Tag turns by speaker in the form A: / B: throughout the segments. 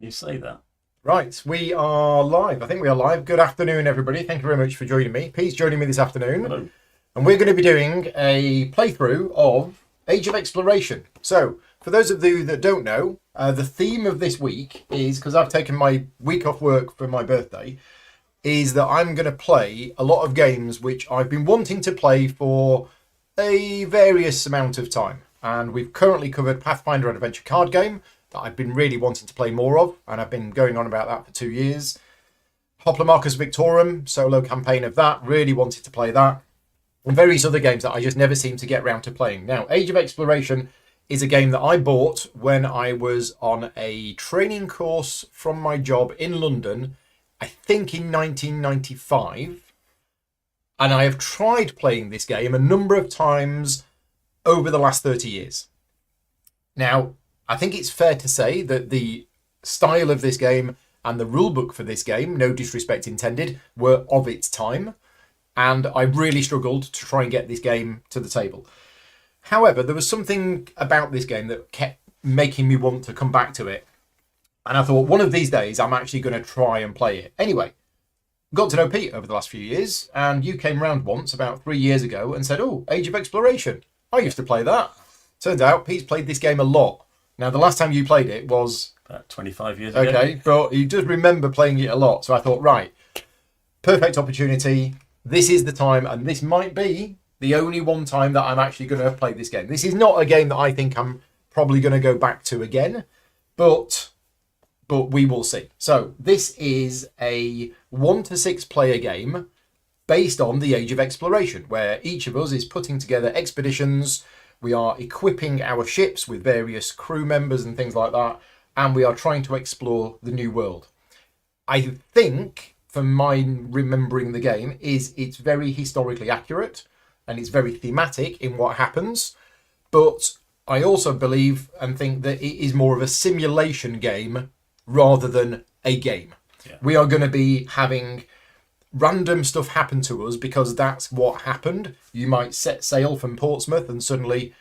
A: You say that.
B: Right, we are live. I think we are live. Good afternoon, everybody. Thank you very much for joining me. Pete's joining me this afternoon,
A: Hello.
B: and we're going to be doing a playthrough of Age of Exploration. So, for those of you that don't know, the theme of this week is, because I've taken my week off work for my birthday, is that I'm going to play a lot of games which I've been wanting to play for a various amount of time. And we've currently covered Pathfinder Adventure card game that I've been really wanting to play more of, and I've been going on about that for 2 years. Hoplimarcus Victorum, solo campaign of that, really wanted to play that. And various other games that I just never seem to get round to playing. Now, Age of Exploration is a game that I bought when I was on a training course from my job in London, I think in 1995. And I have tried playing this game a number of times over the last 30 years. Now, I think it's fair to say that the style of this game and the rulebook for this game, no disrespect intended, were of its time. And I really struggled to try and get this game to the table. However, there was something about this game that kept making me want to come back to it. And I thought, one of these days, I'm actually going to try and play it. Anyway, got to know Pete over the last few years, and you came round once, about 3 years ago, and said, oh, Age of Exploration. I used to play that. Turns out, Pete's played this game a lot. Now, the last time you played it was...
A: about 25 years ago.
B: Okay, but he does remember playing it a lot. So I thought, right, perfect opportunity. This is the time, and this might be the only one time that I'm actually going to play this game. This is not a game that I think I'm probably going to go back to again, but we will see. So this is a 1 to 6 player game based on the Age of Exploration, where each of us is putting together expeditions. We are equipping our ships with various crew members and things like that, and we are trying to explore the new world. I think, from my remembering the game, is it's very historically accurate and it's very thematic in what happens, but I also believe and think that it is more of a simulation game rather than a game.
A: Yeah.
B: We are going to be having random stuff happen to us because that's what happened. You might set sail from Portsmouth and suddenly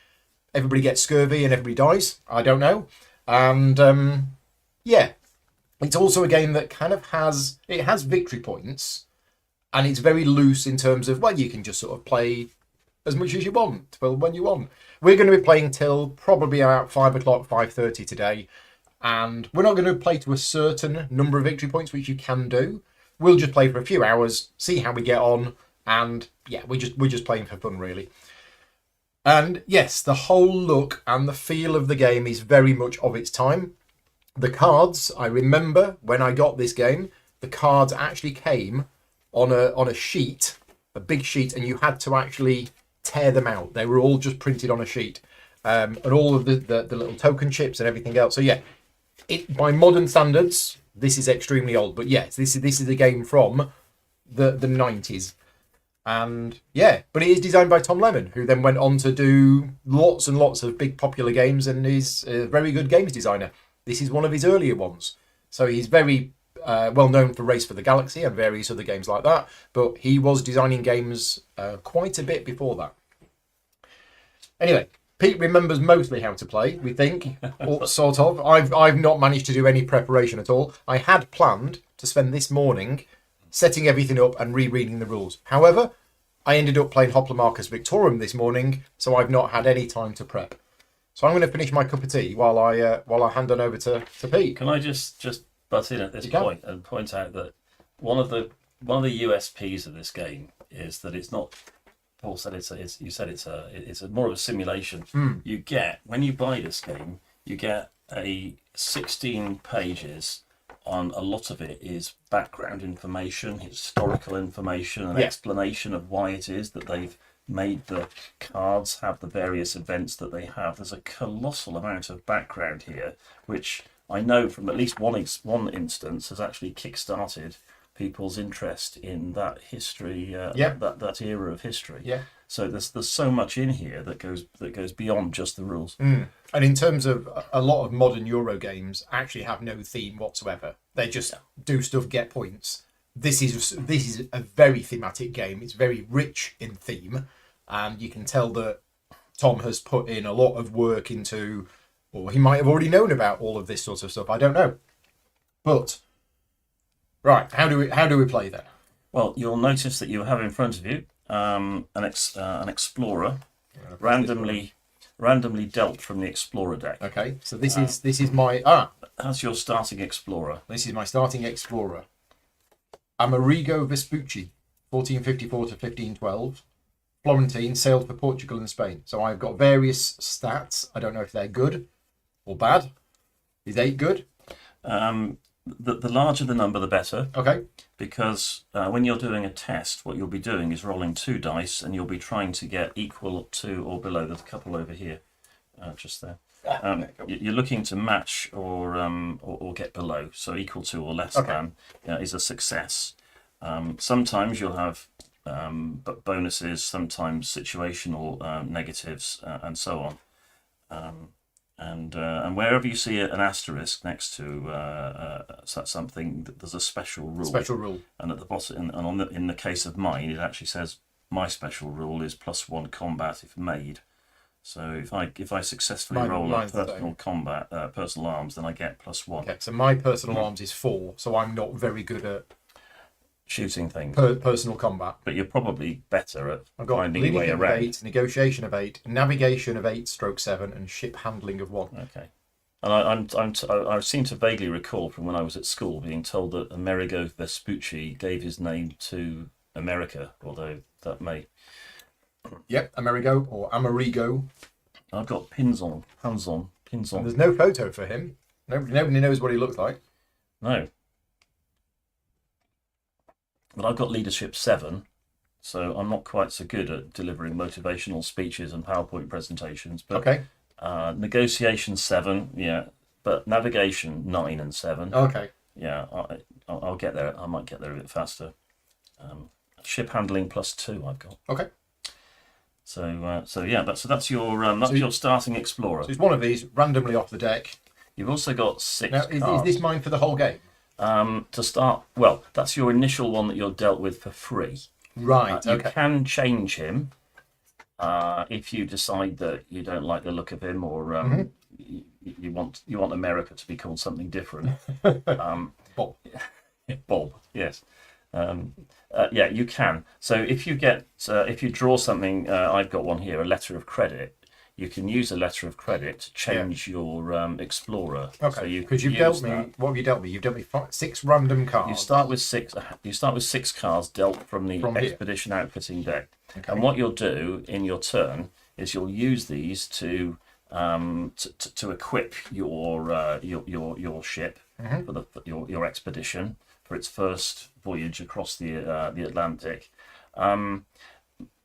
B: everybody gets scurvy and everybody dies. I don't know. And yeah, it's also a game that kind of has victory points, and it's very loose in terms of, well, you can just sort of play as much as you want, well, when you want. We're going to be playing till probably about 5 o'clock, 5:30 today, and we're not going to play to a certain number of victory points, which you can do. We'll just play for a few hours, see how we get on, and yeah, we're just playing for fun, really. And yes, the whole look and the feel of the game is very much of its time. The cards, I remember when I got this game, the cards actually came on a sheet, a big sheet, and you had to actually tear them out. They were all just printed on a sheet, and all of the little token chips and everything else. So yeah, by modern standards, this is extremely old, but yes, this is a game from the 90s. And yeah, but it is designed by Tom Lemon, who then went on to do lots and lots of big popular games and is a very good games designer. This is one of his earlier ones. So he's very well known for Race for the Galaxy and various other games like that, but he was designing games quite a bit before that. Anyway, Pete remembers mostly how to play, we think, or sort of. I've not managed to do any preparation at all. I had planned to spend this morning setting everything up and rereading the rules. However, I ended up playing Hoplimarcus Victorum this morning, so I've not had any time to prep. So I'm going to finish my cup of tea while I hand on over to Pete.
A: Can I just butt in at this point and point out that one of the USPs of this game is that it's not. Paul said it's more of a simulation. You get, when you buy this game, you get 16 pages. On a lot of it is background information, historical information, an explanation of why it is that they've made the cards have the various events that they have. There's a colossal amount of background here, which I know from at least one instance has actually kick-started people's interest in that history, that era of history.
B: Yeah.
A: So there's so much in here that goes beyond just the rules.
B: And in terms of a lot of modern Euro games, actually have no theme whatsoever. They just do stuff, get points. This is a very thematic game. It's very rich in theme, and you can tell that Tom has put in a lot of work into, or he might have already known about all of this sort of stuff. I don't know. But right, how do we play then?
A: Well, you'll notice that you have in front of you an explorer randomly dealt from the explorer deck.
B: Okay, so this is my
A: That's your starting explorer.
B: this is my starting explorer. Amerigo Vespucci, 1454 to 1512. Florentine, sailed for Portugal and Spain. So I've got various stats. I don't know if they're good or bad. Is 8 good?
A: The larger the number, the better.
B: Okay.
A: Because when you're doing a test, what you'll be doing is rolling 2 dice, and you'll be trying to get equal to or below. There's a couple over here, just there. You're looking to match or get below, so equal to or less than is a success. Sometimes you'll have bonuses, sometimes situational negatives, and so on. And wherever you see an asterisk next to something, there's a special rule.
B: Special rule.
A: And at the bottom, in the case of mine, it actually says my special rule is +1 combat if made. So if I successfully roll a personal combat, personal arms, then I get +1.
B: Okay, so my personal arms is 4, so I'm not very good at
A: shooting things.
B: Personal combat.
A: But you're probably better at
B: I've got
A: finding your way
B: leadership
A: around.
B: of 8, negotiation of 8, navigation of 8/7, and ship handling of 1.
A: Okay. And I seem to vaguely recall from when I was at school being told that Amerigo Vespucci gave his name to America, although that may...
B: Yep, Amerigo or Amerigo.
A: I've got pins on.
B: And there's no photo for him. Nobody knows what he looks like.
A: No. But I've got leadership 7, so I'm not quite so good at delivering motivational speeches and PowerPoint presentations. But
B: okay.
A: Negotiation 7, yeah. But navigation 9 and 7.
B: Okay.
A: Yeah, I'll get there. I might get there a bit faster. Ship handling +2 I've got.
B: Okay.
A: So yeah, that's your starting explorer.
B: So it's one of these randomly off the deck.
A: You've also got 6
B: now,
A: cards.
B: Is this mine for the whole game?
A: To start, well, that's your initial one that you're dealt with for free.
B: Right.
A: You can change him if you decide that you don't like the look of him, or you want America to be called something different.
B: Bob.
A: Bob. Yes. Yeah, you can. So if you draw something, I've got one here, a letter of credit. You can use a letter of credit to change your explorer.
B: Okay. Because
A: so
B: you've dealt me. What have you dealt me? You've dealt me 6 random cards.
A: You start with 6. You start with 6 cards dealt from the expedition outfitting deck.
B: Okay.
A: And what you'll do in your turn is you'll use these to equip your ship for your expedition for its first voyage across the Atlantic.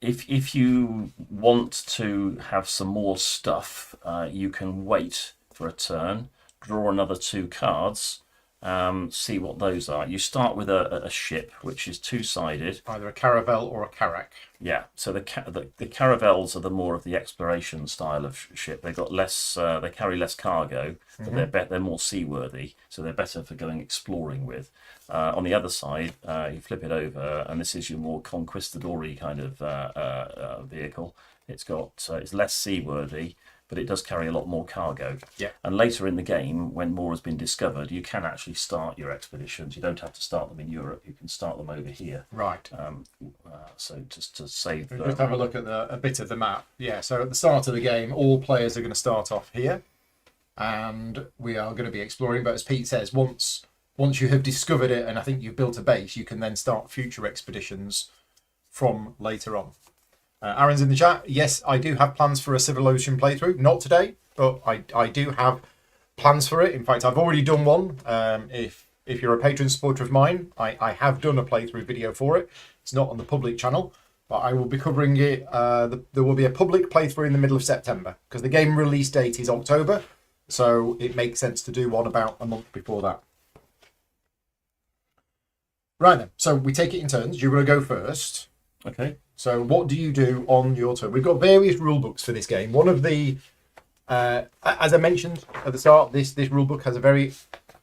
A: If you want to have some more stuff, you can wait for a turn, draw another 2 cards, see what those are. You start with a ship, which is 2-sided.
B: Either a caravel or a carrack.
A: Yeah, so the caravels are the more of the exploration style of ship. They got less, they carry less cargo, but they're more seaworthy, so they're better for going exploring with. On the other side, you flip it over, and this is your more conquistador-y kind of vehicle. It's less seaworthy, but it does carry a lot more cargo.
B: Yeah.
A: And later in the game, when more has been discovered, you can actually start your expeditions. You don't have to start them in Europe. You can start them over here.
B: Right.
A: So just to save...
B: Just have a look at a bit of the map. Yeah, so at the start of the game, all players are going to start off here. And we are going to be exploring. But as Pete says, once you have discovered it and I think you've built a base, you can then start future expeditions from later on. Aaron's in the chat. Yes, I do have plans for a Civil Ocean playthrough. Not today, but I do have plans for it. In fact, I've already done one. If you're a patron supporter of mine, I have done a playthrough video for it. It's not on the public channel, but I will be covering it. There will be a public playthrough in the middle of September because the game release date is October. So it makes sense to do one about a month before that. Right then, so we take it in turns. You're going to go first.
A: Okay.
B: So what do you do on your turn? We've got various rule books for this game. One of the, as I mentioned at the start, this rule book has a very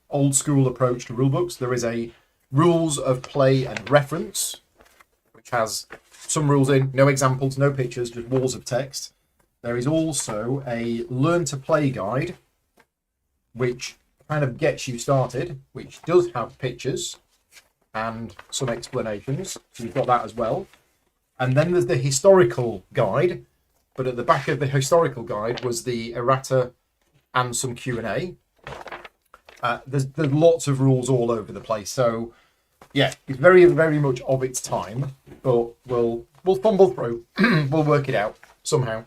B: old school approach to rule books. There is a rules of play and reference, which has some rules in, no examples, no pictures, just walls of text. There is also a learn to play guide, which kind of gets you started, which does have pictures and some explanations. So you've got that as well. And then there's the historical guide, but at the back of the historical guide was the errata and some Q&A. There's lots of rules all over the place. So yeah, it's very, very much of its time, but we'll fumble through. We'll work it out somehow.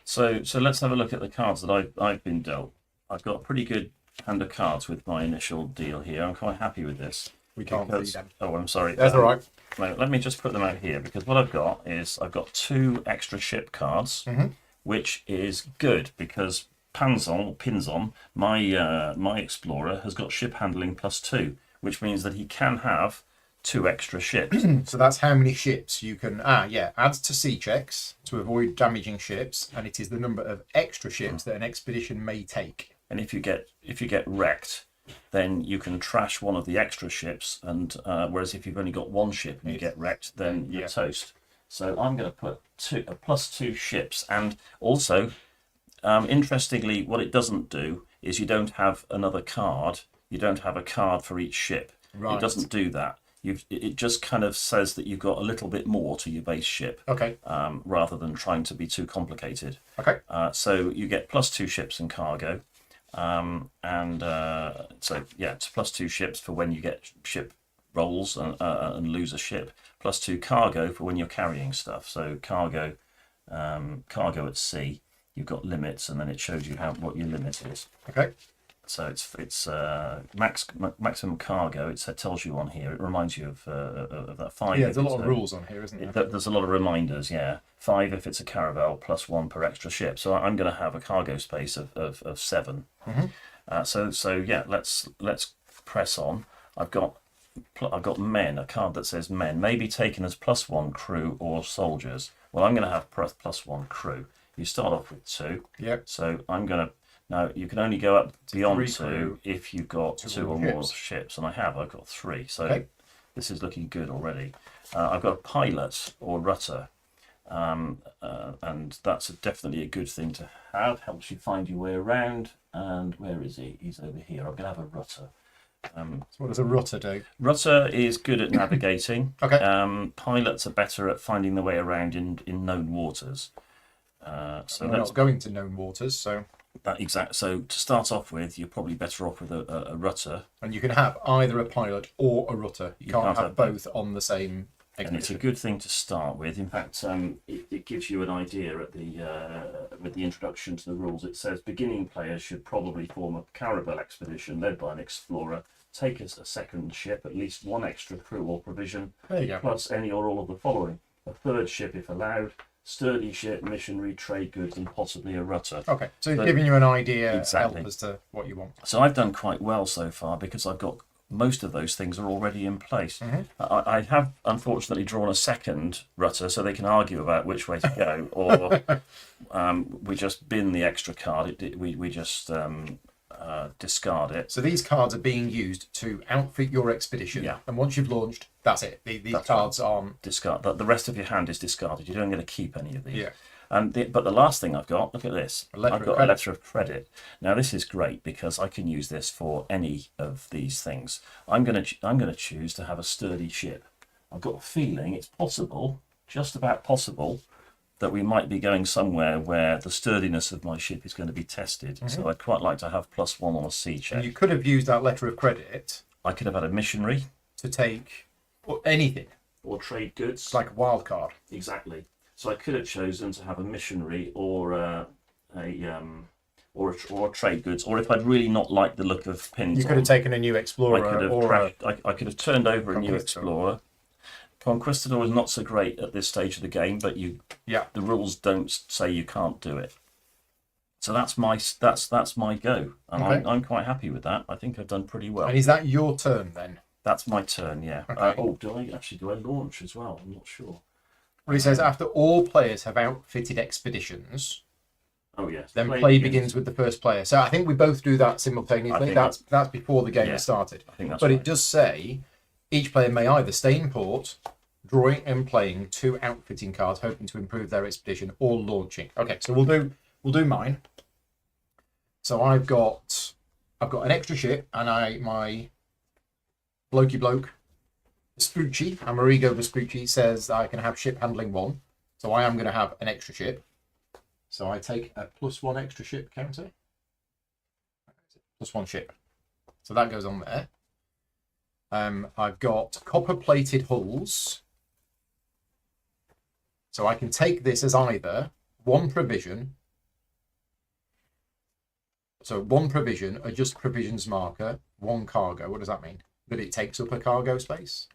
A: So let's have a look at the cards that I've been dealt. I've got a pretty good hand of cards with my initial deal here. I'm quite happy with this.
B: We can't see them.
A: Oh, I'm sorry.
B: That's all right.
A: No, let me just put them out here, because what I've got is I've got 2 extra ship cards, which is good because Pinzon, my explorer, has got ship handling +2, which means that he can have 2 extra ships.
B: So that's how many ships you can adds to sea checks to avoid damaging ships, and it is the number of extra ships that an expedition may take.
A: And if you get wrecked, then you can trash one of the extra ships, and whereas if you've only got 1 ship and you get wrecked, then you're toast. So I'm going to put +2 ships, and also interestingly, what it doesn't do is you don't have another card. You don't have a card for each ship.
B: Right.
A: It doesn't do that. It just kind of says that you've got a little bit more to your base ship.
B: Okay.
A: Rather than trying to be too complicated.
B: Okay.
A: So you get +2 ships and cargo. So yeah, it's +2 ships for when you get ship rolls and lose a ship. +2 cargo for when you're carrying stuff. So cargo at sea, you've got limits, and then it shows you what your limit is.
B: Okay.
A: So it's maximum cargo. It tells you on here. It reminds you of that 5.
B: Yeah, there's a lot of rules on here, isn't there?
A: There's a lot of reminders. Yeah, 5 if it's a caravel, +1 per extra ship. So I'm going to have a cargo space of 7. So yeah, let's press on. I've got men. A card that says men may be taken as +1 crew or soldiers. Well, I'm going to have +1 crew. You start off with 2.
B: Yep.
A: So I'm going to. Now, you can only go up beyond 2 if you've got 2 or more ships, and I've got 3. So this is looking good already. I've got a pilot or rudder, and that's definitely a good thing to have. Helps you find your way around. And where is he? He's over here. I'm going to have a rudder.
B: So what does a rudder do?
A: Rudder is good at navigating.
B: Okay.
A: Pilots are better at finding their way around in known waters.
B: So we're not going to known waters, so...
A: So to start off with, you're probably better off with a rudder.
B: And you can have either a pilot or a rudder. You can't have both on the same expedition.
A: And it's a good thing to start with. In fact, it gives you an idea at with the introduction to the rules. It says beginning players should probably form a caravel expedition led by an explorer. Take a second ship, at least 1 extra crew or provision, plus any or all of the following: a 3rd ship if allowed, sturdy ship, missionary, trade goods, and possibly a rudder.
B: Okay, so it's giving you an idea, help as to what you want.
A: So I've done quite well so far because I've got most of those things are already in place. I have unfortunately drawn a second rudder, so they can argue about which way to go, or we just bin the extra card. We just discard it.
B: So these cards are being used to outfit your expedition.
A: Yeah.
B: And once you've launched, that's it. These cards aren't...
A: Discard. The rest of your hand is discarded. You don't get to keep any of these.
B: Yeah.
A: But the last thing I've got, look at this. I've got a letter of credit. Now this is great because I can use this for any of these things. I'm going to choose to have a sturdy ship. I've got a feeling it's possible, just about possible, that we might be going somewhere where the sturdiness of my ship is going to be tested. So I'd quite like to have +1 on a sea check.
B: And you could have used that letter of credit.
A: I could have had a missionary
B: to take anything.
A: Or trade goods.
B: It's like a wild card.
A: Exactly. So I could have chosen to have a missionary or a trade goods, or if I'd really not liked the look of Pinzon,
B: you could have taken a new explorer.
A: I could have turned over a new explorer. Conquistador is not so great at this stage of the game, but the rules don't say you can't do it. So that's my go, and I'm quite happy with that. I think I've done pretty well.
B: And is that your turn then?
A: That's my turn, yeah.
B: Okay.
A: Do I launch as well? I'm not sure.
B: Well, he says after all players have outfitted expeditions.
A: Oh yes.
B: Then play begins with the first player. So I think we both do that simultaneously. That's before the game has started.
A: I think that's
B: right. It does say each player may either stay in port, drawing and playing 2 outfitting cards, hoping to improve their expedition, or launching. Okay, so we'll do mine. So I've got an extra ship, and my blokey bloke Vespucci, Amerigo Vespucci, says that I can have ship handling 1. So I am going to have an extra ship. So I take a +1 extra ship counter. +1 ship. So that goes on there. I've got copper-plated hulls. So I can take this as either 1 provision. So 1 provision, adjust provisions marker, 1 cargo. What does that mean? That it takes up a cargo space?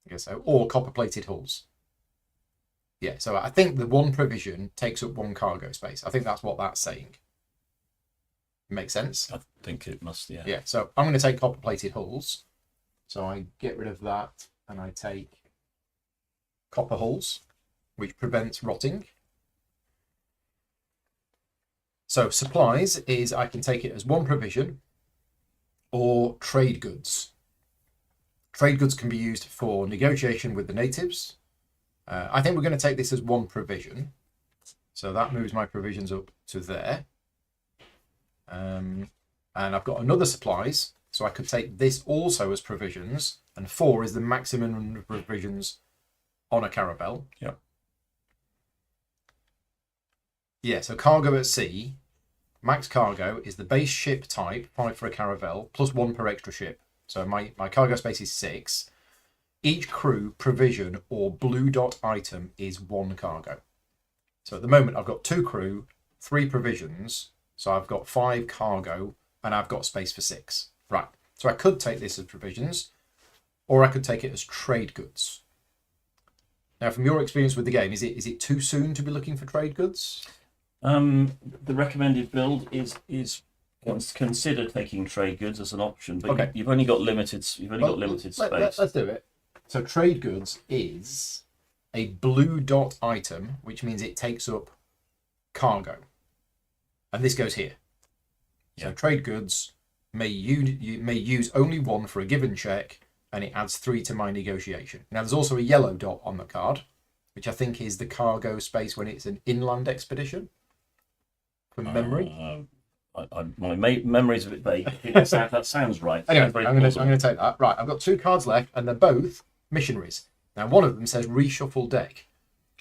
B: I guess so. Or copper-plated hulls. Yeah, so I think the 1 provision takes up 1 cargo space. I think that's what that's saying. Makes sense?
A: I think it must, yeah.
B: Yeah, so I'm going to take copper-plated hulls. So I get rid of that, and I take copper hulls, which prevents rotting. So supplies is I can take it as 1 provision or trade goods. Trade goods can be used for negotiation with the natives. I think we're going to take this as 1 provision. So that moves my provisions up to there. And I've got another supplies. So I could take this also as provisions. And 4 is the maximum number of provisions on a caravel.
A: Yeah.
B: Yeah, so cargo at sea, max cargo is the base ship type, 5 for a caravel, +1 per extra ship. So my cargo space is 6. Each crew, provision, or blue dot item is 1 cargo. So at the moment, I've got 2 crew, 3 provisions. So I've got 5 cargo, and I've got space for 6. Right. So I could take this as provisions, or I could take it as trade goods. Now, from your experience with the game, is it too soon to be looking for trade goods?
A: The recommended build is consider taking trade goods as an option, but
B: Okay.
A: you've only got limited. You've only got limited space.
B: Let's do it. So trade goods is a blue dot item, which means it takes up cargo, and this goes here. So
A: Yeah.
B: trade goods you may use only 1 for a given check, and it adds 3 to my negotiation. Now there's also a yellow dot on the card, which I think is the cargo space when it's an inland expedition. From memory.
A: My memory's a bit vague. That sounds right.
B: Anyway,
A: Very
B: I'm going
A: plausible.
B: to take that. Right, I've got 2 cards left, and they're both missionaries. Now, one of them says reshuffle deck.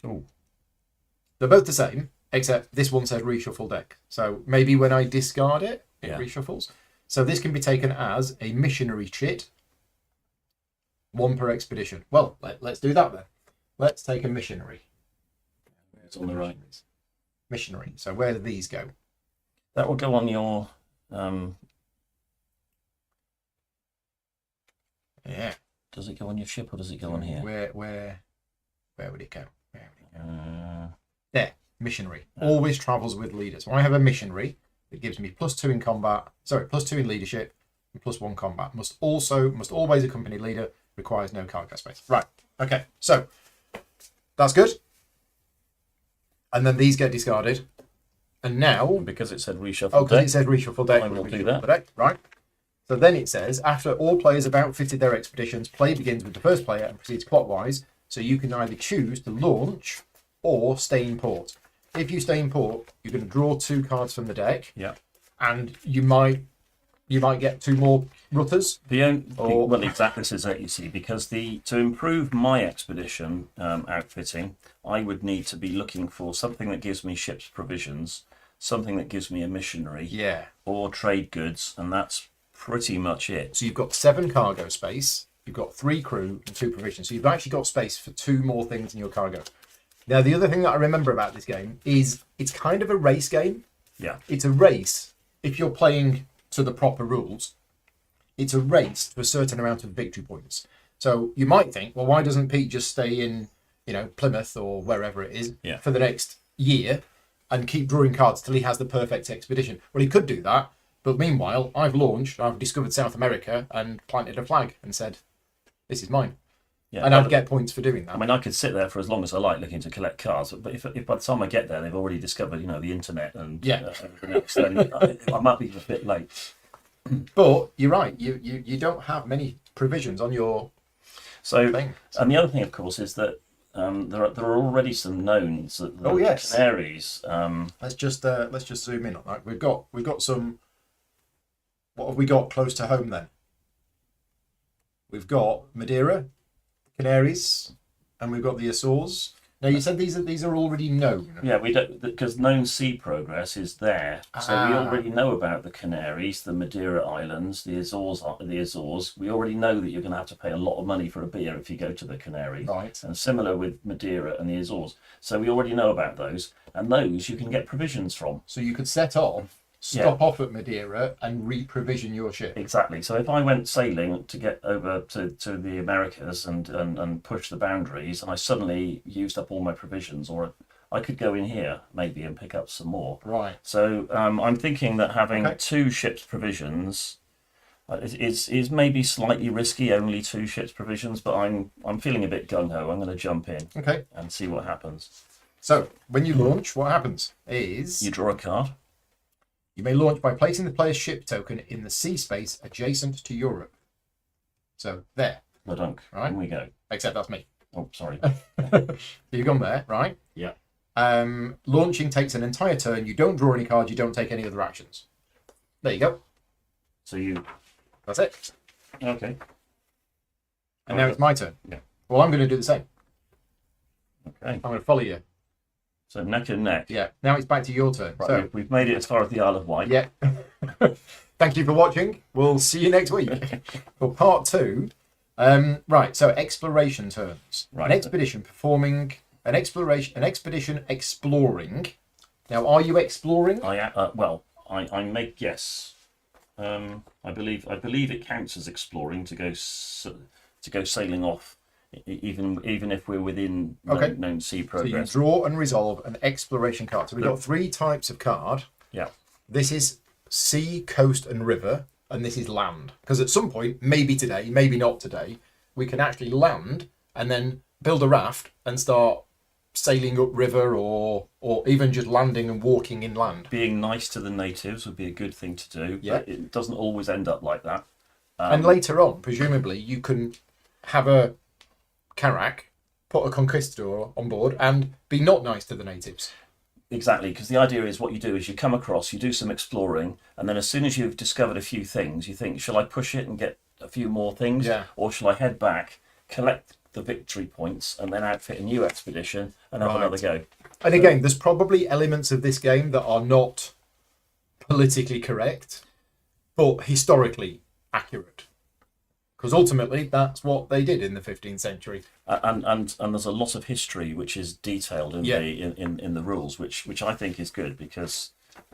A: Oh.
B: They're both the same, except this one says reshuffle deck. So maybe when I discard it, it reshuffles. So this can be taken as a missionary chit. 1 per expedition. Well, let's do that then. Let's take a missionary.
A: It's on the right.
B: Missionary. So where do these go?
A: That will go on your.
B: Yeah.
A: Does it go on your ship or does it go on here?
B: Where would it go?
A: Uh,
B: There. Missionary. Always travels with leader. So I have a missionary that gives me +2 in combat. Sorry, +2 in leadership and +1 combat. Must always accompany leader. Requires no cargo space. Right. Okay. So that's good. And then these get discarded. And now,
A: because it said reshuffle
B: because
A: deck,
B: it said reshuffle deck,
A: I will do
B: reshuffle
A: that.
B: deck, right? So then it says, after all players have outfitted their expeditions, play begins with the first player and proceeds clockwise. So you can either choose to launch or stay in port. If you stay in port, you're going to draw 2 cards from the deck.
A: Yeah.
B: And you might get 2 more rutters.
A: Well, exactly this is it, you see, because to improve my expedition outfitting, I would need to be looking for something that gives me ship's provisions, something that gives me a missionary, or trade goods, and that's pretty much it.
B: So you've got 7 cargo space, you've got 3 crew and 2 provisions. So you've actually got space for 2 more things in your cargo. Now, the other thing that I remember about this game is it's kind of a race game.
A: Yeah.
B: It's a race if you're playing to the proper rules. It's a race to a certain amount of victory points. So you might think, well, why doesn't Pete just stay in, Plymouth or wherever it is for the next year and keep drawing cards till he has the perfect expedition? Well, he could do that, but meanwhile, I've discovered South America and planted a flag and said, this is mine.
A: Yeah,
B: and I'd get points for doing that.
A: I mean, I could sit there for as long as I like looking to collect cards, but if by the time I get there, they've already discovered, the internet and everything else, then I might be a bit late.
B: But you're right. You don't have many provisions on your thing.
A: And the other thing, of course, is that there are already some knowns that the
B: Oh, yes.
A: Canaries.
B: Let's just zoom in on that. We've got some. What have we got close to home then? We've got Madeira, Canaries, and we've got the Azores. Now you said these are already known.
A: Yeah, we don't, because known sea progress is there, so we already know about the Canaries, the Madeira Islands, the Azores. The Azores. We already know that you're going to have to pay a lot of money for a beer if you go to the Canaries.
B: Right.
A: And similar with Madeira and the Azores. So we already know about those, and those you can get provisions from.
B: So you could set off, stop off at Madeira, and re-provision your ship.
A: Exactly. So if I went sailing to get over to the Americas and push the boundaries, and I suddenly used up all my provisions, or I could go in here maybe and pick up some more.
B: Right.
A: So I'm thinking that having 2 ships provisions is maybe slightly risky. Only 2 ships provisions, but I'm feeling a bit gung ho. I'm going to jump in.
B: Okay.
A: And see what happens.
B: So when you launch, what happens is
A: you draw a card.
B: You may launch by placing the player's ship token in the sea space adjacent to Europe. So there.
A: Ladunk.
B: Right.
A: In we go.
B: Except that's me.
A: Oh, sorry.
B: So you've gone there, right?
A: Yeah.
B: Launching takes an entire turn. You don't draw any cards. You don't take any other actions. There you go.
A: So you.
B: That's it.
A: Okay.
B: And now it's my turn.
A: Yeah.
B: Well, I'm going to do the same.
A: Okay.
B: I'm going to follow you.
A: So neck and neck.
B: Yeah. Now it's back to your turn.
A: Right,
B: So
A: we've made it as far as the Isle of Wight.
B: yeah. Thank you for watching. We'll see you next week for part 2. Right. So exploration turns.
A: Right.
B: An expedition exploring. Now, are you exploring?
A: I make yes. I believe it counts as exploring to go sailing off, even if we're within known sea
B: So
A: progress.
B: you draw and resolve an exploration card. So we've got 3 types of card.
A: Yeah.
B: This is sea, coast, and river, and this is land. Because at some point, maybe today, maybe not today, we can actually land and then build a raft and start sailing up river, or even just landing and walking inland.
A: Being nice to the natives would be a good thing to do.
B: Yeah.
A: But it doesn't always end up like that.
B: And later on, presumably, you can have a carrack, put a conquistador on board, and be not nice to the natives.
A: Exactly, because the idea is what you do is you come across, you do some exploring, and then as soon as you've discovered a few things, you think, shall I push it and get a few more things?
B: Yeah.
A: Or shall I head back, collect the victory points, and then outfit a new expedition and have another go?
B: And again, there's probably elements of this game that are not politically correct, but historically accurate. Because ultimately, that's what they did in the 15th century.
A: And there's a lot of history which is detailed in the rules, which I think is good, because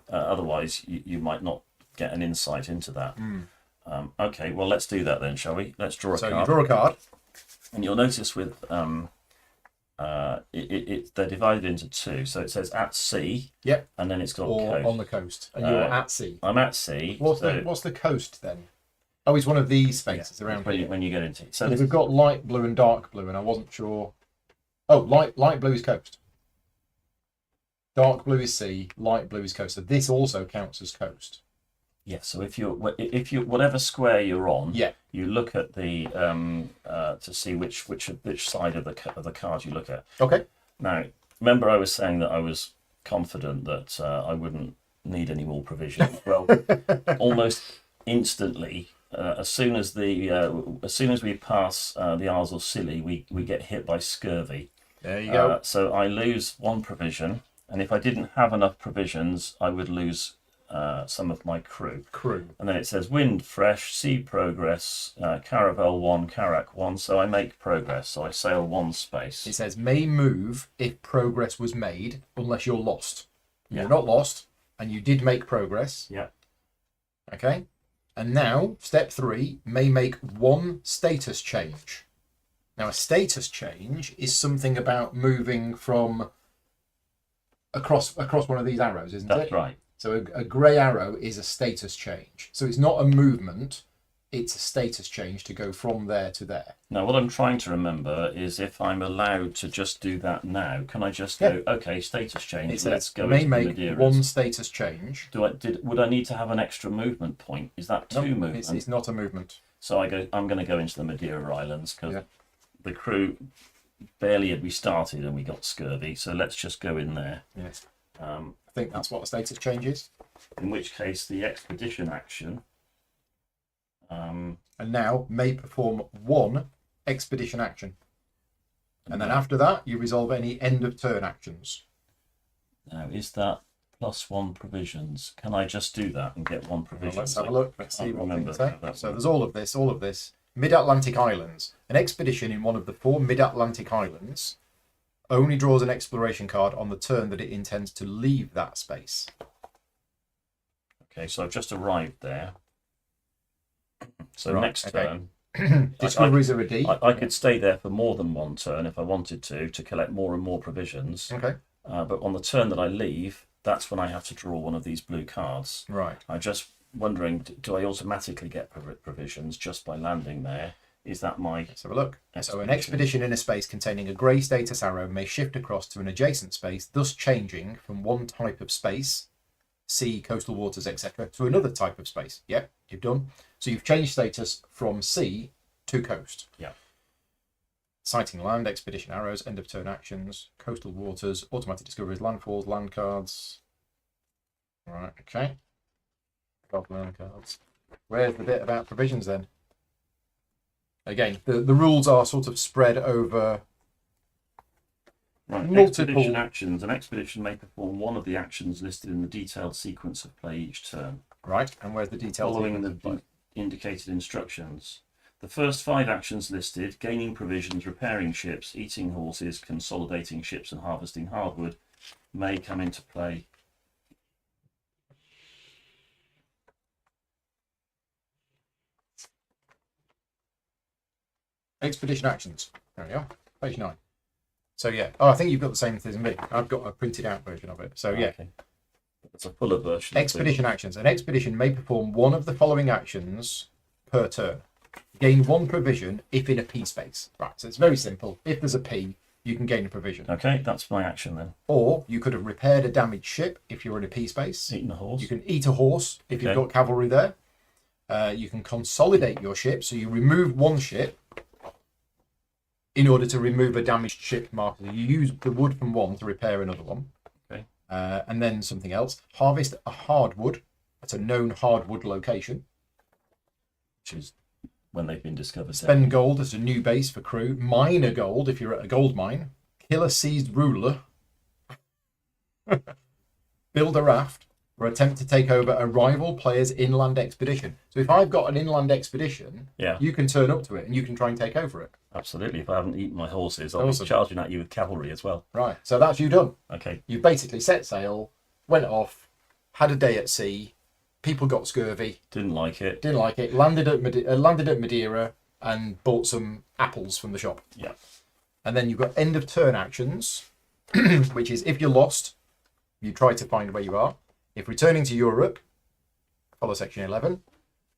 A: otherwise you might not get an insight into that. Okay, well, let's do that then, shall we? Let's draw a card.
B: So you draw a card.
A: And you'll notice with they're divided into 2. So it says at sea.
B: Yep.
A: And then it's got
B: Or
A: coast.
B: on the coast. And you're at sea.
A: I'm at sea.
B: What's the coast then? Oh, it's one of these spaces around
A: when
B: here.
A: when you get into it. So
B: We've got light blue and dark blue, and I wasn't sure. Oh, light blue is coast. Dark blue is sea. Light blue is coast. So this also counts as coast.
A: yeah. So if you whatever square you're on,
B: Yeah.
A: you look at the to see which side of the card you look at.
B: Okay.
A: Now, remember I was saying that I was confident that I wouldn't need any more provisions. Well, almost instantly, as soon as we pass the Isles of Scilly, we get hit by scurvy.
B: There you go.
A: So I lose 1 provision, and if I didn't have enough provisions, I would lose some of my crew. And then it says wind fresh, sea progress, caravel 1, carrack 1. So I make progress. So I sail 1 space.
B: It says may move if progress was made, unless you're lost.
A: Yeah.
B: You're not lost, and you did make progress.
A: Yeah.
B: Okay. And now, step 3, may make 1 status change. Now, a status change is something about moving from across one of these arrows, isn't it?
A: That's right.
B: So a grey arrow is a status change. So it's not a movement, it's a status change to go from there to there.
A: Now, what I'm trying to remember is if I'm allowed to just do that now, can I just go, okay, status change,
B: It says
A: let's go
B: may
A: into
B: make
A: Madeiras.
B: 1 status change.
A: Would I need to have an extra movement point? Is that 2 movements?
B: It's not a movement.
A: So I'm going to go into the Madeira Islands because the crew barely had we started and we got scurvy, so let's just go in there.
B: Yes. I think that's what the status change is.
A: In which case, the expedition action.
B: And now may perform 1 expedition action. And then after that, you resolve any end of turn actions.
A: Now, is that +1 provisions? Can I just do that and get 1 provision?
B: Well, let's have a look. Let's see what
A: remember
B: things say.
A: that
B: So
A: one.
B: there's all of this. Mid-Atlantic Islands. An expedition in one of the 4 Mid-Atlantic Islands only draws an exploration card on the turn that it intends to leave that space.
A: Okay, so I've just arrived there. So
B: Right,
A: next
B: okay.
A: turn,
B: Discoveries are a D.
A: I could stay there for more than 1 turn if I wanted to collect more and more provisions.
B: Okay.
A: But on the turn that I leave, that's when I have to draw one of these blue cards.
B: Right.
A: I'm just wondering, do I automatically get provisions just by landing there? Is that my...
B: Let's have a look. So an expedition in a space containing a grey status arrow may shift across to an adjacent space, thus changing from one type of space, sea, coastal waters, etc., to another type of space. Yep, you've done. So you've changed status from sea to coast.
A: Yeah.
B: Sighting land, expedition arrows, end of turn actions, coastal waters, automatic discoveries, landfalls, land cards. Right, okay. Land cards. Where's the bit about provisions then? Again, the rules are sort of spread over
A: Right,
B: multiple
A: expedition actions. An expedition may perform one of the actions listed in the detailed sequence of play each turn.
B: Right, and where's the details?
A: Following the indicated instructions. The first 5 actions listed, gaining provisions, repairing ships, eating horses, consolidating ships and harvesting hardwood, may come into play.
B: Expedition actions. There we are. Page 9. So yeah. Oh, I think you've got the same thing as me. I've got a printed out version of it. So yeah.
A: Okay. It's a fuller version.
B: Expedition actions. An expedition may perform one of the following actions per turn. Gain 1 provision if in a P space. Right, so it's very simple. If there's a P, you can gain a provision.
A: Okay, that's my action then.
B: Or you could have repaired a damaged ship if you're in a P space.
A: Eating a horse.
B: You can eat a horse if you've got cavalry there. You can consolidate your ship, so you remove 1 ship in order to remove a damaged ship marker. You use the wood from 1 to repair another one.
A: Okay.
B: And then something else. Harvest a hardwood at a known hardwood location.
A: Which is when they've been discovered.
B: Spend gold as a new base for crew. Mine a gold if you're at a gold mine. Kill a seized ruler. Build a raft. Or attempt to take over a rival player's inland expedition. So if I've got an inland expedition, you can turn up to it and you can try and take over it.
A: Absolutely. If I haven't eaten my horses, I'll
B: Awesome.
A: be charging at you with cavalry as well.
B: Right. So that's you done.
A: Okay.
B: You basically set sail, went off, had a day at sea. People got scurvy.
A: Didn't like it.
B: Didn't like it. Landed at Madeira and bought some apples from the shop.
A: Yeah.
B: And then you've got end of turn actions, which is if you're lost, you try to find where you are. If returning to Europe, follow section 11.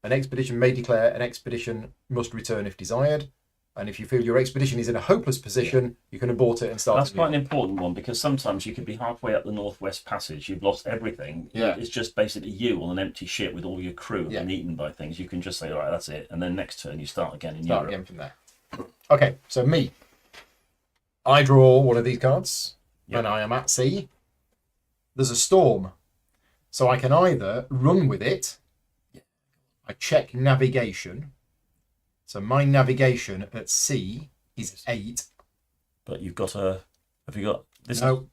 B: An expedition may declare an expedition must return if desired. And if you feel your expedition is in a hopeless position, you can abort it and start.
A: That's quite an important one, because sometimes you could be halfway up the Northwest Passage, you've lost everything.
B: Yeah.
A: It's just basically you on an empty ship with all your crew and eaten by things. You can just say, all right, that's it. And then next turn you start again in Europe.
B: Again from there. Okay, so me. I draw one of these cards and I am at sea. There's a storm. So I can either run with it. I check navigation. So my navigation at sea is 8.
A: But you've got a... Have you got... This
B: No.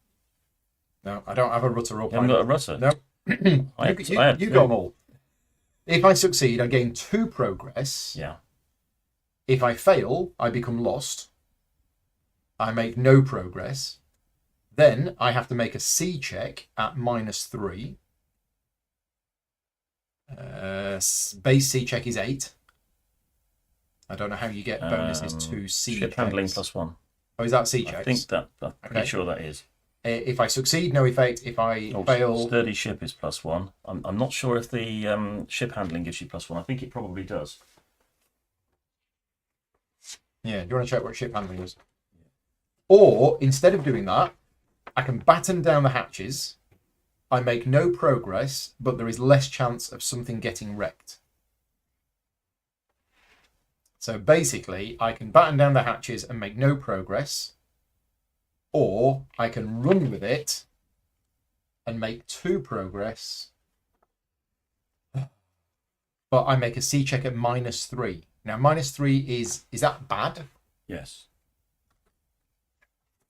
B: No, I don't have a rudder or
A: You haven't got a rudder?
B: No. You got them all. If I succeed, I gain 2 progress.
A: Yeah.
B: If I fail, I become lost. I make no progress. Then I have to make a sea check at -3. Base sea check is 8. I don't know how you get bonuses to sea
A: Ship handling
B: checks.
A: +1.
B: Oh, is that sea checks?
A: I think that... I'm pretty sure that is.
B: If I succeed, no effect. If I fail...
A: Sturdy ship is +1. I'm not sure if the ship handling gives you +1. I think it probably does.
B: Yeah, do you want to check what ship handling is? Or, instead of doing that, I can batten down the hatches. I make no progress, but there is less chance of something getting wrecked. So basically, I can batten down the hatches and make no progress. or I can run with it and make 2 progress, but I make a C check at -3. Now, -3 is that bad?
A: Yes.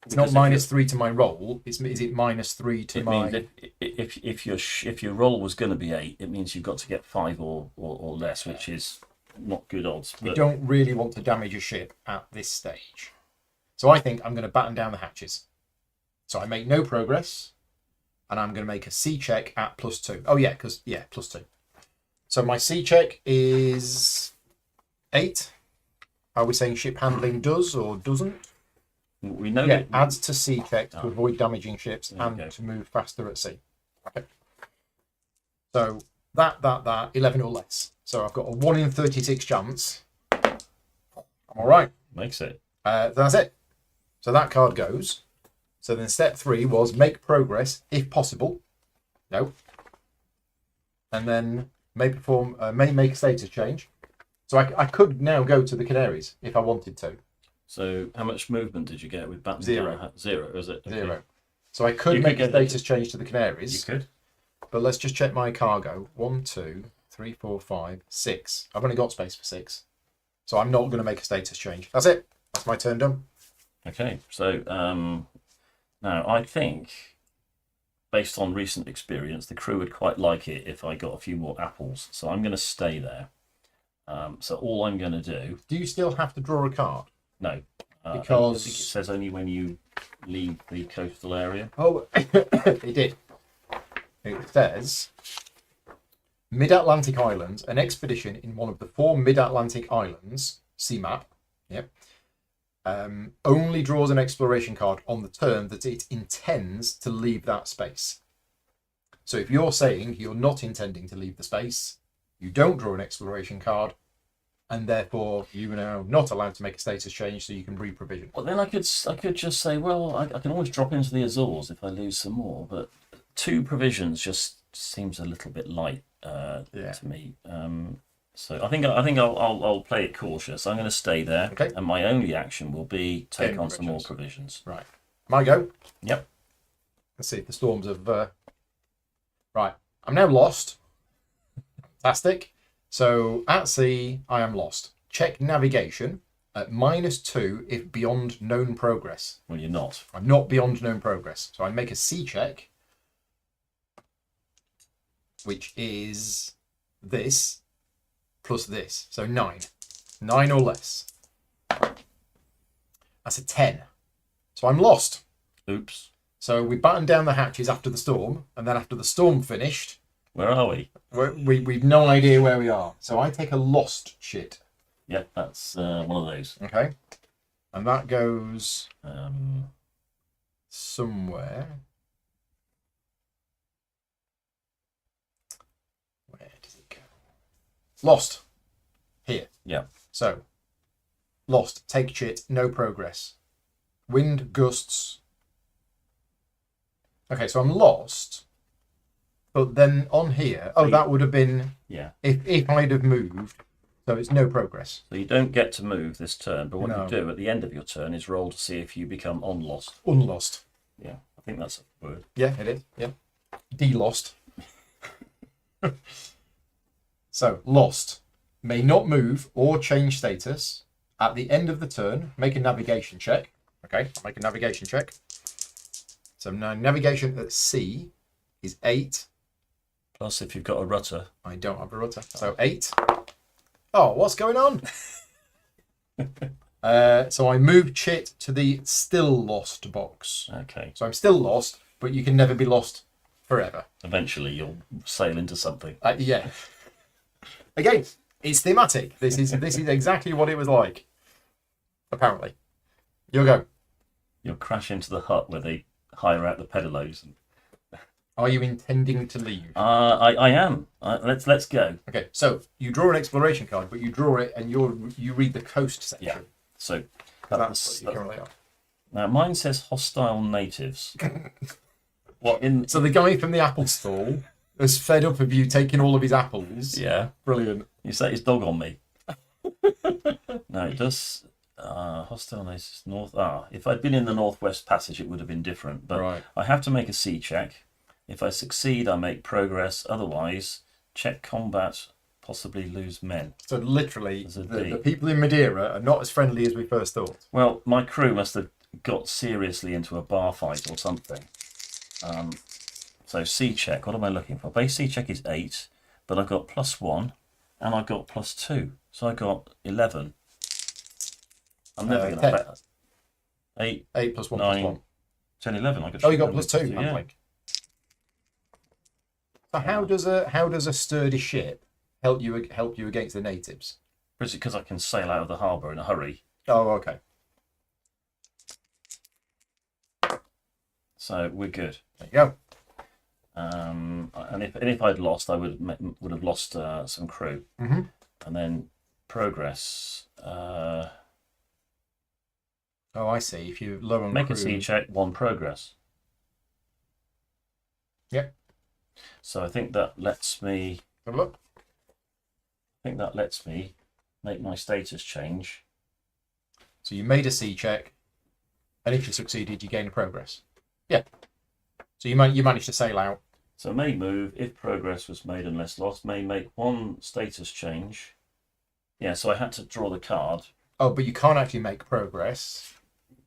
B: It's not -3 to my roll. Is it -3 to my?
A: It means if your roll was going to be 8, it means you've got to get 5 or less, which is not good odds.
B: We don't really want to damage a ship at this stage, so I think I'm going to batten down the hatches. So I make no progress, and I'm going to make a C check at +2. Oh yeah, because +2. So my C check is 8. Are we saying ship handling does or doesn't?
A: We know
B: Yeah,
A: that
B: adds to C check to avoid damaging ships and
A: go.
B: to move faster at sea. Okay. So that 11 or less. So I've got a 1 in 36 chance. I'm all right.
A: makes it.
B: That's it. So that card goes. So then step 3 was make progress if possible. No. And then may make a status change. So I could now go to the Canaries if I wanted to.
A: So how much movement did you get with Batman?
B: 0.
A: 0, is it? Okay.
B: 0. So I could make a status change to the Canaries.
A: You could.
B: But let's just check my cargo. 1, 2, 3, 4, 5, 6. I've only got space for 6. So I'm not going to make a status change. That's it. That's my turn done.
A: Okay. So now I think, based on recent experience, the crew would quite like it if I got a few more apples. So I'm going to stay there. So all I'm going to do...
B: Do you still have to draw a card?
A: No.
B: Because...
A: I think it says only when you leave the coastal area.
B: Oh, it did. It says... Mid-Atlantic Islands, an expedition in one of the 4 Mid-Atlantic Islands, sea map, yep, only draws an exploration card on the turn that it intends to leave that space. So if you're saying you're not intending to leave the space, you don't draw an exploration card, and therefore you are now not allowed to make a status change, so you can re-provision.
A: Well, then I could just say, well, I can always drop into the Azores if I lose some more, but 2 provisions just seems a little bit light to me. So I think I'll play it cautious. I'm going to stay there,
B: Okay.
A: and my only action will be take on some more
B: provisions.
A: provisions.
B: Right. My go.
A: Yep.
B: Let's see if the storms have... Right. I'm now lost. Fantastic. So at sea, I am lost. Check navigation at -2 if beyond known progress.
A: Well, you're not.
B: I'm not beyond known progress. So I make a sea check, which is this plus this. So 9. 9 or less. That's a 10. So I'm lost.
A: Oops.
B: So we batten down the hatches after the storm, and then after the storm finished,
A: Where are we?
B: we've no idea where we are. So I take a lost shit.
A: Yep, that's one of those.
B: Okay. And that goes
A: Um,
B: somewhere. Where does it go? Lost. Here.
A: yeah.
B: So, lost. Take shit. No progress. Wind gusts. Okay, so I'm lost. But then on here, that would have been
A: Yeah.
B: if I'd have moved. So it's no progress.
A: So you don't get to move this turn, but what
B: No.
A: you do at the end of your turn is roll to see if you become unlost.
B: Unlost.
A: Yeah, I think that's a word.
B: Yeah, it is. Yeah. De-lost. So, lost. May not move or change status. At the end of the turn, make a navigation check. Okay, I'll make a navigation check. So now navigation at sea is 8.
A: Plus, if you've got a rudder,
B: I don't have a rudder. So 8. Oh, what's going on? So I moved chit to the still lost box.
A: okay.
B: So I'm still lost, but you can never be lost forever.
A: Eventually, you'll sail into something.
B: Yeah. Again, it's thematic. This is exactly what it was like. Apparently. You'll go.
A: You'll crash into the hut where they hire out the pedalos.
B: Are you intending to leave?
A: I am. Let's go.
B: Okay, so you draw an exploration card, but you draw it and you read the coast section.
A: Yeah. So
B: That's what you currently are.
A: now mine says hostile natives.
B: So the guy from the apple stall is fed up of you taking all of his apples.
A: Yeah.
B: Brilliant.
A: You set his dog on me. No, it does. Hostile nations north. If I'd been in the Northwest Passage, it would have been different. But
B: Right.
A: I have to make a sea check. If I succeed, I make progress. Otherwise, check combat, possibly lose men.
B: So literally,
A: There's a
B: the
A: D.
B: people in Madeira are not as friendly as we first thought.
A: Well, my crew must have got seriously into a bar fight or something. So sea check, what am I looking for? Base sea check is 8, but I've got +1 and I've got +2. So I got 11. I'm never going to
B: 10.
A: bet. 8,
B: 8 plus 1
A: 9,
B: plus 1.
A: 10, 11. I got
B: Oh, you got +2.
A: Yeah.
B: I think. So how does a sturdy ship help you against the natives?
A: Because I can sail out of the harbour in a hurry.
B: Oh, okay.
A: So we're good.
B: There you go.
A: And if I'd lost, I would have lost some crew.
B: Mm-hmm.
A: And then progress.
B: Oh, I see. If you low on
A: Make
B: crew,
A: a sea check, 1 progress.
B: Yep.
A: So I think that lets me.
B: Have a look.
A: I think that lets me make my status change.
B: So you made a sea check, and if you succeeded, you gain a progress. Yeah. So you managed to sail out.
A: So may move if progress was made unless lost. May make 1 status change. Yeah. So I had to draw the card
B: Oh, but you can't actually make progress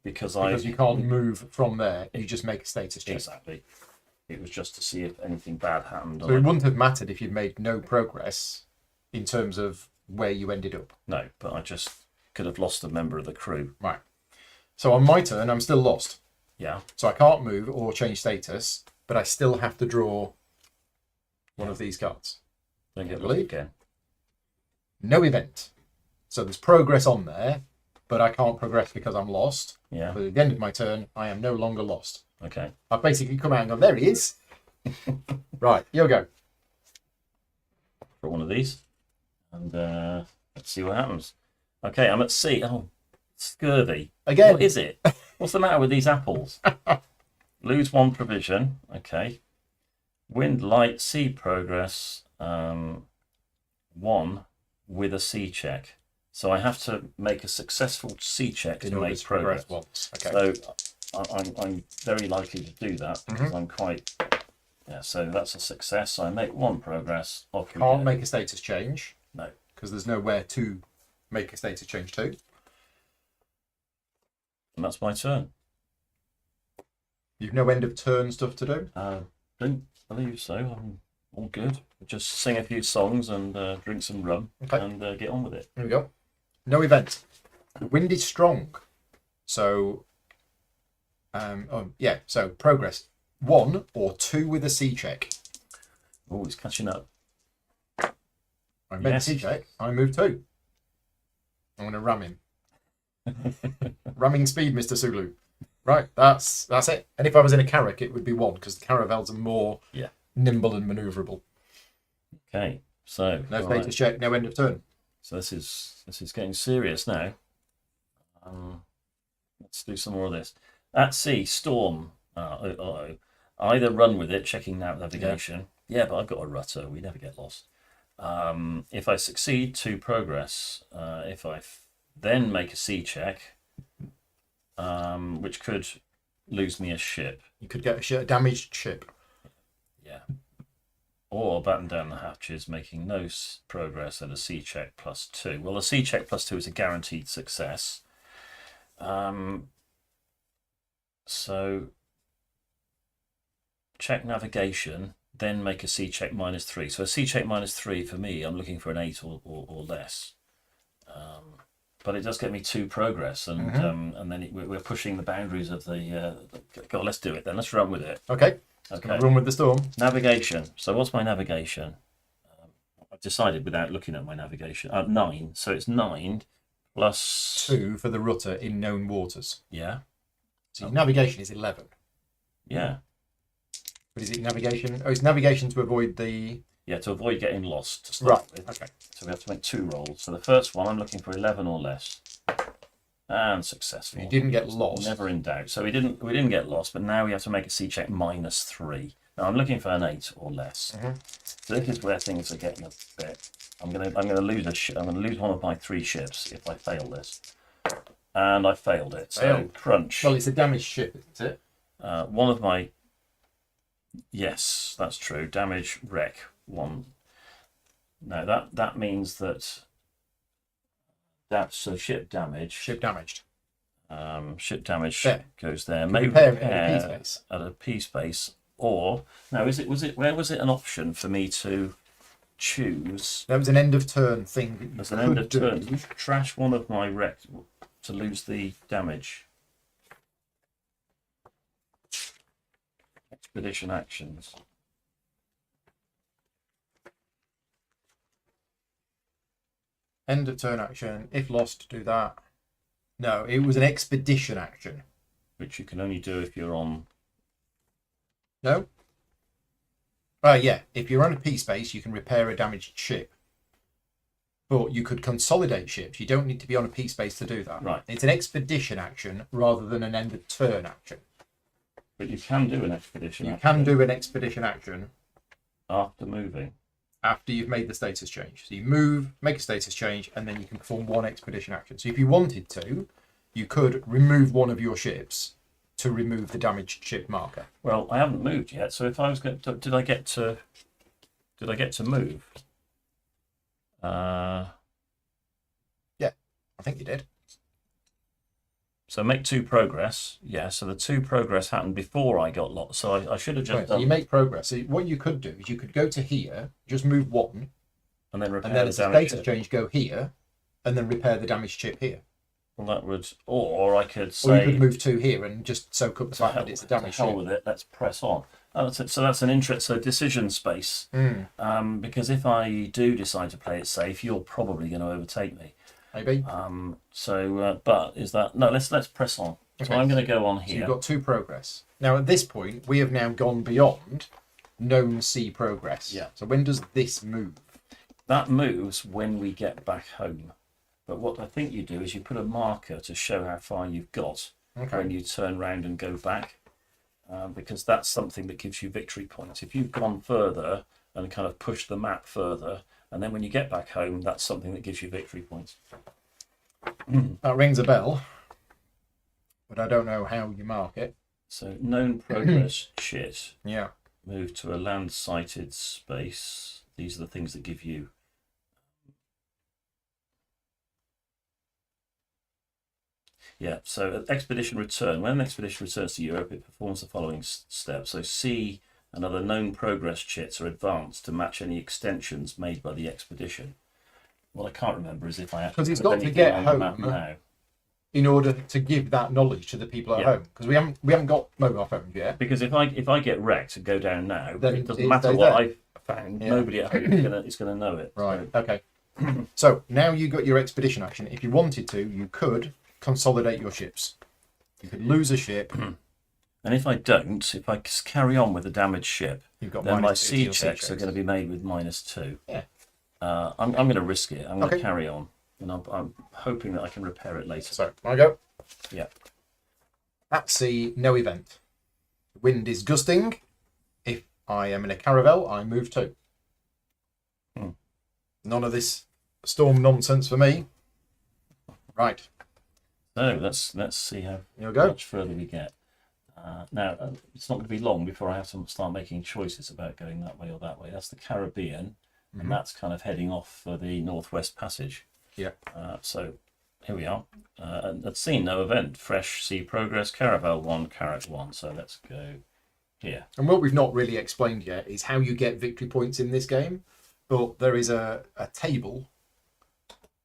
A: because
B: you can't move from there. You just make a status check.
A: Exactly. It was just to see if anything bad happened.
B: So it wouldn't have mattered if you'd made no progress in terms of where you ended up.
A: No, but I just could have lost a member of the crew.
B: Right. So on my turn, I'm still lost.
A: Yeah.
B: So I can't move or change status, but I still have to draw one of these cards.
A: Don't get
B: Believe.
A: lost again.
B: No event. So there's progress on there, but I can't progress because I'm lost.
A: Yeah.
B: But at the end of my turn, I am no longer lost.
A: Okay.
B: I've basically come out and gone, there he is. Right, you'll go.
A: For one of these, and let's see what happens. Okay, I'm at sea. Oh, scurvy.
B: Again.
A: What is it? What's the matter with these apples? Lose 1 provision. Okay. Wind light, sea progress. 1 with a sea check. So I have to make a successful sea check to
B: order
A: make
B: to
A: progress.
B: once. Okay.
A: So I'm very likely to do that because I'm quite. Yeah, so that's a success. So I make 1 progress. Off we
B: Can't
A: go.
B: make a status change.
A: No.
B: Because there's nowhere to make a status change to.
A: And that's my turn.
B: You've no end of turn stuff to do.
A: Don't believe so. I'm all good. Just sing a few songs and drink some rum and get on with it.
B: There we go. No event. The wind is strong. So, so progress. 1 or 2 with a sea check.
A: Oh, it's catching up.
B: I made a sea check. I move 2. I'm going to ram him. Ramming speed, Mr. Sulu. Right, that's it. And if I was in a carrack, it would be 1 because the caravels are more nimble and manoeuvrable.
A: Okay, so
B: No status check, no end of turn.
A: So this is getting serious now. Let's do some more of this. At sea, storm. Either run with it, checking navigation. Yeah, but I've got a rudder. We never get lost. If I succeed, 2 progress. If I then make a sea check, which could lose me a ship.
B: You could get a damaged ship.
A: Yeah. Or batten down the hatches, making no progress at a sea check +2. Well, a sea check +2 is a guaranteed success. So check navigation, then make a sea check -3. So a sea check -3 for me, I'm looking for an 8 or less. But it does get me 2 progress, and then we're pushing the boundaries of the. Go on, let's do it then. Let's run with it.
B: Okay.
A: Okay.
B: Run with the storm.
A: Navigation. So what's my navigation? I've decided without looking at my navigation. 9. So it's 9 plus
B: 2 for the rudder in known waters.
A: Yeah.
B: So your navigation is 11.
A: Yeah.
B: But is it navigation? Oh, it's navigation to avoid the.
A: Yeah, to avoid getting lost to start with.
B: Okay.
A: So we have to make 2 rolls. So the first one, I'm looking for 11 or less, and successful.
B: You didn't get lost.
A: Never in doubt. So we didn't get lost, but now we have to make a sea check -3. Now I'm looking for an 8 or less. So this is where things are getting a bit. I'm gonna lose I'm gonna lose one of my 3 ships if I fail this. And I failed it. So
B: Failed.
A: crunch.
B: Well, it's a damaged ship, isn't it?
A: One of my... Yes, that's true. Damage, wreck, 1. No, that means that... So ship damage.
B: Ship damaged.
A: Ship damage
B: There.
A: goes there.
B: Can
A: Maybe
B: repair it at a P space.
A: At a P space. Or... No, where was it an option for me to choose?
B: There was an end of turn thing that you
A: As
B: could
A: an end of
B: do.
A: turn, trash one of my wreck to lose the damage. Expedition actions.
B: End of turn action. If lost, do that. No, it was an expedition action.
A: Which you can only do if you're on...
B: No? Yeah. If you're on a P space, you can repair a damaged ship. But you could consolidate ships. You don't need to be on a P space to do that.
A: Right.
B: It's an expedition action rather than an end of turn action.
A: But you can do an expedition
B: You
A: action
B: can do an expedition action
A: after moving.
B: after you've made the status change. So you move, make a status change, and then you can perform one expedition action. So if you wanted to, you could remove one of your ships to remove the damaged ship marker.
A: Well, I haven't moved yet, so if I was going to... Did I get to move?
B: Yeah, I think you did.
A: So make 2 progress. Yeah, so the 2 progress happened before I got lost. So I should have just
B: Right, so
A: done...
B: you make progress. So what you could do is you could go to here, just move 1,
A: and then repair
B: and then
A: the
B: as a
A: damage
B: status
A: ship.
B: change, go here, and then repair the damaged ship here.
A: Well, that would... Or I could
B: Or
A: say...
B: you could move 2 here and just soak up the fact that it's a damaged
A: hell
B: ship.
A: with it. Let's press on. So that's an interest. So decision space. Because if I do decide to play it safe, you're probably going to overtake me.
B: Maybe.
A: But is that... No, let's press on. So
B: Okay.
A: I'm going to go on
B: So
A: here.
B: you've got 2 progress. Now at this point, we have now gone beyond known C progress.
A: Yeah.
B: So when does this move?
A: That moves when we get back home. But what I think you do is you put a marker to show how far you've got when you turn round and go back. Because that's something that gives you victory points. If you've gone further and kind of pushed the map further, and then when you get back home, that's something that gives you victory points.
B: That rings a bell, but I don't know how you mark it.
A: So known progress shit.
B: Yeah.
A: Move to a land sighted space. These are the things that give you... Yeah, so expedition return. When an expedition returns to Europe, it performs the following steps. So C and other known progress chits are advanced to match any extensions made by the expedition. What I can't remember is if I actually...
B: Because it's
A: put
B: got to
A: anything
B: get
A: on the map
B: home
A: now.
B: in order to give that knowledge to the people at
A: Yeah.
B: home. Because we haven't got mobile phones yet.
A: Because if I get wrecked and go down now,
B: Then
A: it doesn't
B: it
A: matter
B: stays
A: what
B: there.
A: I've found.
B: Yeah.
A: Nobody at home is going to know it.
B: Right.
A: So,
B: Okay. So now you got your expedition action. If you wanted to, you could consolidate your ships. You could lose a ship.
A: and if I don't, if I carry on with the damaged ship,
B: You've got
A: then my
B: -2 to
A: C
B: your
A: checks are going to be made with -2.
B: Yeah.
A: I'm going to risk it. I'm going to
B: Okay.
A: carry on, and I'm hoping that I can repair it later.
B: So I go.
A: Yeah.
B: At sea, no event. The wind is gusting. If I am in a caravel, I move 2. None of this storm nonsense for me. Right.
A: So let's see how
B: You'll go.
A: much further we get. Now it's not going to be long before I have to start making choices about going that way or that way. That's the Caribbean, and that's kind of heading off for the Northwest Passage.
B: Yeah.
A: So here we are. And at sea, no event. Fresh sea progress. Caravel 1, Carrot 1. So let's go here.
B: And what we've not really explained yet is how you get victory points in this game. But there is a table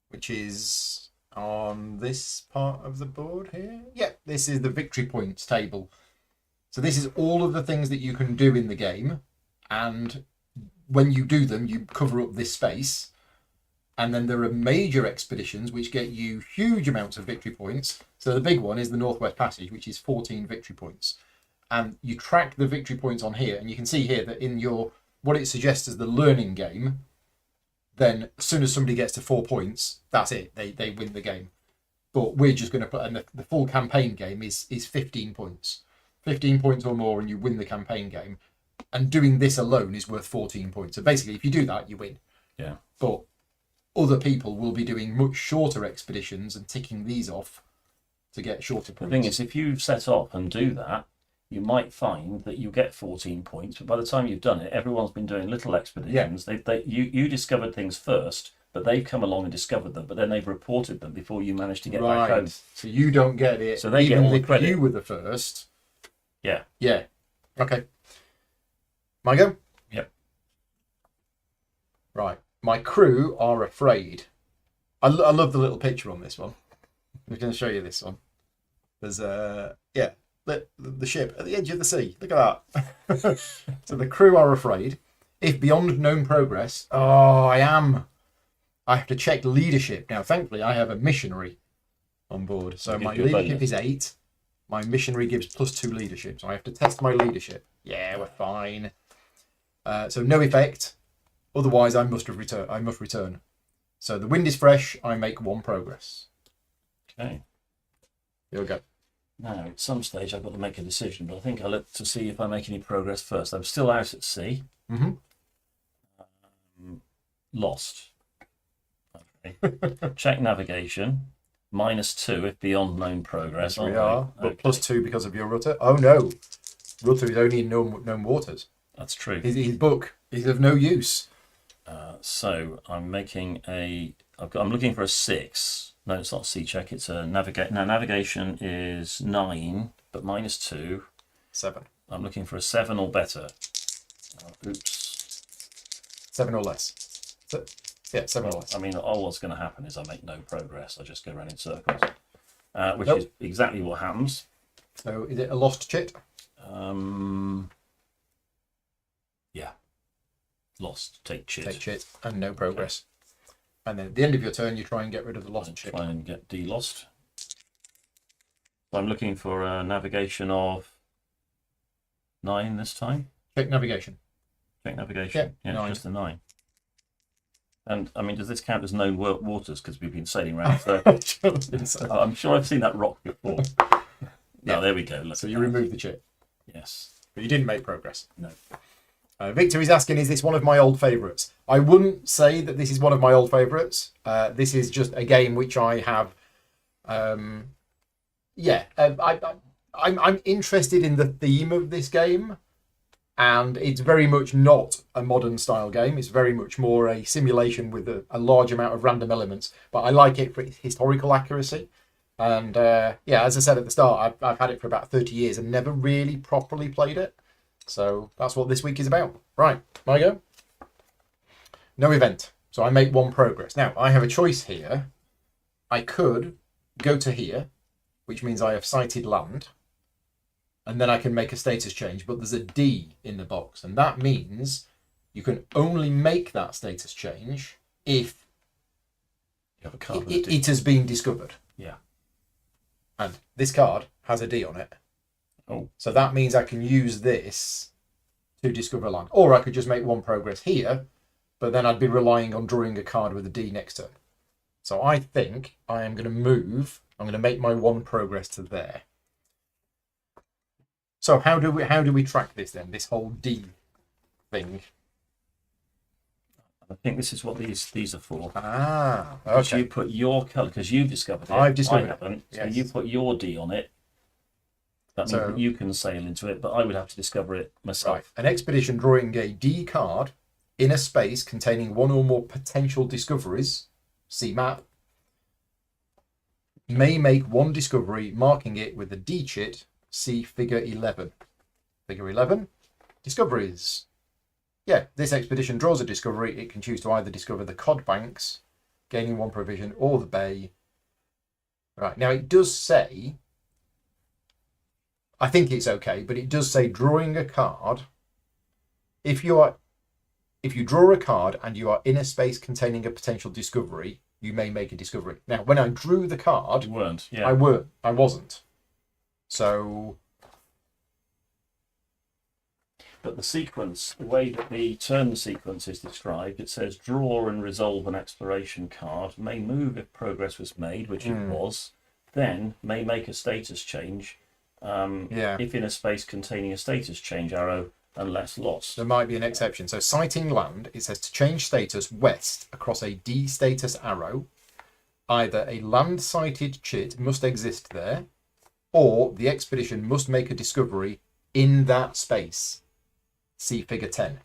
B: which is on this part of the board here. Yeah, this is the victory points table. So this is all of the things that you can do in the game. And when you do them, you cover up this space. And then there are major expeditions which get you huge amounts of victory points. So the big one is the Northwest Passage, which is 14 victory points. And you track the victory points on here. And you can see here that in your... what it suggests as the learning game, then as soon as somebody gets to 4 points, that's it. They win the game. But we're just going to put... and the full campaign game is 15 points. 15 points or more and you win the campaign game. And doing this alone is worth 14 points. So basically, if you do that, you win.
A: Yeah.
B: But other people will be doing much shorter expeditions and ticking these off to get shorter
A: The
B: points.
A: thing is, if you set up and do that, you might find that you get 14 points, but by the time you've done it, everyone's been doing little expeditions. You discovered things first, but they've come along and discovered them, but then they've reported them before you managed to get back home.
B: So you don't get it.
A: So they
B: even
A: get all the
B: if
A: credit.
B: you were the first.
A: Yeah.
B: Yeah. Okay. My go?
A: Yep.
B: Right. My crew are afraid. I love the little picture on this one. I'm going to show you this one. There's the ship at the edge of the sea. Look at that. So the crew are afraid. If beyond known progress, I have to check leadership. Now, thankfully, I have a missionary on board. So my leadership is 8. My missionary gives +2 leadership. So I have to test my leadership. Yeah, we're fine. So no effect. Otherwise, I must return. So the wind is fresh. I make 1 progress.
A: Okay.
B: Here we go.
A: Now, at some stage, I've got to make a decision, but I think I'll look to see if I make any progress first. I'm still out at sea.
B: Mm-hmm.
A: Lost. Okay. Check navigation. -2 if beyond known progress.
B: Yes, we are. But +2 because of your rudder. Oh, no. Rudder is only in known waters.
A: That's true.
B: His book is of no use.
A: So I'm making I'm looking for a 6. No, it's not sea check. It's a navigate. Now navigation is 9, but -2.
B: 7.
A: I'm looking for a 7 or better. Oops.
B: 7 or less. So, yeah, 7 or less.
A: I mean, all what's going to happen is I make no progress. I just go around in circles, which
B: Nope.
A: is exactly what happens.
B: So is it a lost chit?
A: Yeah. Lost. Take chit.
B: Take chit and no progress. And then at the end of your turn, you try and get rid of the lost chit.
A: Try and get de-lost. So I'm looking for a navigation of 9 this time.
B: Check navigation.
A: Check navigation. Yeah,
B: 9.
A: It's just a 9. And I mean, does this count as known waters? Because we've been sailing around circles. I'm sure I've seen that rock before. No, there we go. Look
B: So you remove the chit.
A: Yes.
B: But you didn't make progress.
A: No.
B: Victor is asking, is this one of my old favourites? I wouldn't say that this is one of my old favourites. This is just a game which I have. I'm interested in the theme of this game, and it's very much not a modern style game. It's very much more a simulation with a large amount of random elements. But I like it for its historical accuracy. And as I said at the start, I've had it for about 30 years and never really properly played it. So that's what this week is about. Right, my go. No event. So I make 1 progress. Now, I have a choice here. I could go to here, which means I have sighted land. And then I can make a status change. But there's a D in the box. And that means you can only make that status change if
A: You have a card with a D.
B: it has been discovered.
A: Yeah.
B: And this card has a D on it.
A: Oh.
B: So that means I can use this to discover land. Or I could just make 1 progress here, but then I'd be relying on drawing a card with a D next to it. So I think I am going to move. I'm going to make my 1 progress to there. So how do we track this then? This whole D thing.
A: I think this is what these are for.
B: Ah,
A: Because
B: okay.
A: you put your colour, because you've discovered it.
B: I've discovered
A: I
B: it.
A: haven't. So
B: Yes.
A: you put your D on it. That means
B: So-
A: that you can sail into it, but I would have to discover it myself.
B: Right. An expedition drawing a D card in a space containing 1 or more potential discoveries, see map, may make 1 discovery, marking it with a D chit, see figure 11. Figure 11, discoveries. Yeah, this expedition draws a discovery. It can choose to either discover the cod banks, gaining 1 provision, or the bay. Right, now it does say, I think it's okay, but it does say drawing a card. If you draw a card and you are in a space containing a potential discovery, you may make a discovery. Now, when I drew the card,
A: You weren't. Yeah.
B: I wasn't. So,
A: But the sequence, the way that the turn sequence is described, it says draw and resolve an exploration card, may move if progress was made, which it was, then may make a status change if in a space containing a status change arrow, unless lost.
B: there might be an exception. So, sighting land, it says to change status west across a D status arrow, either a land-sighted chit must exist there, or the expedition must make a discovery in that space. See Figure 10.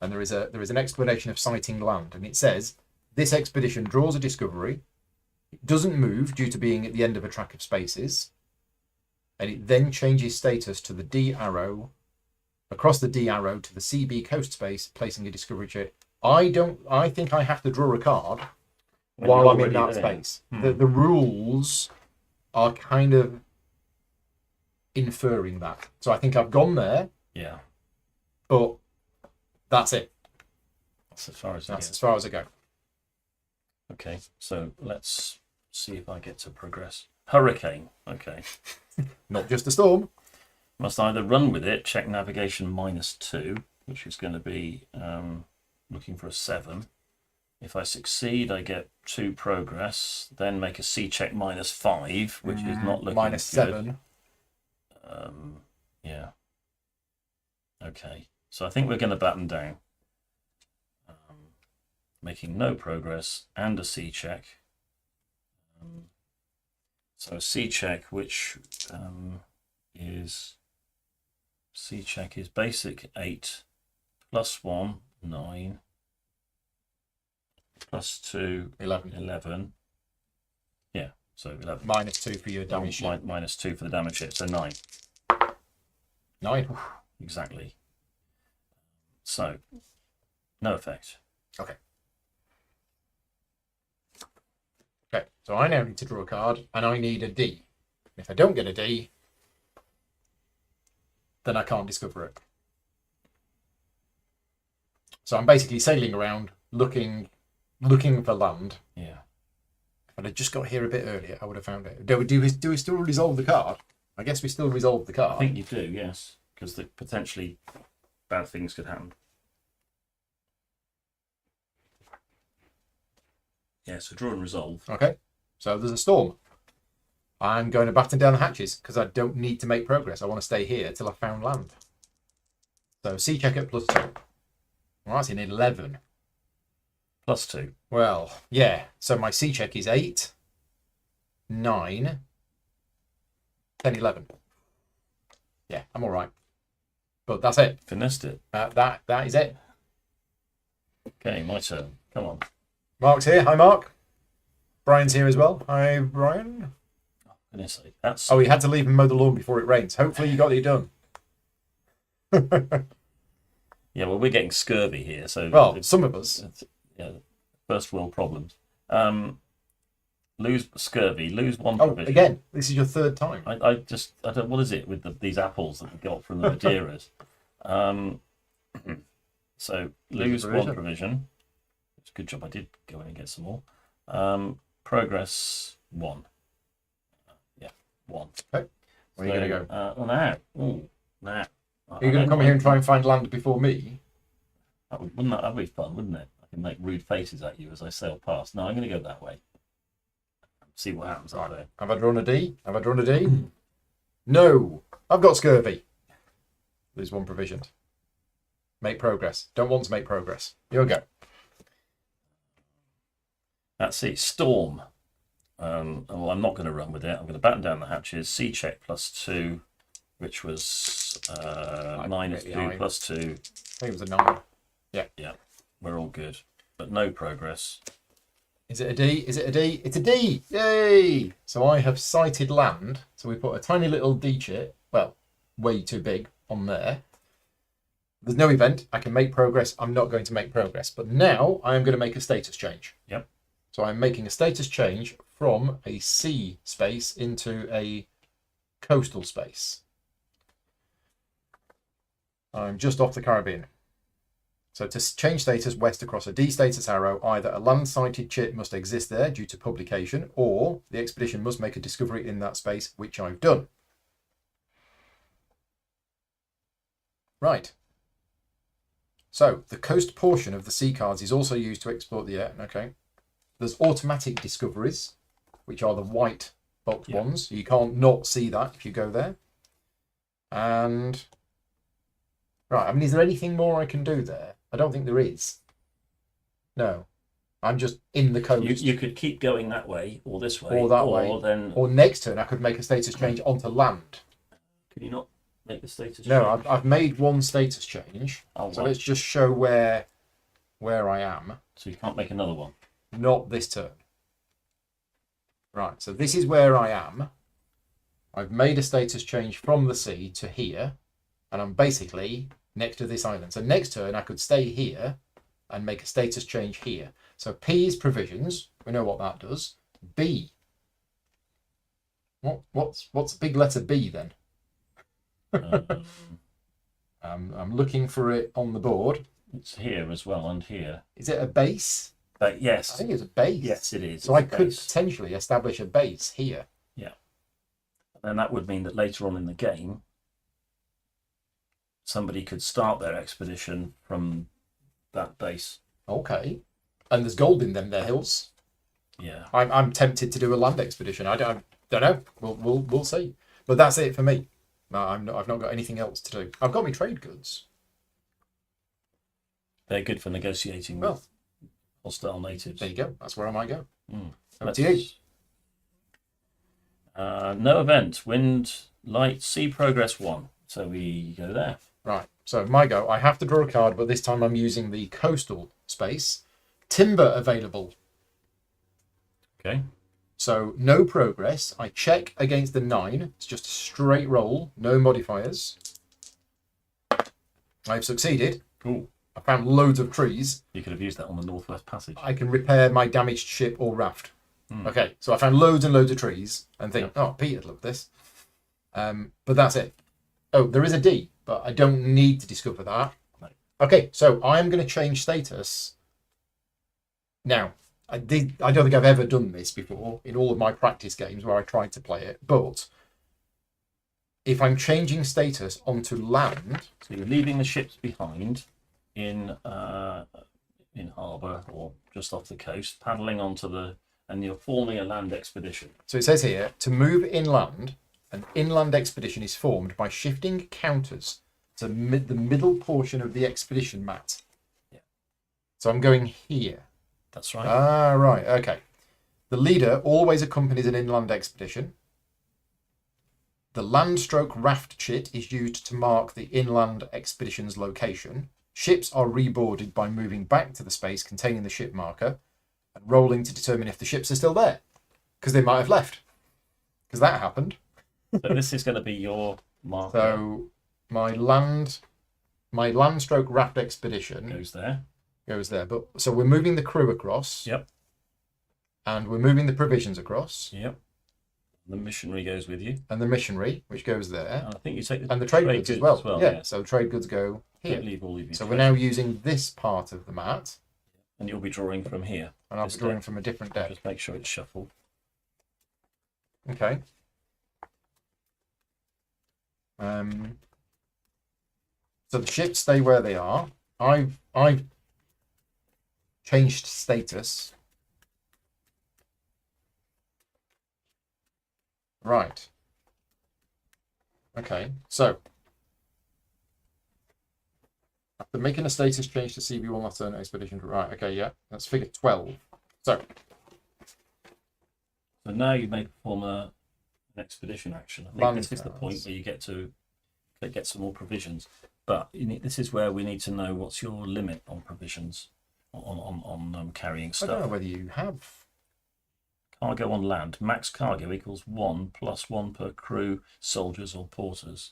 B: And there is an explanation of sighting land, and it says this expedition draws a discovery. It doesn't move due to being at the end of a track of spaces, and it then changes status to the D arrow, across the D arrow to the CB coast space, placing a discovery chit. I think I have to draw a card while I'm in that space. The rules are kind of inferring that. So I think I've gone there.
A: Yeah.
B: But that's it.
A: That's as far as
B: as far as I go.
A: Okay, so let's see if I get to progress. Hurricane. Okay.
B: Not just a storm.
A: Must either run with it, check navigation -2, which is going to be looking for a 7. If I succeed, I get 2 progress. Then make a C check -5, which is not looking
B: -7.
A: Good. Yeah. Okay. So I think we're going to batten down. Making no progress and a C check. So a C check, which is C check is basic 8 +1 9 +2 11. Yeah, so 11.
B: -2 for your damage.
A: -2 for the damage hit, so 9.
B: 9.
A: Exactly. So no effect.
B: Okay. Okay, so I now need to draw a card, and I need a D. If I don't get a D, then I can't discover it. So I'm basically sailing around, looking for land.
A: Yeah.
B: If I'd just got here a bit earlier, I would have found it. Do we still resolve the card? I guess we still resolve the card.
A: I think you do, yes, because potentially bad things could happen. Yeah, so draw and resolve.
B: Okay, so there's a storm. I'm going to batten down the hatches because I don't need to make progress. I want to stay here till I've found land. So C check at +2. Well, that's in 11.
A: +2.
B: Well, yeah. So my C check is 8, 9, 10, 11. Yeah, I'm all right. But that's it.
A: Finessed it.
B: That is it.
A: Okay, my turn. Come on.
B: Mark's here. Hi, Mark. Brian's here as well. Hi, Brian.
A: Goodness sake, that's...
B: Oh, he had to leave and mow the lawn before it rains. Hopefully you got it done.
A: Yeah, well, we're getting scurvy here, so...
B: Well, some of us.
A: Yeah, first world problems. Lose scurvy, lose 1
B: Oh,
A: provision.
B: again, this is your 3rd time.
A: I don't... What is it with these apples that we got from the Madeiras? So, lose 1 provision. It's a good job I did go in and get some more. Progress 1. Yeah, 1.
B: Okay. Where are you going to go?
A: Well, now. Ooh, now.
B: Are you going to come here and try and find land before me?
A: Wouldn't that be fun, wouldn't it? I can make rude faces at you as I sail past. No, I'm going to go that way. See what happens out there.
B: Have I drawn a D? Have I drawn a D? No. I've got scurvy. Lose 1 provision. Make progress. Don't want to make progress. You'll go.
A: That's it. Storm. Well, I'm not going to run with it. I'm going to batten down the hatches. C check +2, which was -2 +2.
B: I think it was a 9. Yeah.
A: Yeah, we're all good. But no progress.
B: Is it a D? Is it a D? It's a D! Yay! So I have sighted land. So we put a tiny little D chit, well, way too big, on there. There's no event. I can make progress. I'm not going to make progress. But now I am going to make a status change.
A: Yep.
B: So I'm making a status change from a sea space into a coastal space. I'm just off the Caribbean. So to change status west across a D status arrow, either a land-sighted chit must exist there due to publication, or the expedition must make a discovery in that space, which I've done. Right. So the coast portion of the sea cards is also used to export the air. Okay. There's automatic discoveries, which are the white box ones. You can't not see that if you go there. And right, I mean, is there anything more I can do there? I don't think there is. No. I'm just in the coast.
A: You could keep going that way or this way,
B: or that way.
A: Then
B: Or next turn, I could make a status change onto land.
A: can you not make the status?
B: No,
A: change?
B: I've made one status change.
A: Oh,
B: so
A: right.
B: let's just show where I am.
A: So you can't make another one.
B: Not this turn. Right, so this is where I am. I've made a status change from the sea to here, and I'm basically next to this island. So next turn I could stay here and make a status change here. So P is provisions. We know what that does. B. What's big letter B then? I'm looking for it on the board.
A: It's here as well, and here.
B: Is it a base?
A: Yes.
B: I think it's a base.
A: Yes, it is.
B: So I could potentially establish a base here.
A: Yeah. And that would mean that later on in the game, somebody could start their expedition from that base.
B: Okay. And there's gold in them there hills.
A: Yeah.
B: I'm tempted to do a land expedition. I don't know. We'll see. But that's it for me. I've not got anything else to do. I've got my trade goods.
A: They're good for negotiating with hostile natives.
B: There you go. That's where I might go. Up
A: Let's
B: to you.
A: No event. Wind, light, sea progress 1. So we go there.
B: Right. So my go. I have to draw a card, but this time I'm using the coastal space. Timber available.
A: Okay.
B: So no progress. I check against the 9. It's just a straight roll. No modifiers. I've succeeded.
A: Cool.
B: I found loads of trees.
A: You could have used that on the Northwest Passage.
B: I can repair my damaged ship or raft. Okay, so I found loads and loads of trees and think, oh, Peter'd love this. But that's it. Oh, there is a D, but I don't need to discover that.
A: No.
B: Okay, so I am going to change status. Now, I don't think I've ever done this before in all of my practice games where I tried to play it, but if I'm changing status onto land...
A: So you're leaving the ships behind in harbour or just off the coast, paddling onto the... and you're forming a land expedition.
B: So it says here, to move inland, an inland expedition is formed by shifting counters to the middle portion of the expedition mat.
A: Yeah.
B: So I'm going here.
A: That's right.
B: Ah, right, okay. The leader always accompanies an inland expedition. The land stroke raft chit is used to mark the inland expedition's location. Ships are reboarded by moving back to the space containing the ship marker and rolling to determine if the ships are still there, because they might have left, because that happened.
A: So this is going to be your marker.
B: So my land stroke raft expedition
A: goes there.
B: But so we're moving the crew across.
A: Yep.
B: And we're moving the provisions across.
A: Yep. The missionary goes with you.
B: And the missionary, which goes there.
A: And I think you take
B: the trade goods as well. Yeah. So the trade goods go here.
A: Don't leave all of your
B: so
A: trade.
B: we're now using this part of the mat.
A: And you'll be drawing from here.
B: And I'll be drawing from a different deck.
A: Just make sure it's shuffled.
B: Okay. So the ships stay where they are. I've changed status. Right. Okay. So after making a status change to CB1 alternate expedition. Right. Okay. Yeah. That's figure 12. So
A: now you've made perform an expedition action. I think this is the point where you get to get some more provisions. But this is where we need to know what's your limit on provisions on carrying stuff.
B: I don't know whether you have
A: cargo on land. Max cargo equals 1 plus 1 per crew, soldiers or porters.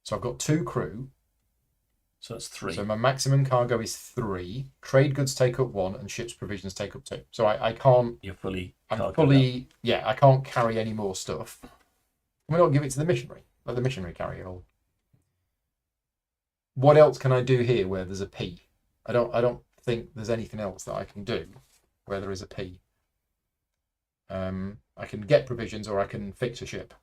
B: So I've got 2 crew.
A: So that's 3.
B: So my maximum cargo is 3. Trade goods take up 1 and ships provisions take up 2. So I can't...
A: You're fully...
B: Yeah, I can't carry any more stuff. Can we not give it to the missionary? Let the missionary carry it all. What else can I do here where there's a P? I don't think there's anything else that I can do where there is a P. I can get provisions or I can fix a ship.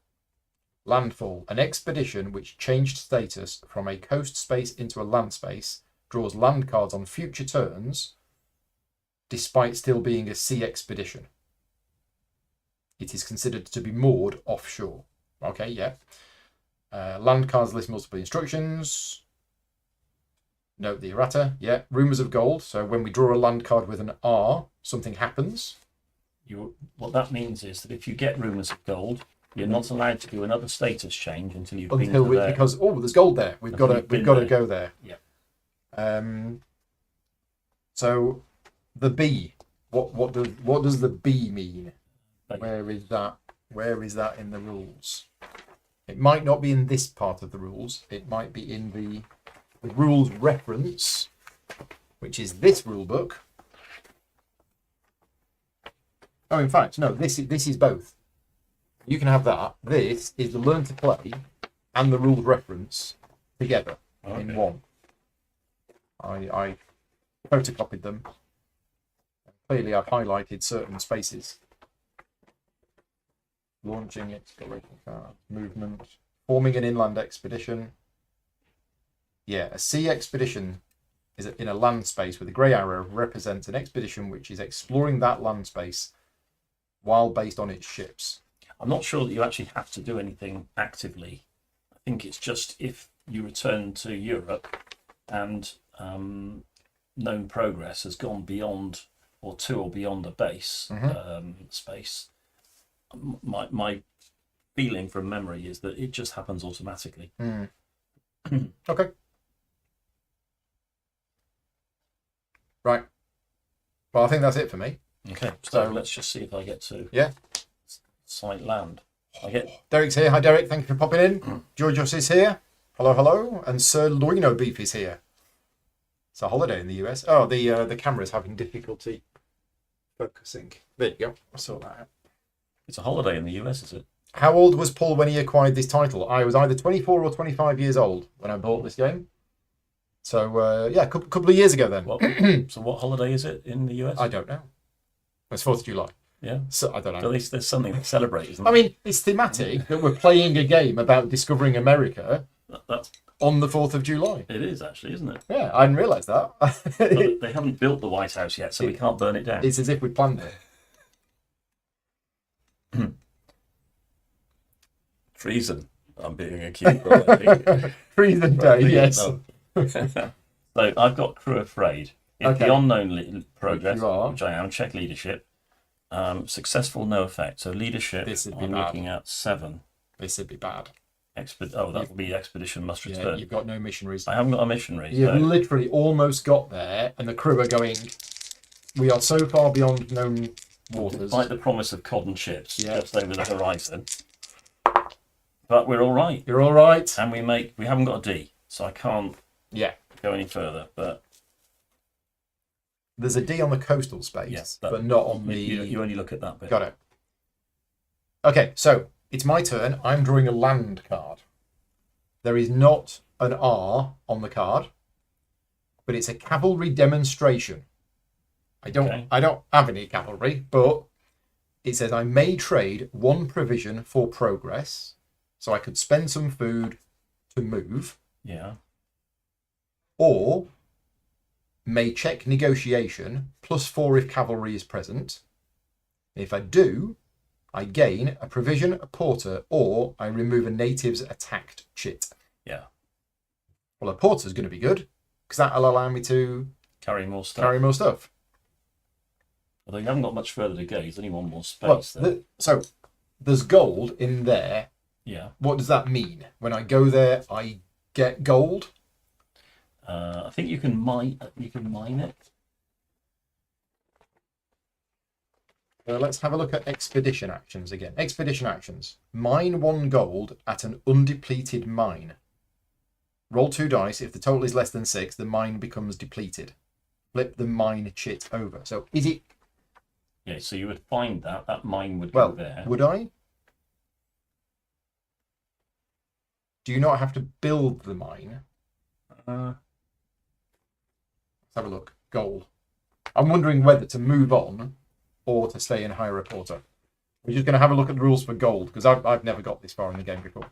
B: Landfall. An expedition which changed status from a coast space into a land space draws land cards on future turns despite still being a sea expedition. It is considered to be moored offshore. Okay, yeah. Land cards list multiple instructions. Note the errata. Yeah. Rumours of gold. So when we draw a land card with an R, something happens.
A: What that means is that if you get rumours of gold, you're not allowed to do another status change until you've been to there.
B: Because there's gold there. We've got to go there.
A: Yeah.
B: So the B. What does the B mean?
A: Like,
B: Where is that? Where is that in the rules? It might not be in this part of the rules. It might be in the rules reference, which is this rule book. Oh, in fact, no. This is both. You can have that. This is the learn to play and the rules reference together in one. I photocopied them. Clearly, I've highlighted certain spaces. Launching exploration card, movement, forming an inland expedition. Yeah, a sea expedition is in a land space with a grey arrow represents an expedition which is exploring that land space while based on its ships.
A: I'm not sure that you actually have to do anything actively. I think it's just if you return to Europe and known progress has gone beyond or to or beyond a base space. My feeling from memory is that it just happens automatically.
B: Okay. Right. Well, I think that's it for me.
A: Okay, so let's just see if I get to site land.
B: Derek's here. Hi, Derek. Thank you for popping in. Georgios is here. Hello, hello. And Sir Loino Beef is here. It's a holiday in the US. Oh, the camera's having difficulty focusing. There you go. I saw that out.
A: It's a holiday in the US, is it?
B: How old was Paul when he acquired this title? I was either 24 or 25 years old when I bought this game. So, a couple of years ago then.
A: So what holiday is it in the US?
B: I don't know. It's 4th of July.
A: Yeah.
B: So, I don't know.
A: At least there's something to celebrate, isn't
B: I mean, it's thematic that we're playing a game about discovering America on the 4th of July.
A: It is actually, isn't it?
B: Yeah, I didn't realise that.
A: But they haven't built the White House yet, so we can't burn it down.
B: It's as if we planned it.
A: Treason. I'm being accused of, I think.
B: Treason Day, yes.
A: So I've got crew afraid. If the unknown progress, which I am, check leadership. Successful, no effect. So leadership, I'm looking at 7.
B: This would be bad.
A: That will be expedition must return.
B: You've got no missionaries.
A: I haven't got a missionary.
B: You've literally almost got there, and the crew are going, we are so far beyond known waters.
A: Despite the promise of cod and chips just over the horizon. But we're all right.
B: You're all right.
A: And we haven't got a D, so I can't go any further. But
B: there's a D on the coastal space, but not on the...
A: You only look at that bit.
B: Got it. Okay, so it's my turn. I'm drawing a land card. There is not an R on the card, but it's a cavalry demonstration. I don't have any cavalry, but it says I may trade 1 provision for progress, so I could spend some food to move.
A: Yeah.
B: Or may check negotiation +4 if cavalry is present. If I do, I gain a provision, a porter, or I remove a native's attacked chit.
A: Yeah.
B: Well, a porter's going to be good because that'll allow me to
A: carry more stuff. Although you haven't got much further to go, there's only 1 more space.
B: So there's gold in there.
A: Yeah.
B: What does that mean? When I go there, I get gold.
A: I think you can mine it.
B: Let's have a look at expedition actions again. Expedition actions. Mine 1 gold at an undepleted mine. Roll 2 dice. If the total is less than 6, the mine becomes depleted. Flip the mine chit over. So is it...
A: Yeah, so you would find that mine would go there.
B: Would I? Do you not have to build the mine? Let's have a look. Gold. I'm wondering whether to move on or to stay and hire a porter. We're just going to have a look at the rules for gold because I've never got this far in the game before.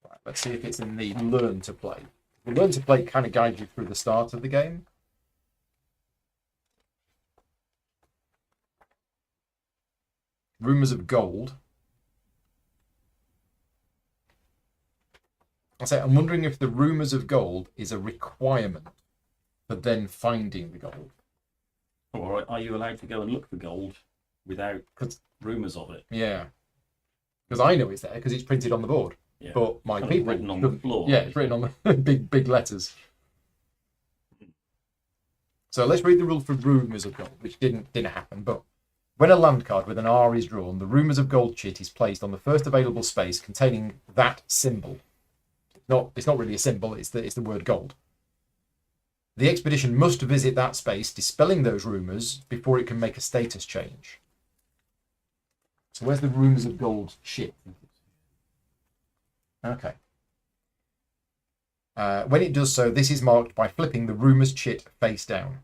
B: Right, let's see if it's in the learn to play. The learn to play kind of guides you through the start of the game. Rumours of gold. I'm wondering if the rumours of gold is a requirement for then finding the gold.
A: Or are you allowed to go and look for gold without rumours of it?
B: Yeah. Because I know it's there because it's printed on the board.
A: Yeah.
B: But my
A: Kind of
B: people...
A: written on the floor.
B: Yeah, it's written on the big letters. So let's read the rule for rumours of gold, which didn't happen. But when a land card with an R is drawn, the rumours of gold chit is placed on the first available space containing that symbol. It's not really a symbol, it's the word gold. The expedition must visit that space, dispelling those rumours before it can make a status change. So where's the rumours of gold chit? Okay. When it does so, this is marked by flipping the rumours chit face down.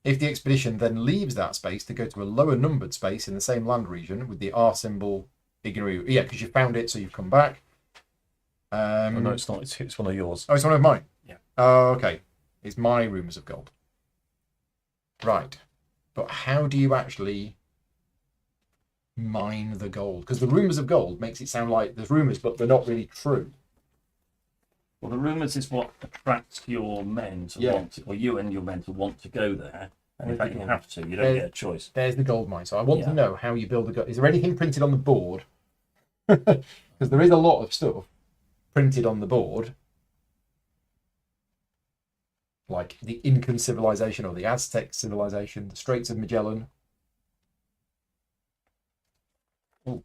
B: If the expedition then leaves that space to go to a lower numbered space in the same land region with the R symbol, yeah, because you found it, so you've come back.
A: No, it's not. It's one of yours.
B: Oh, it's one of mine?
A: Yeah.
B: Oh, okay. It's my rumours of gold. Right. But how do you actually mine the gold? Because the rumours of gold makes it sound like there's rumours, but they're not really true.
A: Well, the rumours is what attracts your men to want to, or you and your men to want to go there. And in fact, you have to. You don't get a choice.
B: There's the gold mine. So I want to know how you build a gold. Is there anything printed on the board? Because there is a lot of stuff printed on the board. Like the Incan civilization or the Aztec civilization, the Straits of Magellan.
A: Ooh.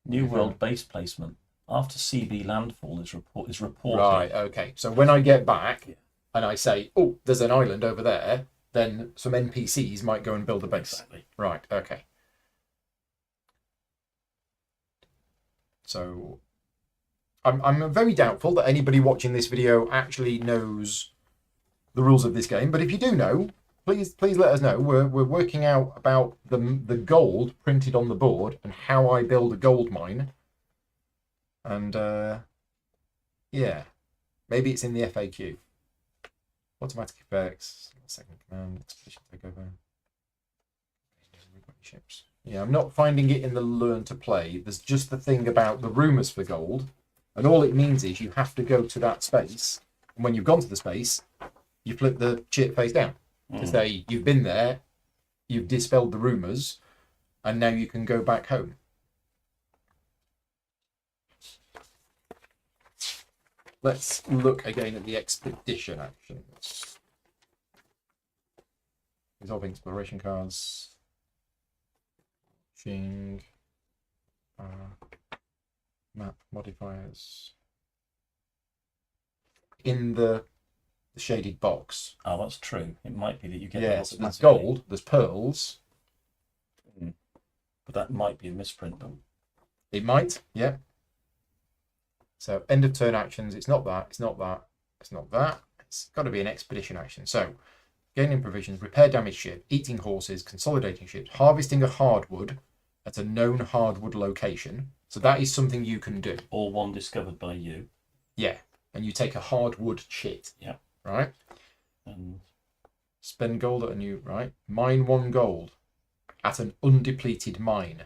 A: New World base placement. After CB landfall is reported.
B: Right, okay. So when I get back and I say, oh, there's an island over there, then some NPCs might go and build a base.
A: Exactly.
B: Right, okay. So I'm very doubtful that anybody watching this video actually knows the rules of this game, but if you do know, please let us know. We're working out about the gold printed on the board and how I build a gold mine. And yeah, maybe it's in the FAQ. Automatic effects, second command, expedition takeover. Ships. Yeah, I'm not finding it in the learn to play. There's just the thing about the rumours for gold, and all it means is you have to go to that space, and when you've gone to the space, you flip the chit face down to say you've been there, you've dispelled the rumours, and now you can go back home. Let's look again at the expedition actions. Resolving exploration cards. Ching. Map modifiers. In the shaded box.
A: Oh, that's true. It might be that you get
B: yes, there's gold, there's pearls.
A: But that might be a misprint, though.
B: It might, yeah. So end of turn actions, it's not that, it's not that, it's not that. It's got to be an expedition action. So gaining provisions, repair damaged ship, eating horses, consolidating ships, harvesting a hardwood at a known hardwood location. So that is something you can do.
A: Or one discovered by you.
B: Yeah, and you take a hardwood chit.
A: Yeah.
B: Right?
A: And
B: spend gold at a new, right? Mine 1 gold at an undepleted mine.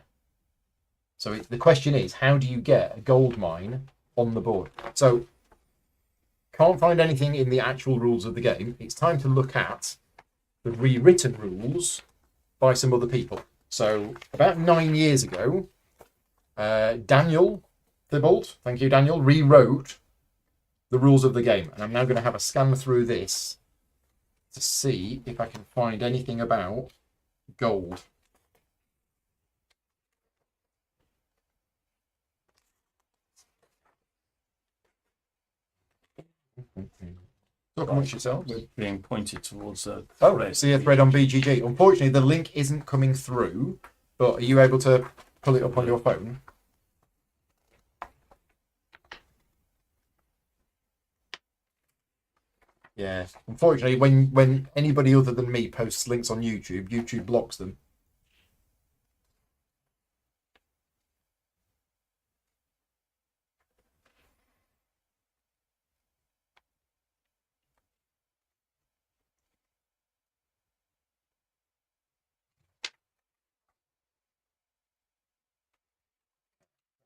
B: So the question is, how do you get a gold mine on the board? So can't find anything in the actual rules of the game. It's time to look at the rewritten rules by some other people. So about 9 years ago, Daniel Thibault, thank you Daniel, rewrote the rules of the game. And I'm now going to have a scan through this to see if I can find anything about gold. Talk amongst yourselves.
A: we're being pointed towards a
B: see a thread on BGG. Unfortunately, the link isn't coming through, but are you able to pull it up on your phone? Yeah. Unfortunately, when anybody other than me posts links on YouTube, YouTube blocks them.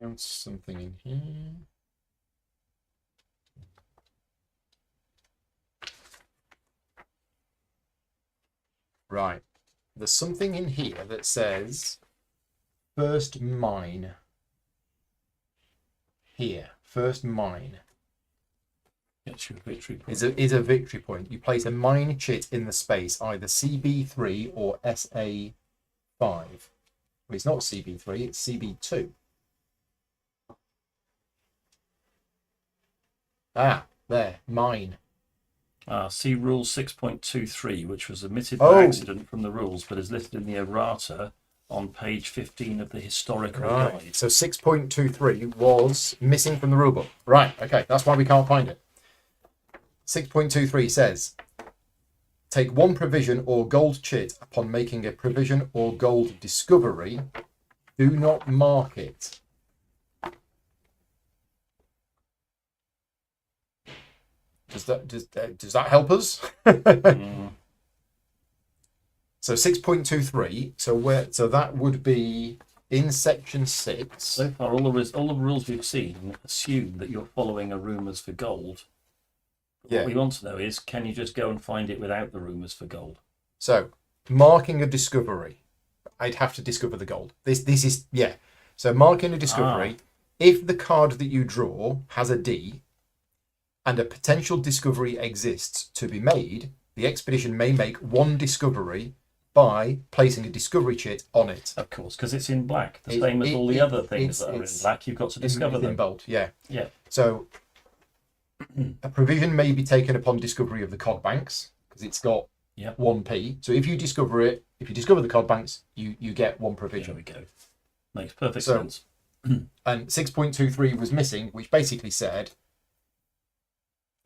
B: Found something in here. Right. There's something in here that says first mine. Here. First mine.
A: Gets you a victory point.
B: Is a victory point. You place a mine chit in the space, either CB3 or SA5. Well, it's not CB3, it's CB2. Ah, there, mine.
A: See Rule 6.23, which was omitted by accident from the rules, but is listed in the errata on page 15 of the historical guide.
B: So 6.23 was missing from the rulebook. Right, okay, that's why we can't find it. 6.23 says, take one provision or gold chit upon making a provision or gold discovery. Do not mark it. Does that help us? So 6.23. So that would be in section 6.
A: So far, all the rules we've seen assume that you're following a rumours for gold.
B: Yeah.
A: What we want to know is, can you just go and find it without the rumours for gold?
B: So marking a discovery, I'd have to discover the gold. This is So marking a discovery, if the card that you draw has a D, and a potential discovery exists to be made, the expedition may make one discovery by placing a discovery chit on it.
A: Of course, because it's in black, the same as all the other things that are in black. You've got to discover them.
B: In bold, yeah.
A: Yeah.
B: So a provision may be taken upon discovery of the cod banks because it's got 1p. So if you discover it, if you discover the cod banks, you get one provision.
A: There we go. Makes perfect sense.
B: And 6.23 was missing, which basically said.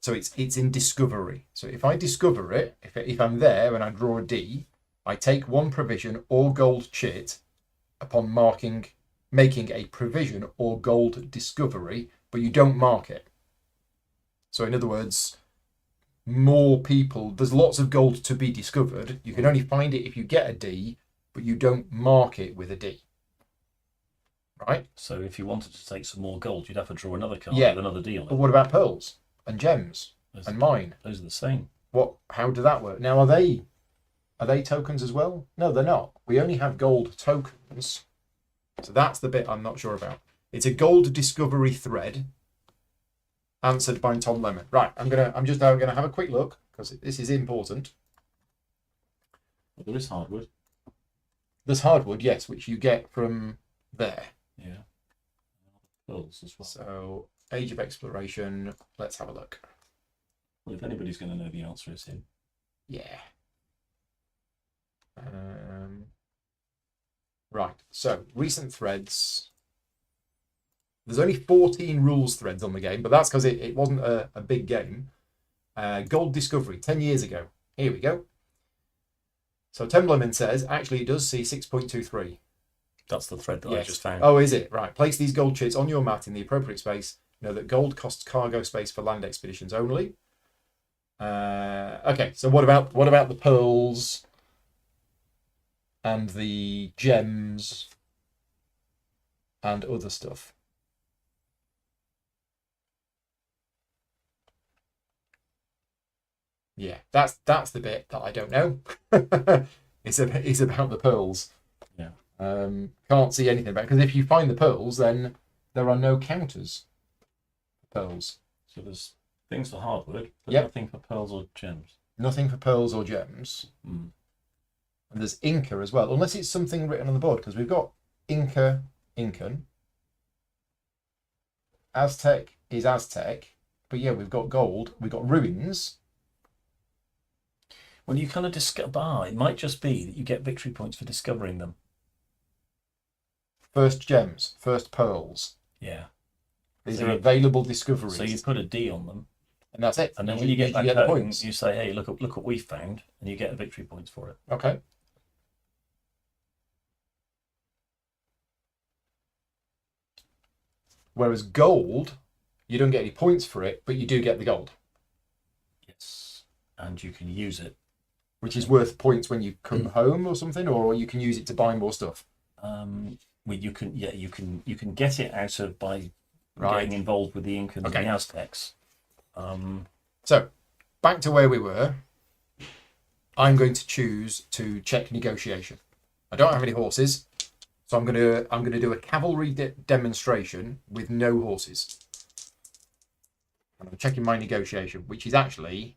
B: So it's in discovery. So if I discover it, if I'm there and I draw a D, I take one provision or gold chit upon making a provision or gold discovery, but you don't mark it. So in other words, more people, there's lots of gold to be discovered. You can only find it if you get a D, but you don't mark it with a D. Right?
A: So if you wanted to take some more gold, you'd have to draw another card with another D on it.
B: But what about pearls? And gems and mine.
A: Those are the same.
B: How do that work? Now are they tokens as well? No, they're not. We only have gold tokens. So that's the bit I'm not sure about. It's a gold discovery thread. Answered by Tom Lemon. Right, I'm just now gonna have a quick look because this is important.
A: Well, there is hardwood.
B: There's hardwood, yes, which you get from there.
A: Yeah. Pearls as well.
B: So Age of Exploration. Let's have a look.
A: Well, if anybody's going to know the answer, it's him.
B: Yeah. Right. So recent threads. There's only 14 rules threads on the game, but that's because it wasn't a big game. Gold Discovery, 10 years ago. Here we go. So Tembleman says, actually it does see 6.23.
A: That's the thread that I just found.
B: Oh, is it? Right. Place these gold chits on your mat in the appropriate space. Know that gold costs cargo space for land expeditions only. Okay, so what about the pearls and the gems and other stuff? Yeah, that's the bit that I don't know. It's about the pearls.
A: Yeah.
B: Can't see anything about it, because if you find the pearls, then there are no counters for pearls.
A: So there's things for hardwood, but
B: Yep.
A: nothing for pearls or gems.
B: Nothing for pearls or gems.
A: Mm.
B: And there's Inca as well, unless it's something written on the board, because we've got Inca, Incan. Aztec is Aztec. But yeah, we've got gold. We've got ruins.
A: Well, you kind of discover. It might just be that you get victory points for discovering them.
B: First gems, first pearls.
A: Yeah.
B: These
A: So
B: are available discoveries.
A: So you put a D on them,
B: and that's it.
A: and then when you get back
B: the
A: home,
B: points.
A: you say, "Hey, look what we found," and you get victory points for it.
B: Okay. Whereas gold, you don't get any points for it, but you do get the gold,
A: Yes, and you can use it.
B: which is worth points when you come home or something, or you can use it to buy more stuff.
A: you can get it out of by
B: Right.
A: getting involved with the Incans
B: Okay.
A: and the Aztecs.
B: So, back to where we were. I'm going to choose to check negotiation. I don't have any horses, so I'm gonna do a cavalry demonstration with no horses. And I'm checking my negotiation, which is actually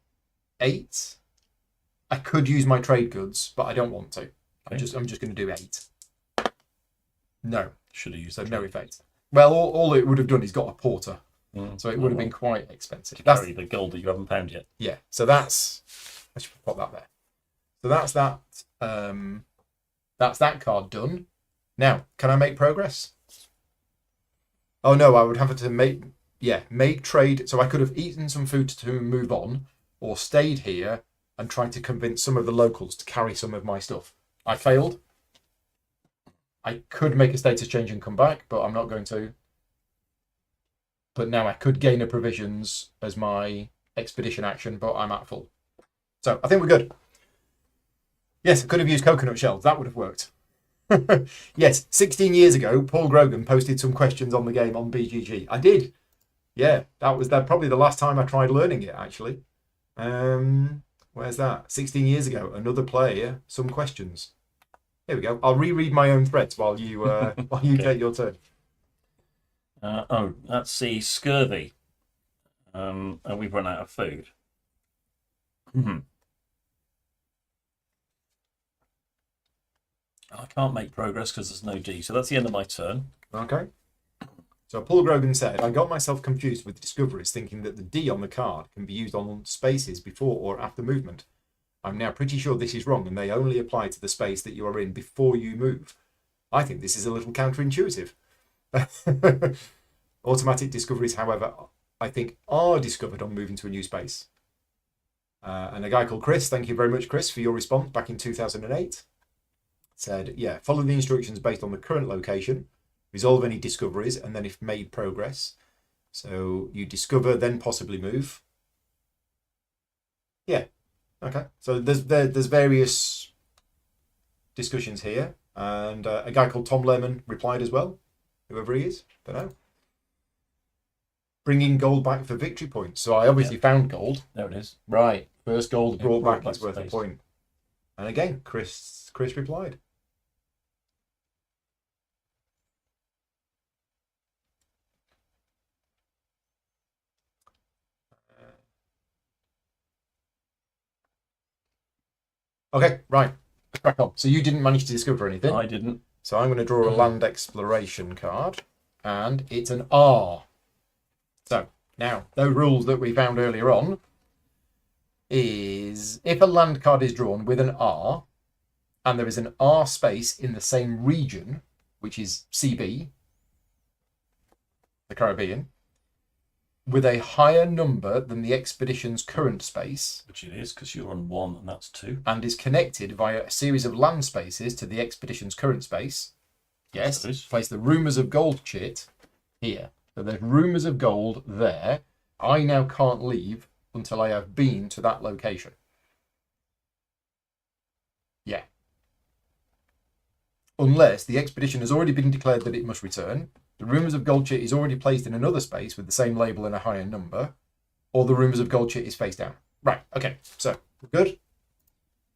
B: 8. I could use my trade goods, but I don't want to. I'm just going to do 8. No,
A: Should have used
B: so
A: the
B: no
A: trade.
B: effect. Well, all it would have done is got a porter, so it would have been quite expensive. That's
A: Carry the gold that you haven't found yet.
B: yeah. So that's I should put that there. So that's that. That's that card done. Now, can I make progress? Oh no, I would have to make trade. So I could have eaten some food to move on, or stayed here and tried to convince some of the locals to carry some of my stuff. I failed. I could make a status change and come back, but I'm not going to. But now I could gain a provisions as my expedition action, but I'm at full. So I think we're good. Yes, I could have used coconut shells. That would have worked. Yes, 16 years ago, Paul Grogan posted some questions on the game on BGG. I did. Yeah, that was probably the last time I tried learning it, actually. Where's that? 16 years ago, another player, some questions. Here we go. I'll reread my own threads while you while you take your turn.
A: Let's see, scurvy. And we've run out of food. I can't make progress because there's no D. So that's the end of my turn.
B: Okay. So Paul Grogan said, I got myself confused with discoveries, thinking that the D on the card can be used on spaces before or after movement. I'm now pretty sure this is wrong, and they only apply to the space that you are in before you move. I think this is a little counterintuitive. Automatic discoveries, however, I think are discovered on moving to a new space. And a guy called Chris, thank you very much, Chris, for your response back in 2008. Said, yeah, follow the instructions based on the current location, resolve any discoveries, and then if made progress. So you discover, then possibly move. Yeah, okay. So there's various discussions here, and a guy called Tom Lerman replied as well, whoever he is, don't know. Bringing gold back for victory points. So I obviously found gold.
A: There it is.
B: Right, first gold brought back is worth a
A: space.
B: point. And again, Chris replied. Okay, right. Let's crack on. So you didn't manage to discover anything.
A: I didn't.
B: So I'm going to draw a land exploration card, and it's an R. So now, those rules that we found earlier on is if a land card is drawn with an R, and there is an R space in the same region, which is CB, the Caribbean, with a higher number than the expedition's current space,
A: Which it is, because you're on 1 and that's 2.
B: and is connected via a series of land spaces to the expedition's current space. Yes,
A: There is.
B: place the rumours of gold chit here. So there's rumours of gold there. I now can't leave until I have been to that location. Yeah. Unless the expedition has already been declared that it must return, the rumours of gold chit is already placed in another space with the same label and a higher number, or the rumours of gold chit is face down. Right, okay, so we're good.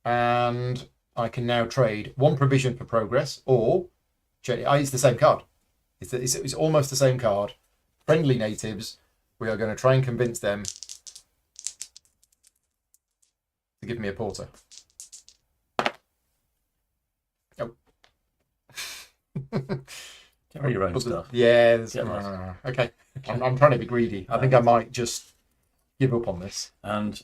B: And I can now trade 1 provision for progress, or it's the same card. It's almost the same card. Friendly natives. We are going to try and convince them to give me a porter. Oh.
A: Carry your own stuff.
B: Yeah.
A: Yeah,
B: okay. I'm trying to be greedy. I think I might just give up on this.
A: And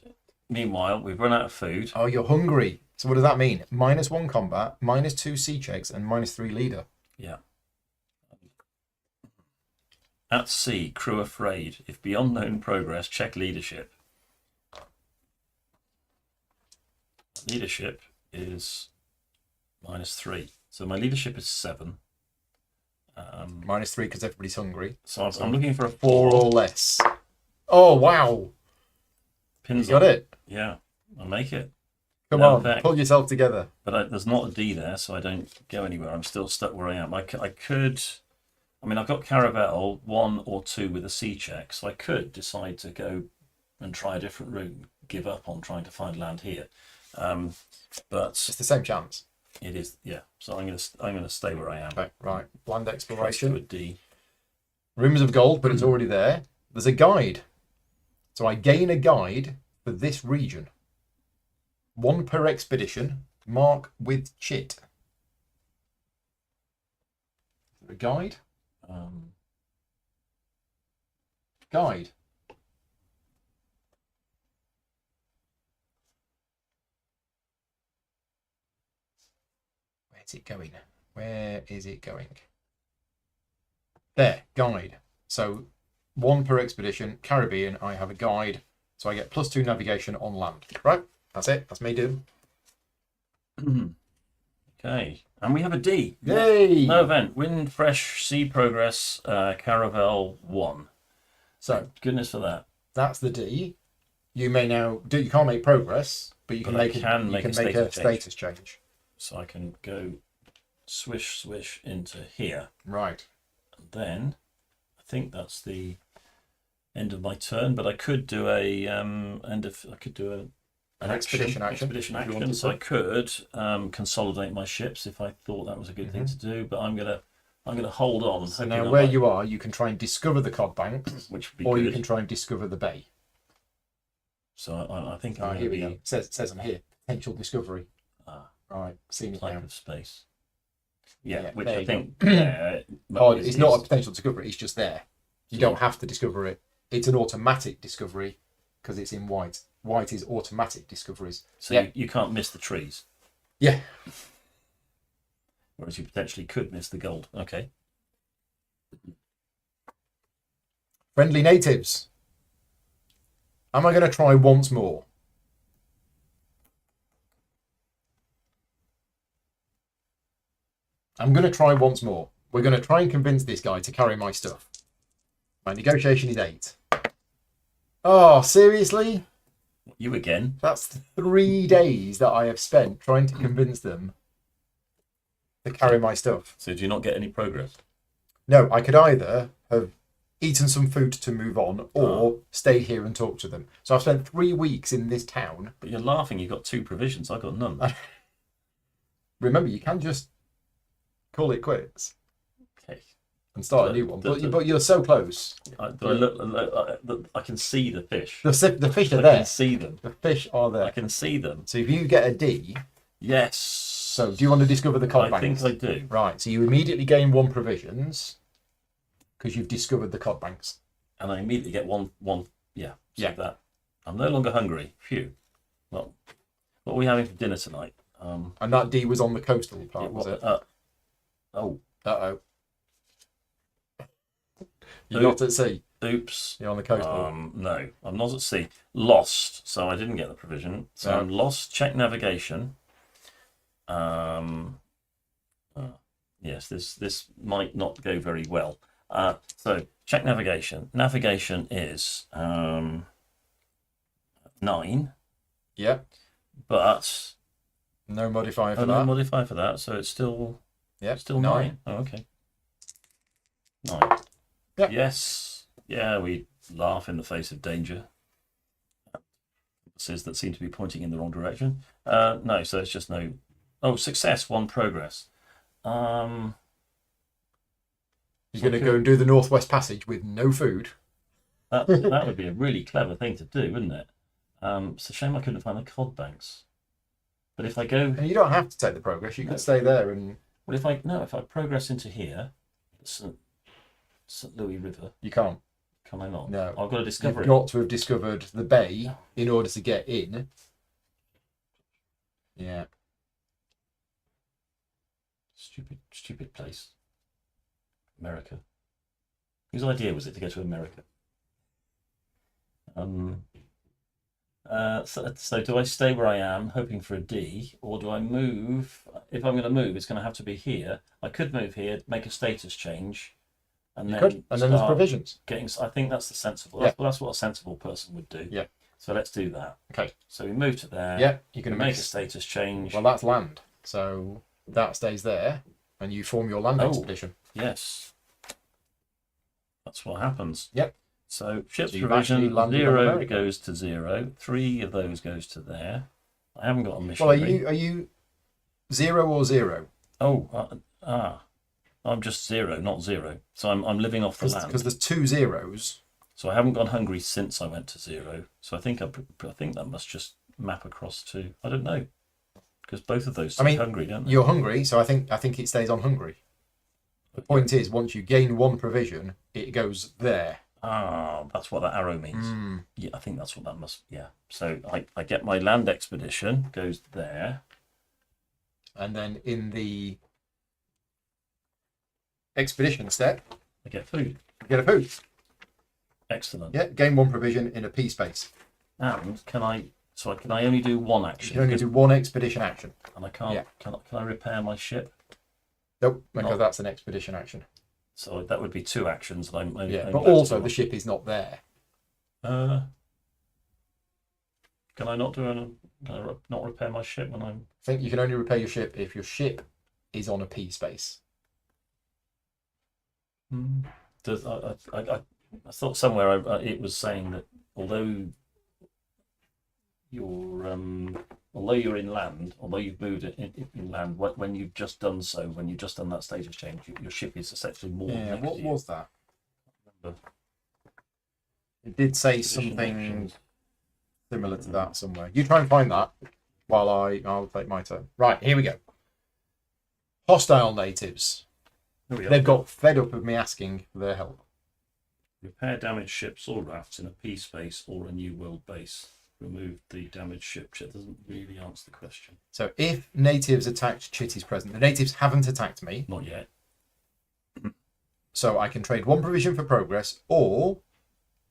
A: meanwhile, we've run out of food.
B: Oh, you're hungry. So what does that mean? -1 combat, -2 sea checks, and -3 leader.
A: Yeah. At sea, crew afraid. If beyond known progress, check leadership. Leadership is -3. So my leadership is 7.
B: -3 because everybody's hungry.
A: So I'm looking for a
B: 4
A: 4.
B: or less. Oh, wow.
A: Pins
B: You got
A: on.
B: it.
A: Yeah, I'll make it.
B: Come
A: No,
B: on,
A: in fact,
B: pull yourself together.
A: but there's not a D there, so I don't go anywhere. I'm still stuck where I am. I could. I mean, I've got Caravel 1 or 2 with a C check, so I could decide to go and try a different route, give up on trying to find land here. But
B: It's the same chance.
A: it is, yeah. So I'm gonna stay where I am.
B: Okay, right. Land
A: Press to a
B: exploration.
A: D.
B: Rumours of gold, but it's already there. There's a guide. So I gain a guide for this region. 1 per expedition. Mark with chit. Is there a guide? Guide. Where's it going? Where is it going? There, guide. So 1 per expedition. Caribbean, I have a guide. So I get +2 navigation on land. Right, that's it. That's me done.
A: Okay, and we have a D.
B: Yay!
A: No event. Wind, fresh, sea progress, Caravel 1.
B: So
A: Goodness for that.
B: that's the D. You may now do. You can't make progress, but you can
A: But I
B: make
A: can make a status change.
B: status change.
A: So I can go swish, swish into here.
B: Right.
A: And then I think that's the end of my turn, but I could do a I could do an
B: expedition action.
A: Expedition
B: if you
A: action.
B: wanted
A: So
B: to.
A: I could consolidate my ships if I thought that was a good thing to do. But I'm gonna hold on.
B: So now where you are, you can try and discover the cod banks,
A: which would be
B: or
A: good.
B: you can try and discover the bay.
A: So I think
B: Oh,
A: I'm
B: here we
A: going
B: go. It says on here potential discovery.
A: Ah,
B: Right, seen it
A: type
B: now.
A: of space. Yeah,
B: Yeah,
A: which
B: there
A: I
B: you
A: think.
B: Oh, it's not a potential discovery. It's just there. You don't have to discover it. It's an automatic discovery because it's in white. White is automatic discoveries.
A: So
B: Yeah.
A: you can't miss the trees,
B: Yeah.
A: whereas you potentially could miss the gold. Okay.
B: Friendly natives. Am I going to try once more? I'm going to try once more. We're going to try and convince this guy to carry my stuff. My negotiation is 8. Oh, seriously?
A: You again?
B: That's 3 days that I have spent trying to convince them to carry my stuff.
A: So do you not get any progress?
B: No, I could either have eaten some food to move on or stayed here and talked to them. So I've spent 3 weeks in this town.
A: But you're laughing. You've got 2 provisions. I got none.
B: Remember, you can just call it quits
A: Okay.
B: and start a new one. But you're so close.
A: I can see the fish.
B: The fish are
A: I
B: there.
A: can see them.
B: The fish are
A: I
B: there.
A: can see them.
B: So if you get a D,
A: Yes.
B: so do you want to discover the cod
A: I
B: banks?
A: think I do.
B: Right, so you immediately gain 1 provisions because you've discovered the cod banks.
A: And I immediately get one. Yeah. So
B: Yeah.
A: that I'm no longer hungry. Phew. Well, what are we having for dinner tonight?
B: And that D was on the coastal part, was it?
A: Oh.
B: Uh-oh. You're not at sea.
A: Oops.
B: You're on the coastal.
A: No, I'm not at sea. Lost, so I didn't get the provision. So
B: No.
A: I'm lost. Check navigation. Yes, this might not go very well. So check navigation. Navigation is 9,
B: Yeah.
A: but
B: No modifier for
A: no
B: that.
A: modifier for that, so it's still
B: Yeah.
A: still 9. Oh, okay. 9.
B: Yep.
A: Yes. Yeah, we laugh in the face of danger. Compasses that seem to be pointing in the wrong direction. No, so it's just no. Oh, success, 1 progress.
B: You're going to go and do the Northwest Passage with no food.
A: That would be a really clever thing to do, wouldn't it? It's a shame I couldn't find the cod banks. But if I go,
B: And you don't have to take the progress. You could stay there and
A: well, if I progress into here, St. Louis River,
B: you can't.
A: can I not?
B: No.
A: I've got to discover
B: You've
A: it.
B: got to have discovered the bay in order to get in. Yeah.
A: Stupid place. America. Whose idea was it to go to America? So do I stay where I am, hoping for a D, or do I move? If I'm going to move, it's going to have to be here. I could move here, make a status change, and
B: You
A: then
B: could. And then there's
A: start
B: provisions.
A: getting. I think that's the sensible.
B: Yeah.
A: That's what a sensible person would do.
B: Yeah.
A: So let's do that.
B: Okay.
A: So we move to there.
B: Yeah, you're going to
A: make a status change.
B: Well, that's land. So that stays there, and you form your land expedition.
A: Yes. That's what happens.
B: Yep.
A: So ship's
B: So you've actually
A: provision,
B: landed on
A: 0
B: America.
A: goes to 0. 3 of those goes to there. I haven't got a mission.
B: Well, are you 0 or 0?
A: Oh, I'm just 0, not 0. So I'm living off the land.
B: Because there's 2 zeros.
A: So I haven't gone hungry since I went to 0. So I think that must just map across to, I don't know, because both of those say hungry, don't they?
B: You're hungry, so I think it stays on hungry. The point is, once you gain 1 provision, it goes there.
A: Ah, that's what that arrow means. Yeah, I think that's what that must. Yeah. So I get my land expedition, goes there.
B: And then in the expedition step,
A: I get food.
B: you get a food.
A: Excellent.
B: Yeah, gain 1 provision in a P space.
A: And can I only do 1 action?
B: You can only do 1 expedition action.
A: And I can't.
B: Yeah.
A: Can I repair my ship?
B: Nope, because that's an expedition action.
A: So that would be 2 actions. And I'm only
B: But
A: left
B: also
A: with
B: the ship is not there.
A: Can I not not repair my ship when I'm?
B: I think you can only repair your ship if your ship is on a P space.
A: I thought somewhere it was saying that although you're in land, although you've moved in land, when you've just done that status change, your ship is essentially more.
B: Yeah, what was that?
A: Remember.
B: It did say something similar to that somewhere. You try and find that while I'll take my turn. Right, here we go. Hostile natives. They've got fed up of me asking for their help.
A: Repair damaged ships or rafts in a P space or a new world base. Remove the damaged ship. It doesn't really answer the question.
B: So if natives attacked Chitty's present, the natives haven't attacked me.
A: Not yet.
B: So I can trade 1 provision for progress, or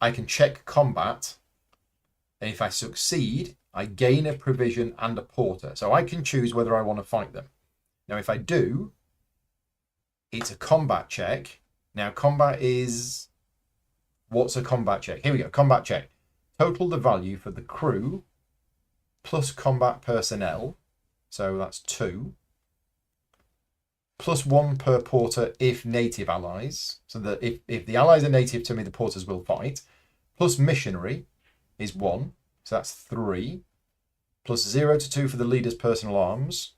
B: I can check combat. And if I succeed, I gain a provision and a porter. So I can choose whether I want to fight them. Now, if I do, it's a combat check. Now, combat is... What's a combat check? Here we go. Combat check. Total the value for the crew plus combat personnel. So that's 2. Plus 1 per porter if native allies. So that if the allies are native to me, the porters will fight. Plus missionary is 1. So that's 3. Plus 0 to 2 for the leader's personal arms.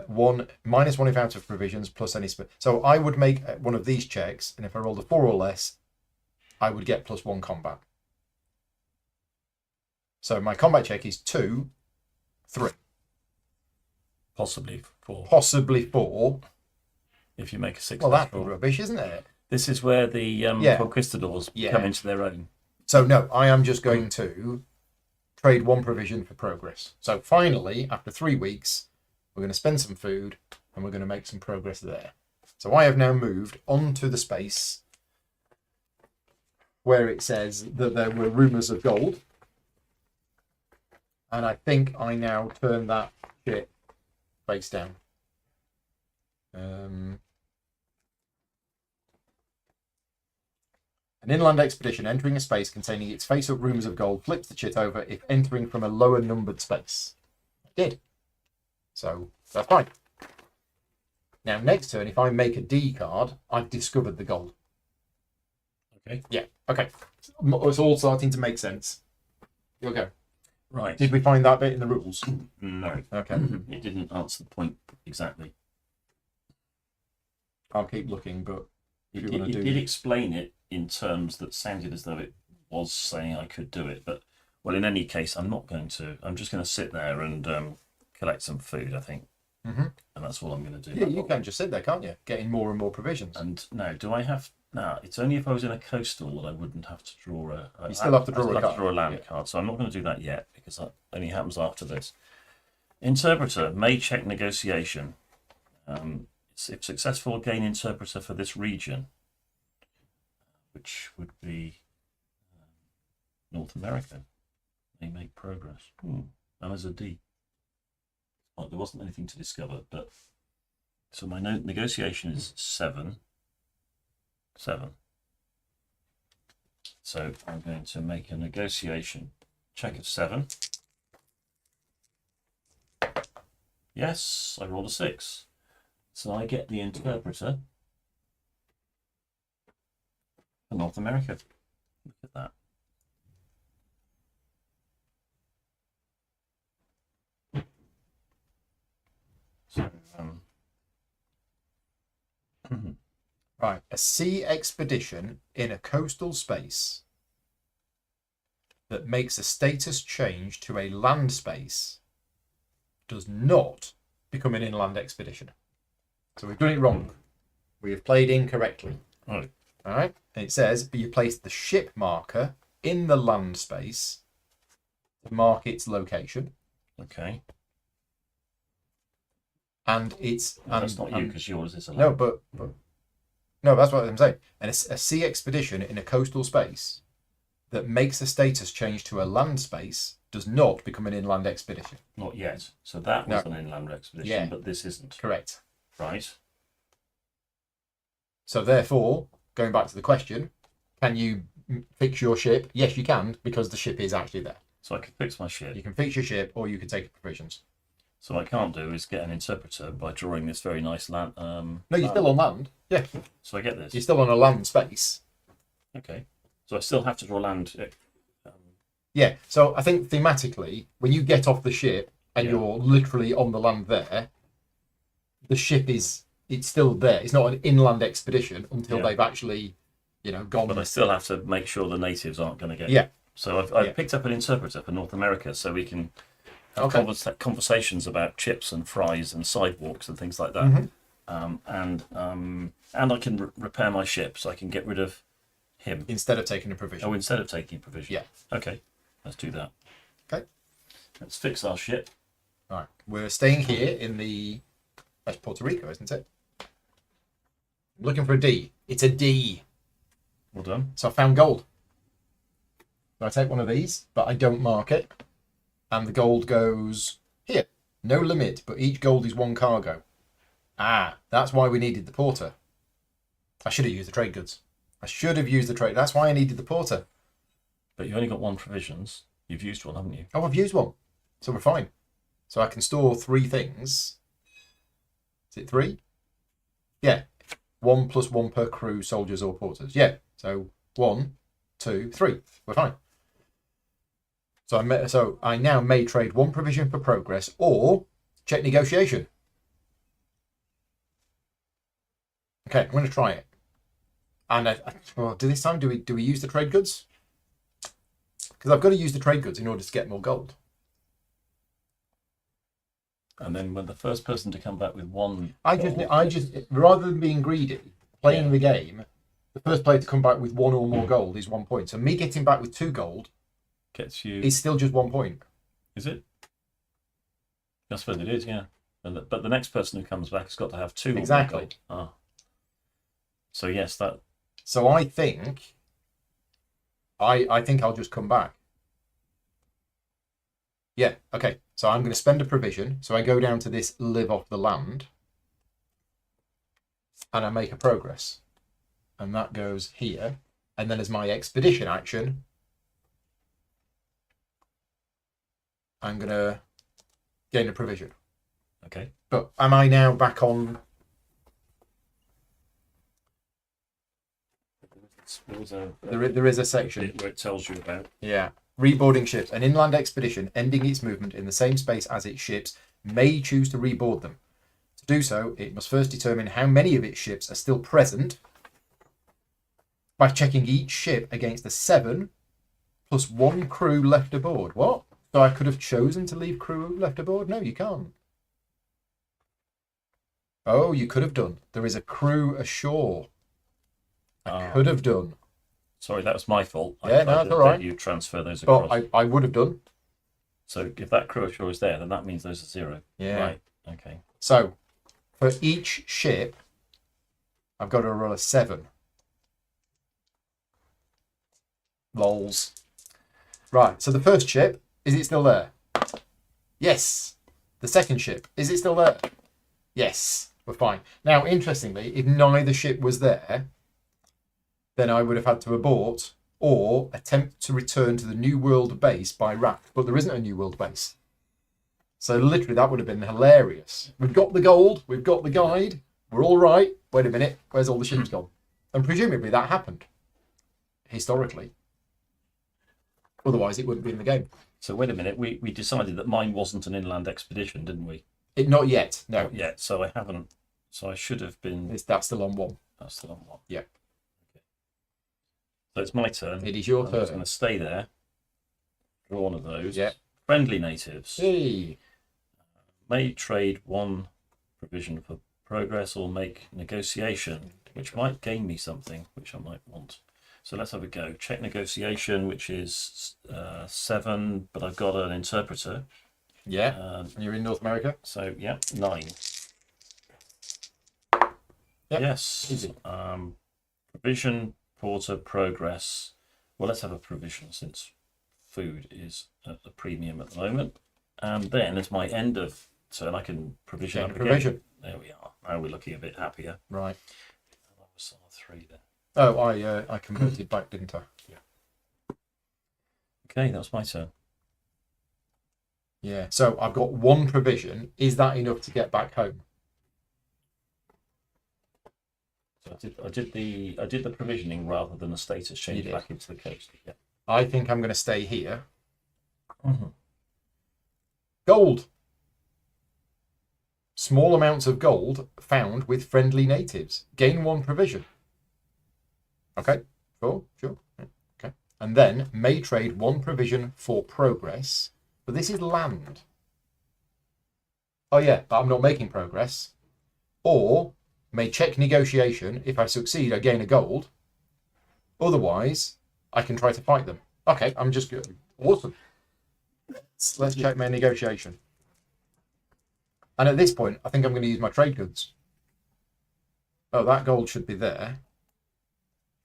B: 1 minus 1 if out of provisions plus any. So I would make one of these checks, and if I rolled a 4 or less, I would get plus 1 combat. So my combat check is 2, 3.
A: Possibly 4.
B: Possibly 4.
A: If you make a successful.
B: Well, that's rubbish, isn't it?
A: This is where the conquistadors come into their own.
B: So no, I am just going to trade 1 provision for progress. So finally, after 3 weeks, we're going to spend some food and we're going to make some progress there. So I have now moved onto the space where it says that there were rumours of gold. And I think I now turn that shit face down. An inland expedition entering a space containing its face-up rumours of gold flips the chit over if entering from a lower numbered space. I did. So that's fine. Now next turn, if I make a D card, I've discovered the gold.
A: Okay.
B: Yeah. Okay. It's all starting to make sense. You'll go.
A: Right.
B: Did we find that bit in the rules?
A: No.
B: Okay.
A: It didn't answer the point exactly.
B: I'll keep looking, but if you
A: It
B: want to do...
A: did explain it in terms that sounded as though it was saying I could do it, but well, in any case, I'm not going to. I'm just going to sit there and collect some food, I think, and that's all I'm going to do.
B: Yeah, you can just sit there, can't you? Getting more and more provisions.
A: And now, do I have? Now, it's only if I was in a coastal that I wouldn't have to draw a.
B: You still have to draw a
A: have
B: card.
A: to draw a land card, so I'm not going to do that yet because that only happens after this. Interpreter may check negotiation. If successful, gain interpreter for this region, which would be North America. They make progress. And there's a D. Well, there wasn't anything to discover, but so my negotiation is 7. 7. So I'm going to make a negotiation check of 7. Yes, I rolled a 6. So I get the interpreter for North America. Look at that. So,
B: Right, a sea expedition in a coastal space that makes a status change to a land space does not become an inland expedition. So we've done it wrong. We have played incorrectly.
A: oh,
B: All right, and it says, but you place the ship marker in the land space to mark its location,
A: okay.
B: and it's
A: No, that's not you because yours is a
B: no,
A: land.
B: but no, that's what I'm saying. And a sea expedition in a coastal space that makes a status change to a land space does not become an inland expedition.
A: Not yet. So that was an inland expedition,
B: Yeah.
A: but this isn't.
B: Correct.
A: Right.
B: So therefore, going back to the question, can you fix your ship? Yes, you can, because the ship is actually there.
A: So I can fix my ship.
B: You can fix your ship, or you can take provisions.
A: So what I can't do is get an interpreter by drawing this very nice land.
B: No, you're still on land. Yeah,
A: So I get this.
B: you're still on a land space.
A: Okay. So I still have to draw land.
B: Yeah, so I think thematically, when you get off the ship and
A: Yeah.
B: you're literally on the land there, the ship it's still there. It's not an inland expedition until
A: Yeah.
B: they've actually, gone.
A: But I still have to make sure the natives aren't going to get.
B: Yeah.
A: So I've
B: Yeah.
A: picked up an interpreter for North America, so we can have
B: Okay.
A: conversations about chips and fries and sidewalks and things like that. And I can repair my ship, so I can get rid of him.
B: Instead of taking a provision.
A: Oh, instead of taking provision.
B: Yeah.
A: Okay. Let's do that.
B: Okay.
A: Let's fix our ship.
B: All right. We're staying here in that's Puerto Rico, isn't it? I'm looking for a D. It's a D.
A: Well done.
B: So I found gold. So I take one of these, but I don't mark it. And the gold goes here. No limit, but each gold is 1 cargo. Ah, that's why we needed the porter. I should have used the trade goods. That's why I needed the porter.
A: But you've only got 1 provisions. You've used 1, haven't you?
B: Oh, I've used 1. So we're fine. So I can store 3 things. Is it 3? Yeah. 1 + 1 per crew, soldiers or porters. Yeah. So 1, 2, 3. We're fine. So I now may trade 1 provision for progress or check negotiation. Okay, I'm going to try it. And this time, do we use the trade goods? Because I've got to use the trade goods in order to get more gold.
A: And then when the first person to come back with 1,
B: I just rather than being greedy, playing the game, the first player to come back with 1 or more gold is 1 point. So me getting back with 2 gold
A: gets you.
B: is still just 1 point.
A: Is it? I suppose it is, yeah. But the next person who comes back has got to have 2
B: Exactly.
A: or more gold. Ah. So yes, that.
B: So I think I'll just come back. Yeah, okay. So I'm going to spend a provision. So I go down to this live off the land. And I make a progress. And that goes here. And then as my expedition action, I'm going to gain a provision.
A: Okay.
B: But am I now back on? There is a section
A: where it tells you about.
B: Yeah. Reboarding ships. An inland expedition ending its movement in the same space as its ships may choose to reboard them. To do so, it must first determine how many of its ships are still present by checking each ship against the 7 + 1 crew left aboard. What? So I could have chosen to leave crew left aboard? No, you can't. Oh, you could have done. There is a crew ashore. I could have done.
A: Sorry, that was my fault.
B: Yeah, no, that's all right.
A: You transfer those across.
B: But I would have done.
A: So if that crew ashore is there, then that means those are 0.
B: Yeah.
A: Right. Okay.
B: So for each ship, I've got to roll a 7. Lols. Right. So the first ship, is it still there? Yes. The second ship, is it still there? Yes. We're fine. Now, interestingly, if neither ship was there, then I would have had to abort or attempt to return to the New World base by raft. But there isn't a New World base. So literally that would have been hilarious. We've got the gold, we've got the guide, we're all right. Wait a minute, where's all the ships gone? And presumably that happened, historically. Otherwise it wouldn't be in the game.
A: So wait a minute, we decided that mine wasn't an inland expedition, didn't we?
B: Not yet, no.
A: Not yet, so I haven't, so I should have been...
B: That's still on one.
A: That's still on one.
B: Yeah.
A: Okay. So it's my turn.
B: It is your
A: I'm
B: turn.
A: just going to stay there. Draw one of those.
B: Yeah.
A: Friendly natives.
B: Hey.
A: May trade one provision for progress or make negotiation, which might gain me something, which I might want. So let's have a go. Check negotiation, which is 7, but I've got an interpreter.
B: Yeah. And you're in North America?
A: So, yeah, 9.
B: Yep.
A: Yes.
B: Easy.
A: Provision, porter, progress. Well, let's have a provision since food is at the premium at the moment. And then as my end of turn, I can provision up
B: provision.
A: Again. There we are. Now we're looking a bit happier.
B: Right.
A: That was on 3 then.
B: Oh, I converted back, didn't I?
A: Yeah. Okay, that was my turn.
B: Yeah. So I've got one provision. Is that enough to get back home?
A: So I did the provisioning rather than a status change back into the coast. Yeah.
B: I think I'm going to stay here.
A: Mm-hmm.
B: Gold. Small amounts of gold found with friendly natives. Gain 1 provision. Okay. Sure. Okay. And then may trade 1 provision for progress. But this is land. Oh yeah, but I'm not making progress. Or may check negotiation. If I succeed, I gain a gold. Otherwise, I can try to fight them. Okay, I'm just good. Awesome. Let's check my negotiation. And at this point, I think I'm going to use my trade goods. Oh, that gold should be there.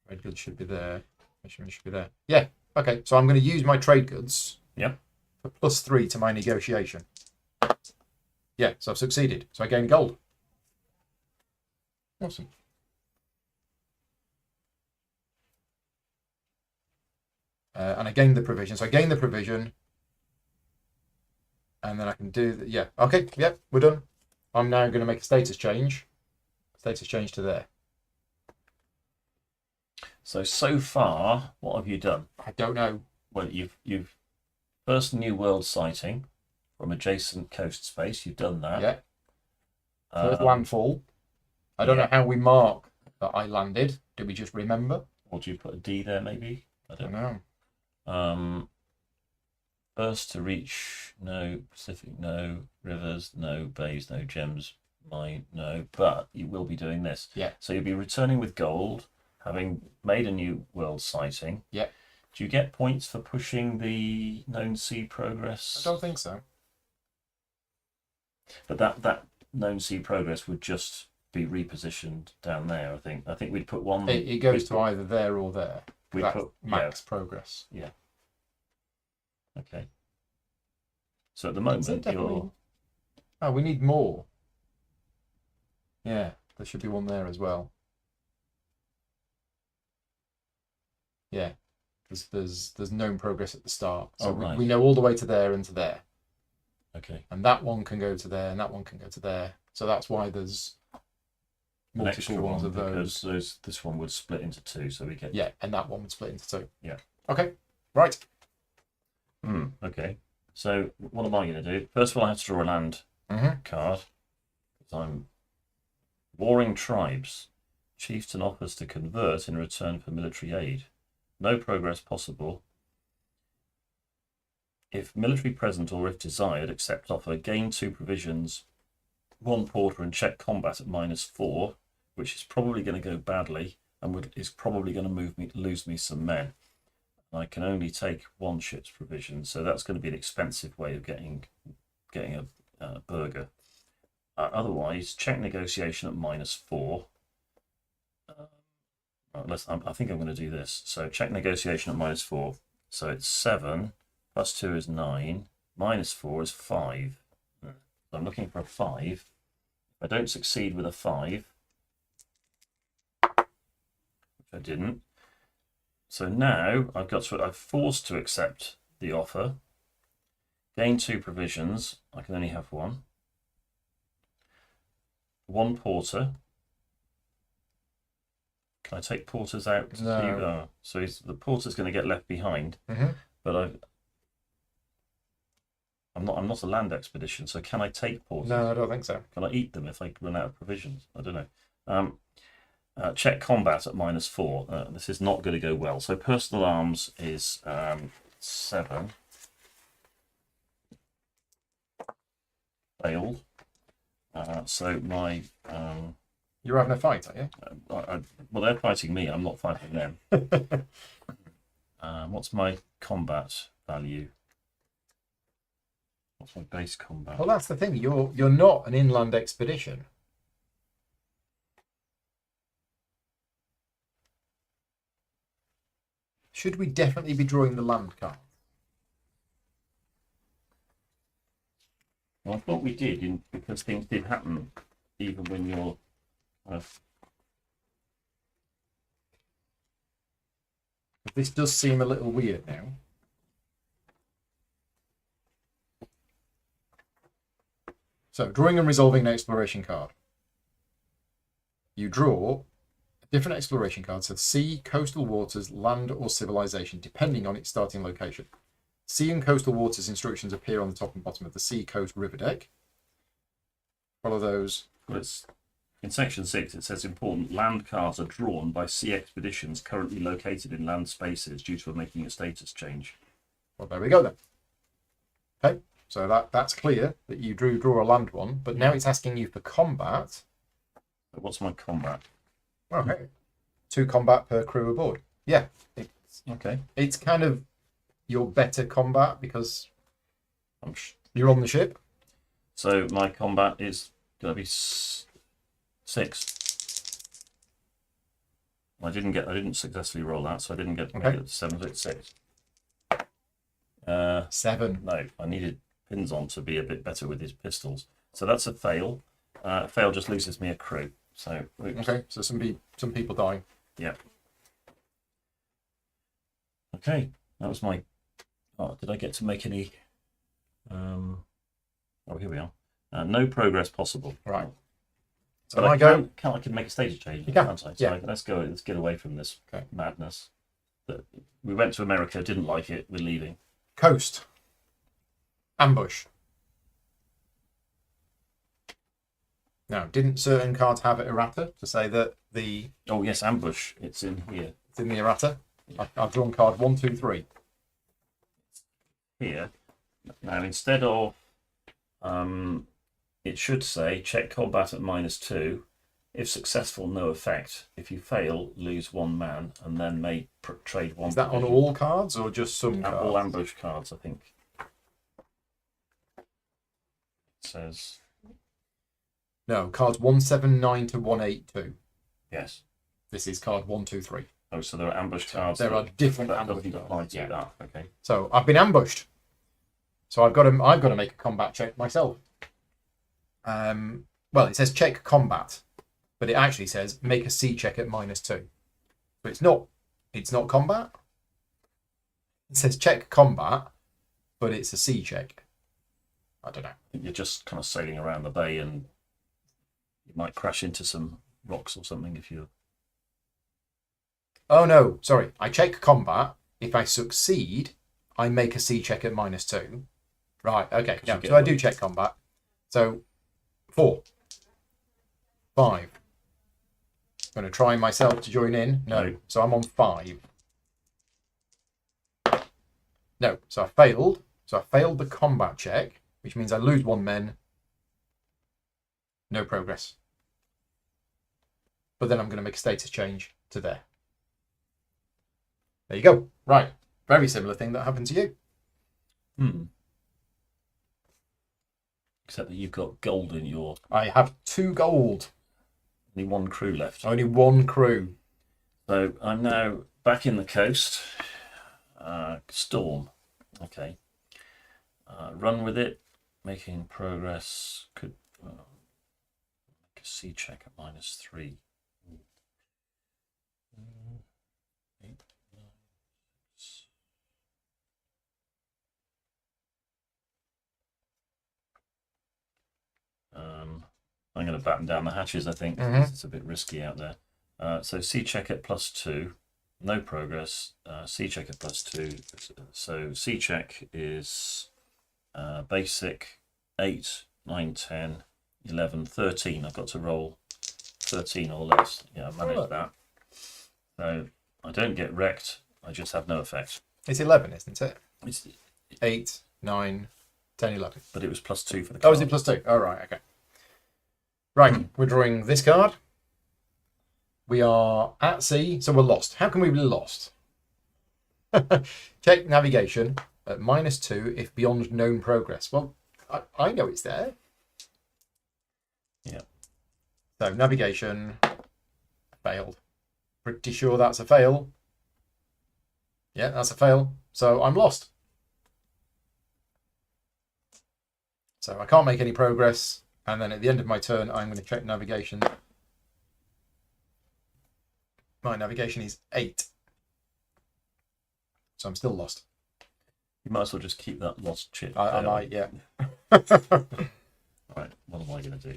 B: Trade goods should be there. Should be there. Yeah. Okay. So I'm going to use my trade goods.
A: Yep.
B: For +3 to my negotiation. Yeah. So I've succeeded. So I gain gold. Awesome. And I gained the provision. So I gain the provision. And then I can do the, yeah. Okay. Yep. We're done. I'm now going to make a status change. Status change to there.
A: So far, what have you done?
B: I don't know.
A: Well, you've first New World sighting from adjacent coast space. You've done that.
B: Yeah. First landfall. I don't know how we mark that I landed. Do we just remember?
A: Or do you put a D there maybe?
B: I don't know.
A: First to reach, no. Pacific, no. Rivers, no. Bays, no. Gems, mine, no. But you will be doing this.
B: Yeah.
A: So you'll be returning with gold, having made a New World sighting.
B: Yeah.
A: Do you get points for pushing the known sea progress?
B: I don't think so.
A: But that known sea progress would just be repositioned down there, I think. I think we'd put one...
B: It goes to either there or there.
A: We'd
B: That's
A: put
B: max progress.
A: Yeah. Okay. So at the moment, you're...
B: Oh, we need more. Yeah, there should be one there as well. Yeah, there's known progress at the start. So
A: right.
B: we know all the way to there and to there.
A: Okay.
B: And that one can go to there and that one can go to there. So that's why there's multiple ones of those.
A: Because this one would split into 2, so we get...
B: Yeah, and that one would split into 2.
A: Yeah.
B: Okay, right.
A: Okay. So what am I going to do? First of all, I have to draw a land card. I'm warring tribes. Chieftain offers to convert in return for military aid. No progress possible. If military present or if desired, accept offer. Gain 2 provisions, 1 porter, and check combat at -4, which is probably going to go badly and is probably going to lose me some men. I can only take 1 ship's provision, so that's going to be an expensive way of getting a burger. Otherwise, check negotiation at -4. I think I'm going to do this. So check negotiation at -4. So it's 7 plus 2 is 9 -4 is 5. So I'm looking for a 5. If I don't succeed with a 5, which I didn't. So now I'm forced to accept the offer. Gain 2 provisions. I can only have 1. 1 porter. Can I take porters out?
B: No.
A: So the porter's going to get left behind. But I'm not a land expedition, so can I take porters?
B: No, I don't think so.
A: Can I eat them if I run out of provisions? I don't know. Check combat at -4. This is not going to go well. So personal arms is 7. Failed. So my
B: You're having a fight, are you?
A: well, they're fighting me. I'm not fighting them. What's my combat value? What's my base combat?
B: Well, that's the thing. You're not an inland expedition. Should we definitely be drawing the land card?
A: Well, I thought we did, because things did happen, even when you're.
B: This does seem a little weird now. So, drawing and resolving an exploration card. You draw a different exploration card, so sea, coastal waters, land, or civilization, depending on its starting location. Sea and coastal waters instructions appear on the top and bottom of the sea, coast, river deck. Follow those.
A: Well, in section 6, it says important land cards are drawn by sea expeditions currently located in land spaces due to making a status change.
B: Well, there we go then. Okay, so that's clear that you draw a land one, but now it's asking you for combat.
A: What's my combat?
B: Okay. 2 combat per crew aboard. Yeah.
A: Okay.
B: It's kind of your better combat because you're on the ship.
A: So my combat is going to be 6. I didn't successfully roll that, so I didn't get 7. So it's 6.
B: 7.
A: No, I needed pins on to be a bit better with his pistols. So that's a fail. Fail just loses me a crew. So oops.
B: Okay, so some people dying.
A: Yeah. Okay, that was my. Oh, did I get to make any? Oh, here we are. No progress possible.
B: Right. So
A: but I can make a status change,
B: you can.
A: can't I? So
B: Yeah.
A: let's go. Let's get away from this madness. That we went to America, didn't like it. We're leaving.
B: Coast. Ambush. Now, didn't certain cards have errata to say that the...
A: Oh, yes, ambush. It's in here.
B: It's in the errata. Yeah. I've drawn card 1, 2, 3.
A: Here. Now, instead of... it should say, check combat at -2. If successful, no effect. If you fail, lose 1 man, and then may trade 1.
B: Is that on all cards or just some cards?
A: All ambush cards, I think. It says...
B: No, cards 179 to 182.
A: Yes.
B: This is card 1, 2, 3.
A: Oh, so there are ambush cards.
B: There are different
A: that
B: ambush
A: doesn't
B: cards.
A: apply to that. Okay.
B: So I've been ambushed. So I've got to make a combat check myself. Well, it says check combat, but it actually says make a sea check at -2. So it's not combat. It says check combat, but it's a sea check. I don't know.
A: You're just kind of sailing around the bay, and you might crash into some rocks or something if you.
B: Oh no, sorry. I check combat. If I succeed, I make a sea check at -2. Right. Okay. Yeah. So I do check combat. So 4, 5. I'm going to try myself to join in. No. So I'm on 5. No. So I failed. So I failed the combat check, which means I lose 1 man. No progress. But then I'm going to make a status change to there. There you go. Right. Very similar thing that happened to you.
A: Except that you've got gold in your...
B: I have 2 gold.
A: Only 1 crew left.
B: Only 1 crew.
A: So I'm now back in the coast. Storm. Okay. Run with it. Making progress. Could make a sea check at -3. 8, 9, I'm going to batten down the hatches, I think, because it's a bit risky out there. So C check at +2, no progress. C check at +2. So C check is basic 8, 9, 10, 11, 13. I've got to roll 13 or less. Yeah, I managed that. So I don't get wrecked. I just have no effect.
B: It's 11, isn't it?
A: It's
B: 8, 9, 10, 11.
A: But it was +2 for the card.
B: Oh, is it +2? Oh, right, okay. Right, we're drawing this card. We are at sea, so we're lost. How can we be lost? Check navigation at -2 if beyond known progress. Well, I know it's there.
A: Yeah.
B: So navigation failed. Pretty sure that's a fail. Yeah, that's a fail. So I'm lost. So I can't make any progress. And then at the end of my turn, I'm going to check navigation. My navigation is 8. So I'm still lost.
A: You might as well just keep that lost chip.
B: I might, yeah.
A: Right, what am I going to do?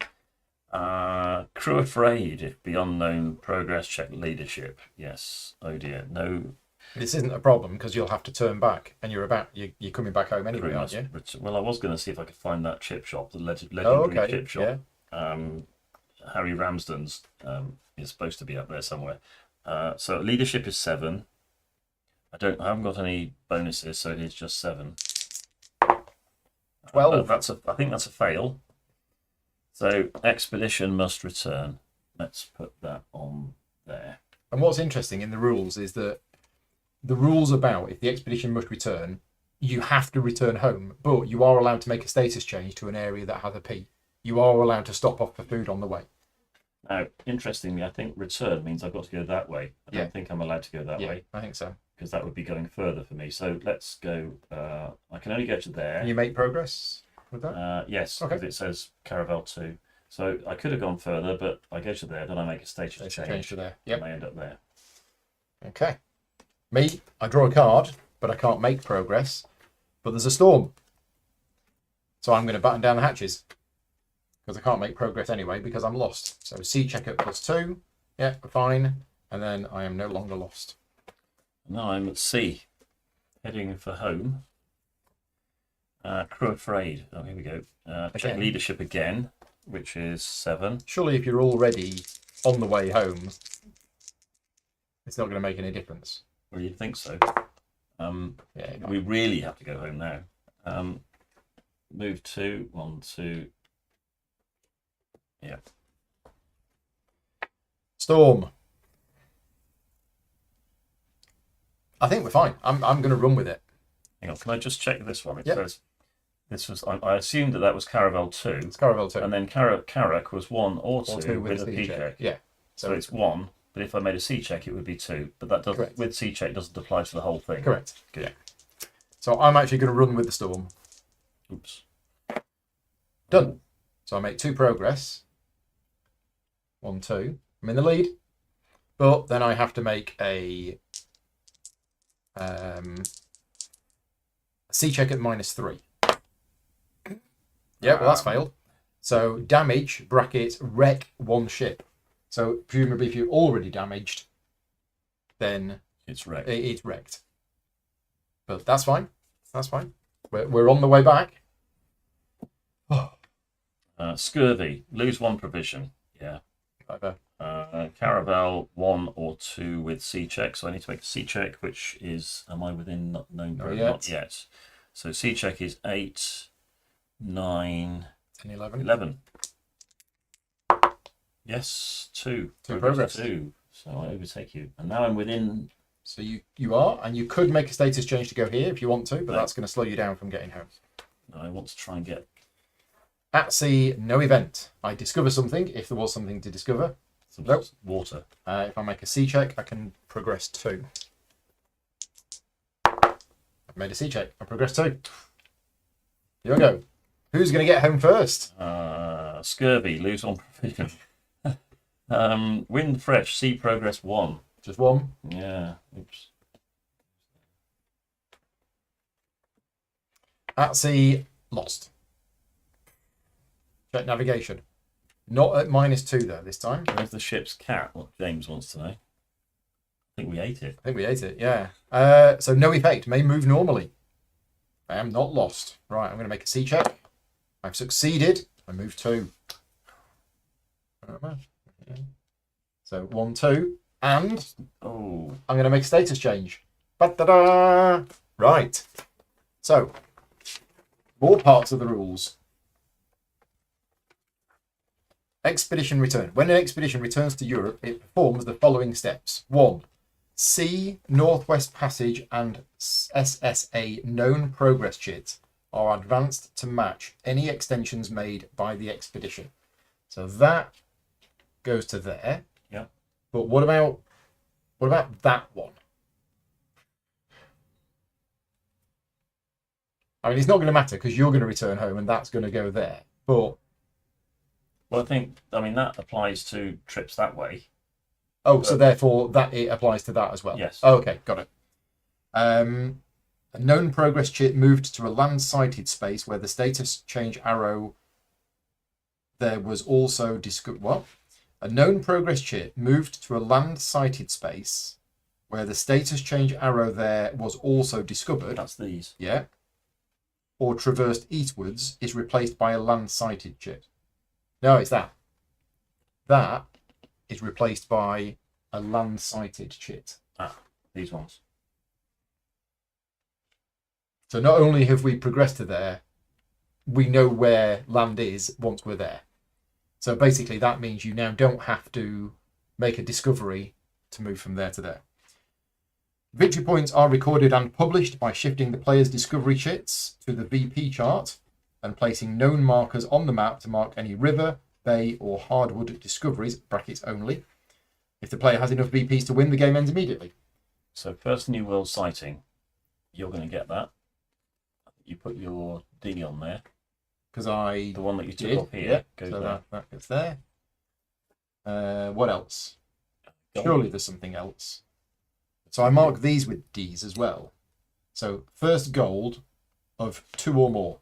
A: Crew afraid if beyond known progress, check leadership. Yes. Oh dear. No.
B: This isn't a problem because you'll have to turn back and you're coming back home anyway, aren't you?
A: Well, I was going to see if I could find that chip shop, the legendary chip shop.
B: Yeah.
A: Harry Ramsden's is supposed to be up there somewhere. So leadership is 7. I haven't got any bonuses, so it is just 7.
B: 12.
A: I think that's a fail. So expedition must return. Let's put that on there.
B: And what's interesting in the rules is that the rules about if the expedition must return, you have to return home, but you are allowed to make a status change to an area that has a P. You are allowed to stop off for food on the way.
A: Now, interestingly, I think return means I've got to go that way. I don't think I'm allowed to go that way.
B: I think so.
A: Because that would be going further for me. So let's go. I can only go to there.
B: Can you make progress with that?
A: Yes, because it says Caravel 2. So I could have gone further, but I go to there, then I make a status change
B: to there.
A: and I end up there.
B: Okay. Me, I draw a card, but I can't make progress. But there's a storm. So I'm going to batten down the hatches. Because I can't make progress anyway, because I'm lost. So C check at +2. Yeah, fine. And then I am no longer lost.
A: Now I'm at sea, heading for home. Crew afraid. Oh, here we go. Check leadership again, which is 7.
B: Surely if you're already on the way home, it's not going to make any difference.
A: Well, you'd think so.
B: Yeah,
A: we really have to go home now. Move 2, 1, 2. Yeah.
B: Storm. I think we're fine. I'm going to run with it.
A: Hang on, can I just check this one? It
B: Yep.
A: says this was. I assumed that was Caravel 2.
B: It's Caravel 2.
A: And then Carrack was 1 or 2 with a
B: C
A: P check.
B: Yeah.
A: So it's 1. But if I made a C check, it would be 2. But that doesn't.
B: Correct.
A: With C check doesn't apply to the whole thing.
B: Correct.
A: Good.
B: Yeah. So I'm actually going to run with the storm.
A: Oops.
B: Done. So I make 2 progress. 1, 2. I'm in the lead. But then I have to make a C check at -3. Yeah, well, that's failed. So damage, bracket, wreck 1 ship. So presumably if you're already damaged, then
A: It's wrecked.
B: it's wrecked. But that's fine. That's fine. We're on the way back.
A: Scurvy. Lose 1 provision. Yeah.
B: Whatever.
A: Caravel 1 or 2 with C check. So I need to make a C check, which is, am I within known progress? Not yet. So C check is 8, 9,
B: 10, 11.
A: 11. Yes, 2.
B: Progress.
A: 2. So I overtake you. And now I'm within.
B: So you are, and you could make a status change to go here if you want to, but that's going to slow you down from getting home.
A: I want to try and get.
B: At sea, no event. I discover something if there was something to discover.
A: Some
B: Nope.
A: water.
B: If I make a C check, I can progress 2. I've made a C check. I progress 2. Here we go. Who's going to get home first?
A: Scurvy, lose 1 provision. Wind fresh, sea progress 1.
B: Just 1.
A: Yeah. Oops.
B: At sea, lost. Check navigation. Not at -2 though this time.
A: Where's the ship's cat? What James wants to know. I think we ate it.
B: I think we ate it, yeah. So no effect, may move normally. I am not lost. Right, I'm going to make a sea check. I've succeeded. I move 2. So 1, 2, and
A: Oh,
B: I'm going to make a status change. Ba-da-da! Right. So, more parts of the rules. Expedition return. When an expedition returns to Europe, it performs the following steps. 1. Sea, Northwest Passage, and SSA known progress chits are advanced to match any extensions made by the expedition. So that goes to there.
A: yeah.
B: But what about that one? I mean, it's not going to matter because you're going to return home and that's going to go there. But
A: Well, I mean, that applies to trips that way.
B: so therefore that it applies to that as well.
A: Yes.
B: Okay, got it. A known progress chit moved to a land sighted space where the status change arrow there was also discovered. What? A known progress chit moved to a land sighted space where the status change arrow there was also discovered.
A: That's these.
B: Yeah. Or traversed eastwards is replaced by a land sighted chit. No, it's that. That is replaced by a land sighted chit.
A: These ones.
B: So not only have we progressed to there, we know where land is once we're there. So basically that means you now don't have to make a discovery to move from there to there. Victory points are recorded and published by shifting the player's discovery chits to the VP chart and placing known markers on the map to mark any river, bay or hardwood discoveries, brackets only. If the player has enough VPs to win, the game ends immediately.
A: So first New World sighting, you're going to get that. You put your D on there.
B: Because I
A: The one that you took
B: did,
A: off here
B: yeah.
A: goes
B: So
A: there.
B: that gets there. What else? Surely there's something else. So I mark these with D's as well. So first gold of 2 or more.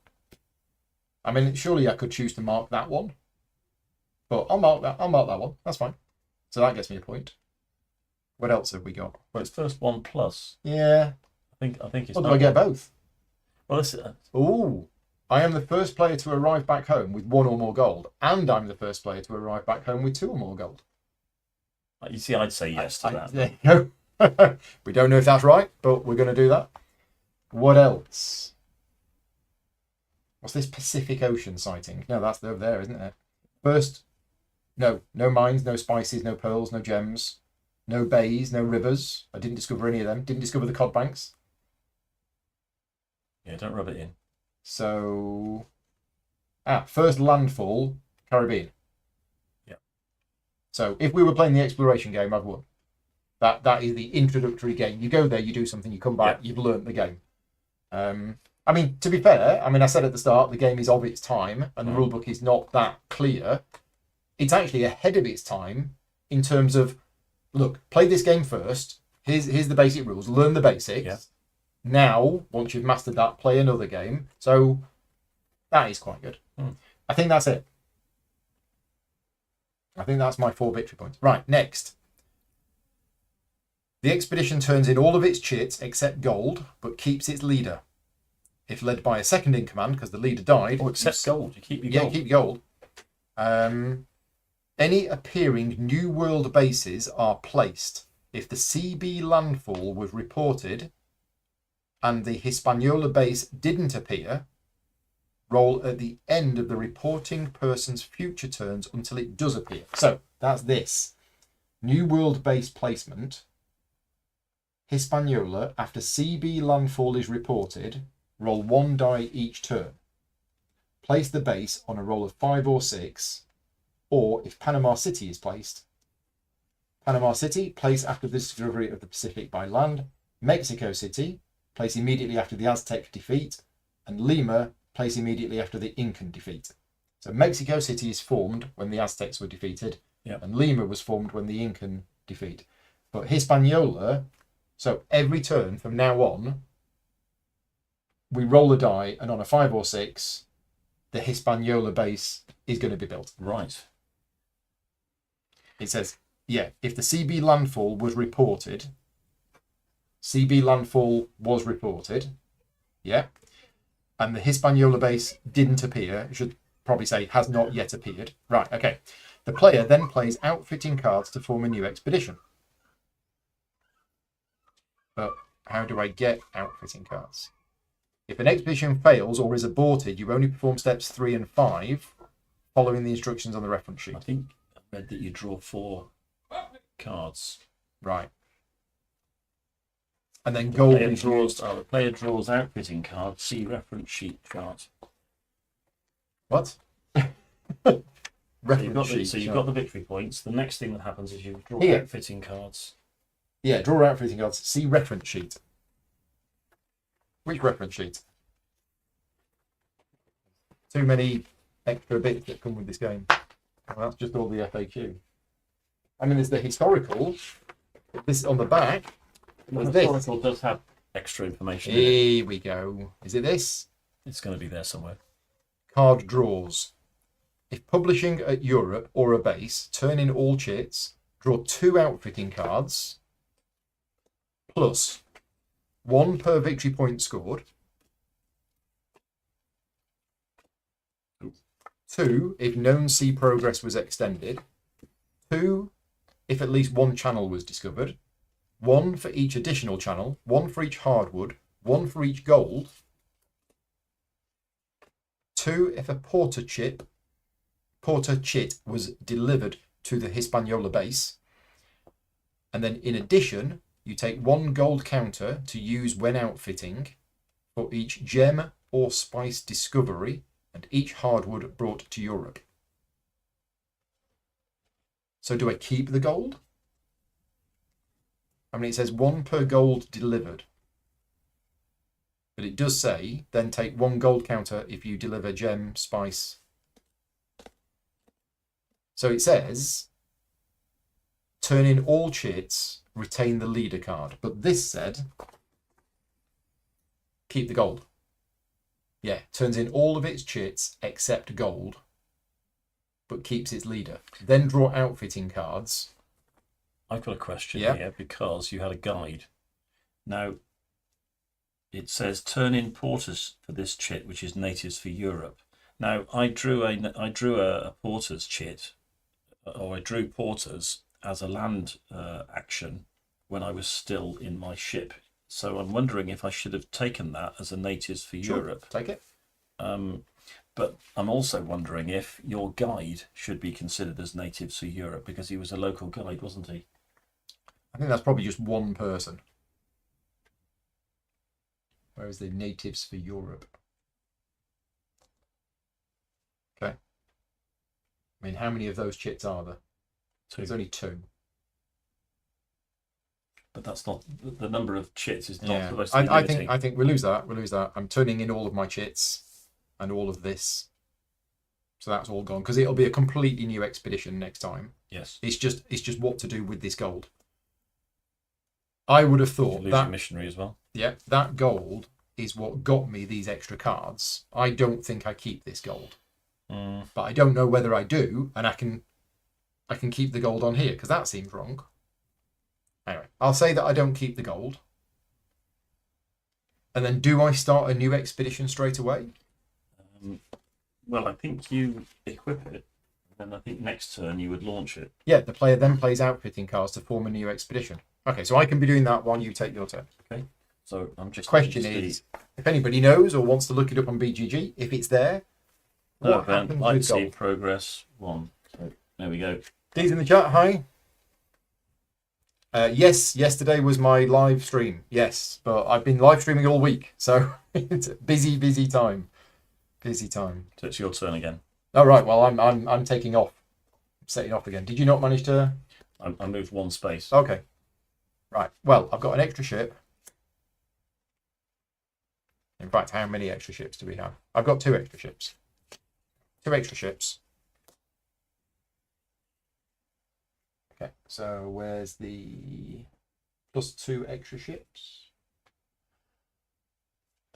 B: I mean, surely I could choose to mark that one, but I'll mark that one. That's fine. So that gets me a point. What else have we got?
A: Well, it's first 1 plus.
B: Yeah.
A: I think it's.
B: What do I get both?
A: Well, it's,
B: Ooh. I am the first player to arrive back home with 1 or more gold, and I'm the first player to arrive back home with 2 or more gold.
A: you see, I'd say yes to that.
B: There you go. We don't know if that's right, but we're going to do that. What else? What's this Pacific Ocean sighting? No, that's over there, isn't it? First, no mines, no spices, no pearls, no gems, no bays, no rivers. I didn't discover any of them. Didn't discover the cod banks.
A: Yeah, don't rub it in.
B: So, first landfall, Caribbean.
A: Yeah.
B: So if we were playing the exploration game, I've won. That is the introductory game. You go there, you do something, you come back, you've learnt the game. I mean, to be fair, I said at the start, the game is of its time, and the rulebook is not that clear. It's actually ahead of its time in terms of, look, play this game first. Here's the basic rules. Learn the basics.
A: Yeah.
B: Now, once you've mastered that, play another game. So that is quite good. I think that's it. I think that's my 4 victory points. Right, next. The expedition turns in all of its chits except gold, but keeps its leader. If led by a second in command, because the leader died...
A: Oh, except gold. You keep your
B: Yeah,
A: gold.
B: keep gold. Any appearing New World bases are placed if the CB landfall was reported and the Hispaniola base didn't appear. Roll at the end of the reporting person's future turns until it does appear. So that's this. New World base placement. Hispaniola, after CB landfall is reported, roll 1 die each turn. Place the base on a roll of 5 or 6, or if Panama City is placed, Panama City, place after the discovery of the Pacific by land. Mexico City, place immediately after the Aztec defeat, and Lima, place immediately after the Incan defeat. So Mexico City is formed when the Aztecs were defeated, and Lima was formed when the Incan defeat. But Hispaniola, so every turn from now on, we roll a die, and on a 5 or 6, the Hispaniola base is going to be built.
A: Right.
B: It says, yeah, if the CB landfall was reported, CB landfall was reported, yeah, and the Hispaniola base didn't appear, it should probably say has not yet appeared. Right, okay. The player then plays outfitting cards to form a new expedition. But how do I get outfitting cards? If an expedition fails or is aborted, you only perform steps 3 and 5, following the instructions on the reference sheet.
A: I think I read that you draw 4 cards.
B: Right. And then gold is used.
A: The player draws outfitting cards. See reference sheet chart.
B: What? Reference sheet.
A: So you've got the victory points. The next thing that happens is you draw
B: Here.
A: outfitting cards.
B: Yeah, draw outfitting cards. See reference sheet. Which reference sheet? Too many extra bits that come with this game. Well, that's just all the FAQ. I mean, there's the historical. This on the back.
A: The
B: What's this?
A: historical does have extra information in it.
B: Here we go. Is it this?
A: It's going to be there somewhere.
B: Card draws. If publishing at Europe or a base, turn in all chits, draw 2 outfitting cards, plus 1 per victory point scored. 2 if known sea progress was extended. 2 if at least 1 channel was discovered. 1 for each additional channel. 1 for each hardwood. 1 for each gold. 2 if a porter chit was delivered to the Hispaniola base. And then in addition, you take 1 gold counter to use when outfitting for each gem or spice discovery and each hardwood brought to Europe. So do I keep the gold? I mean, it says 1 per gold delivered. But it does say, then take 1 gold counter if you deliver gem, spice. So it says, turn in all chits, retain the leader card. But this said, keep the gold. Yeah, turns in all of its chits except gold, but keeps its leader. Then draw outfitting cards.
A: I've got a question
B: Yeah.
A: here because you had a guide. Now, it says turn in porters for this chit, which is natives for Europe. Now, I drew a porters chit, or I drew porters as a land action when I was still in my ship. So I'm wondering if I should have taken that as a natives for
B: Sure,
A: Europe.
B: take it.
A: But I'm also wondering if your guide should be considered as natives for Europe because he was a local guide, wasn't he?
B: I think that's probably just 1 person. Whereas the natives for Europe. Okay. I mean, how many of those chits are there?
A: 2.
B: There's only 2.
A: But that's not the number of chits is not
B: Yeah,
A: supposed to be limiting.
B: I think we lose that. We lose that. I'm turning in all of my chits and all of this, so that's all gone because it'll be a completely new expedition next time.
A: Yes.
B: It's just what to do with this gold. I would have thought
A: Lose
B: that
A: your missionary as well.
B: yeah, that gold is what got me these extra cards. I don't think I keep this gold, but I don't know whether I do, and I can keep the gold on here because that seems wrong. Anyway, I'll say that I don't keep the gold. And then do I start a new expedition straight away?
A: Well, I think you equip it, and I think next turn you would launch it.
B: Yeah, the player then plays outfitting cards to form a new expedition. Okay, so I can be doing that while you take your turn.
A: Okay. So I'm just
B: Question is, if anybody knows or wants to look it up on BGG, if it's there, what happens
A: I'd
B: with
A: see
B: gold?
A: progress 1. So there we go.
B: These in the chat, hi. Yes, yesterday was my live stream. Yes, but I've been live streaming all week, so it's a busy time. Busy time.
A: So it's your turn again.
B: All right. Well, I'm taking off, setting off again. Did you not manage to?
A: I moved 1 space.
B: Okay. Right. Well, I've got an extra ship. In fact, how many extra ships do we have? I've got 2 extra ships. 2 extra ships. Okay. So where's the plus 2 extra ships?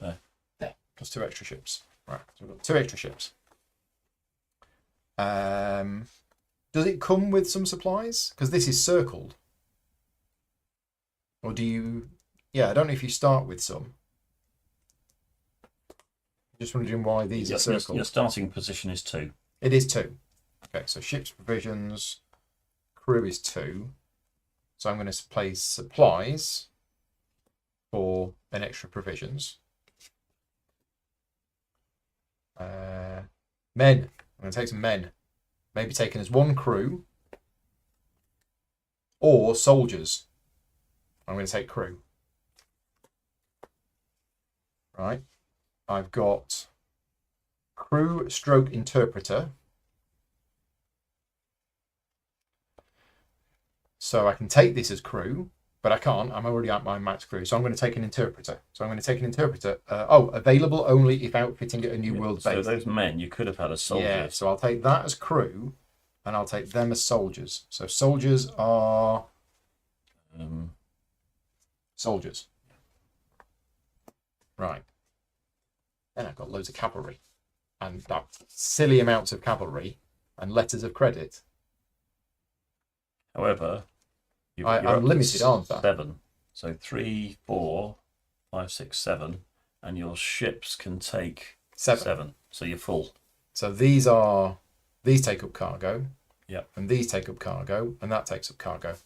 A: There.
B: There. Plus 2 extra ships. Right. So we've got 2 extra ships. Does it come with some supplies? Because this is circled. Or do you... Yeah, I don't know if you start with some. Just wondering why these are circled.
A: Your starting position is 2.
B: It is 2. Okay, so ships, provisions, crew is 2. So I'm going to place supplies for an extra provisions. Men. I'm going to take some men. Maybe taken as 1 crew. Or soldiers. I'm going to take crew. Right. I've got crew stroke interpreter. So I can take this as crew, but I can't. I'm already at my max crew. So I'm going to take an interpreter. So I'm going to take an interpreter. Available only if outfitting at a new world base.
A: So those men you could have had as soldiers.
B: Yeah, so I'll take that as crew, and I'll take them as soldiers. So soldiers are... soldiers. Right. Then I've got loads of cavalry. And that silly amounts of cavalry and letters of credit.
A: However,
B: I'm limited, aren't I?
A: 7. So 3, 4, 5, 6, 7. And your ships can take 7. So you're full.
B: So these take up cargo.
A: Yeah.
B: And these take up cargo. And that takes up cargo.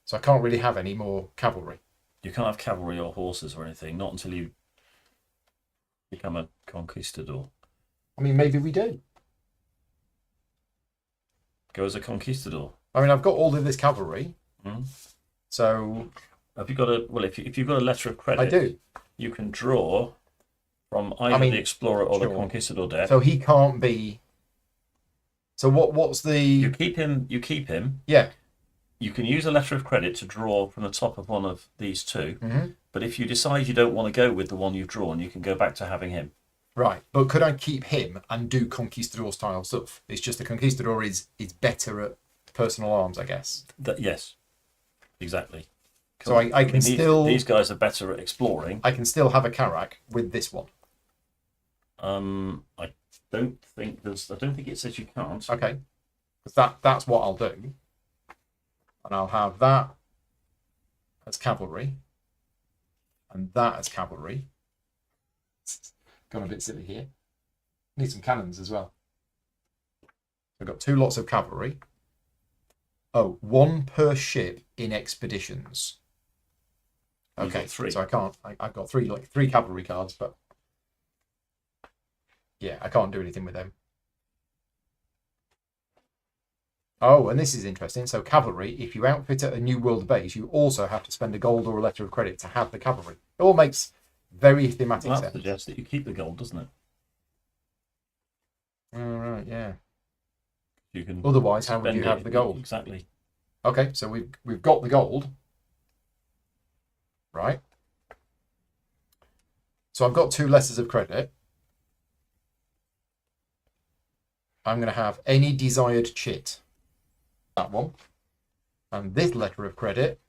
B: So I can't really have any more cavalry.
A: You can't have cavalry or horses or anything, not until you become a conquistador.
B: I mean, maybe we do.
A: Go as a conquistador.
B: I mean, I've got all of this cavalry.
A: Mm.
B: So...
A: Have you got if you've got a letter of credit...
B: I do.
A: You can draw from either the explorer or the conquistador deck.
B: So he can't be... So what's the...
A: You keep him.
B: Yeah.
A: You can use a letter of credit to draw from the top of one of these 2.
B: Mm-hmm.
A: But if you decide you don't want to go with the one you've drawn, you can go back to having him.
B: Right, but could I keep him and do conquistador style stuff? It's just the conquistador is better at personal arms, I guess.
A: Yes, exactly.
B: So I can still...
A: These guys are better at exploring.
B: I can still have a Karak with this one.
A: I don't think it says you can't.
B: Okay, because that's what I'll do. And I'll have that as cavalry. And that as cavalry. Gone a bit silly here. Need some cannons as well. I've got 2 lots of cavalry. Oh, 1 per ship in expeditions. Okay,
A: 3.
B: So I can't. I've got 3 cavalry cards, but yeah, I can't do anything with them. Oh, and this is interesting. So cavalry, if you outfit at a new world base, you also have to spend a gold or a letter of credit to have the cavalry. It all makes very thematic sense.
A: That suggests that you keep the gold, doesn't it?
B: All right, yeah.
A: You can.
B: Otherwise, how would you have the gold?
A: Exactly.
B: Okay, so we've got the gold, right? So I've got 2 letters of credit. I'm going to have any desired chit. That one. And this letter of credit.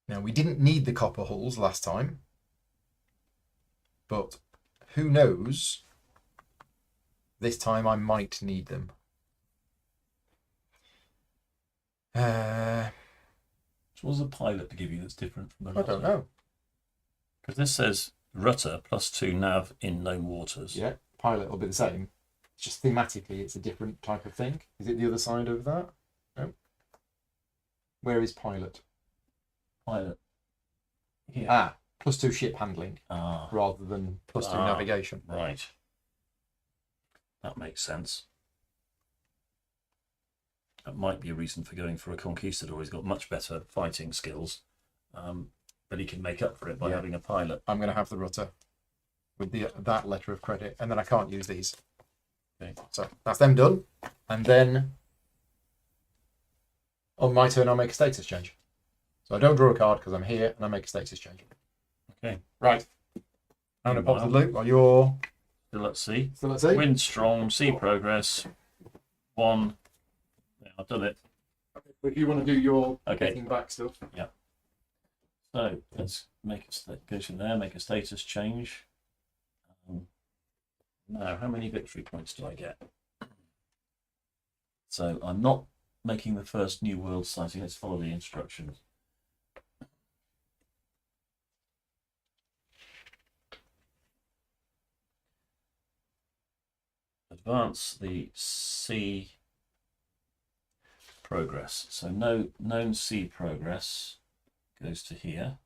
B: Now, we didn't need the copper hulls last time. But who knows? This time I might need them.
A: So what's the pilot to give you that's different from the rudder?
B: I don't know.
A: Because this says rudder +2 nav in known waters.
B: Yeah, pilot will be the same. Just thematically, it's a different type of thing. Is it the other side of that? No. Where is pilot?
A: Pilot.
B: Yeah. +2 ship handling rather than +2 navigation.
A: Right. That makes sense. That might be a reason for going for a conquistador. He's got much better fighting skills, but he can make up for it by having a pilot.
B: I'm going to have the rudder with that letter of credit, and then I can't use these.
A: Okay.
B: So that's them done, and then on my turn I'll make a status change. So I don't draw a card because I'm here, and I make a status change.
A: Okay.
B: Right. I'm going to pop the loop while you're
A: Still at sea.
B: still at sea.
A: Wind strong, sea progress. 1. Yeah, I've done it.
B: If you want to do your
A: Okay.
B: getting back stuff.
A: Yeah. So let's make go to there, make a status change. Now, how many victory points do I get? So I'm not making the first New World sighting. Let's follow the instructions. Advance the sea progress. So no known sea progress goes to here.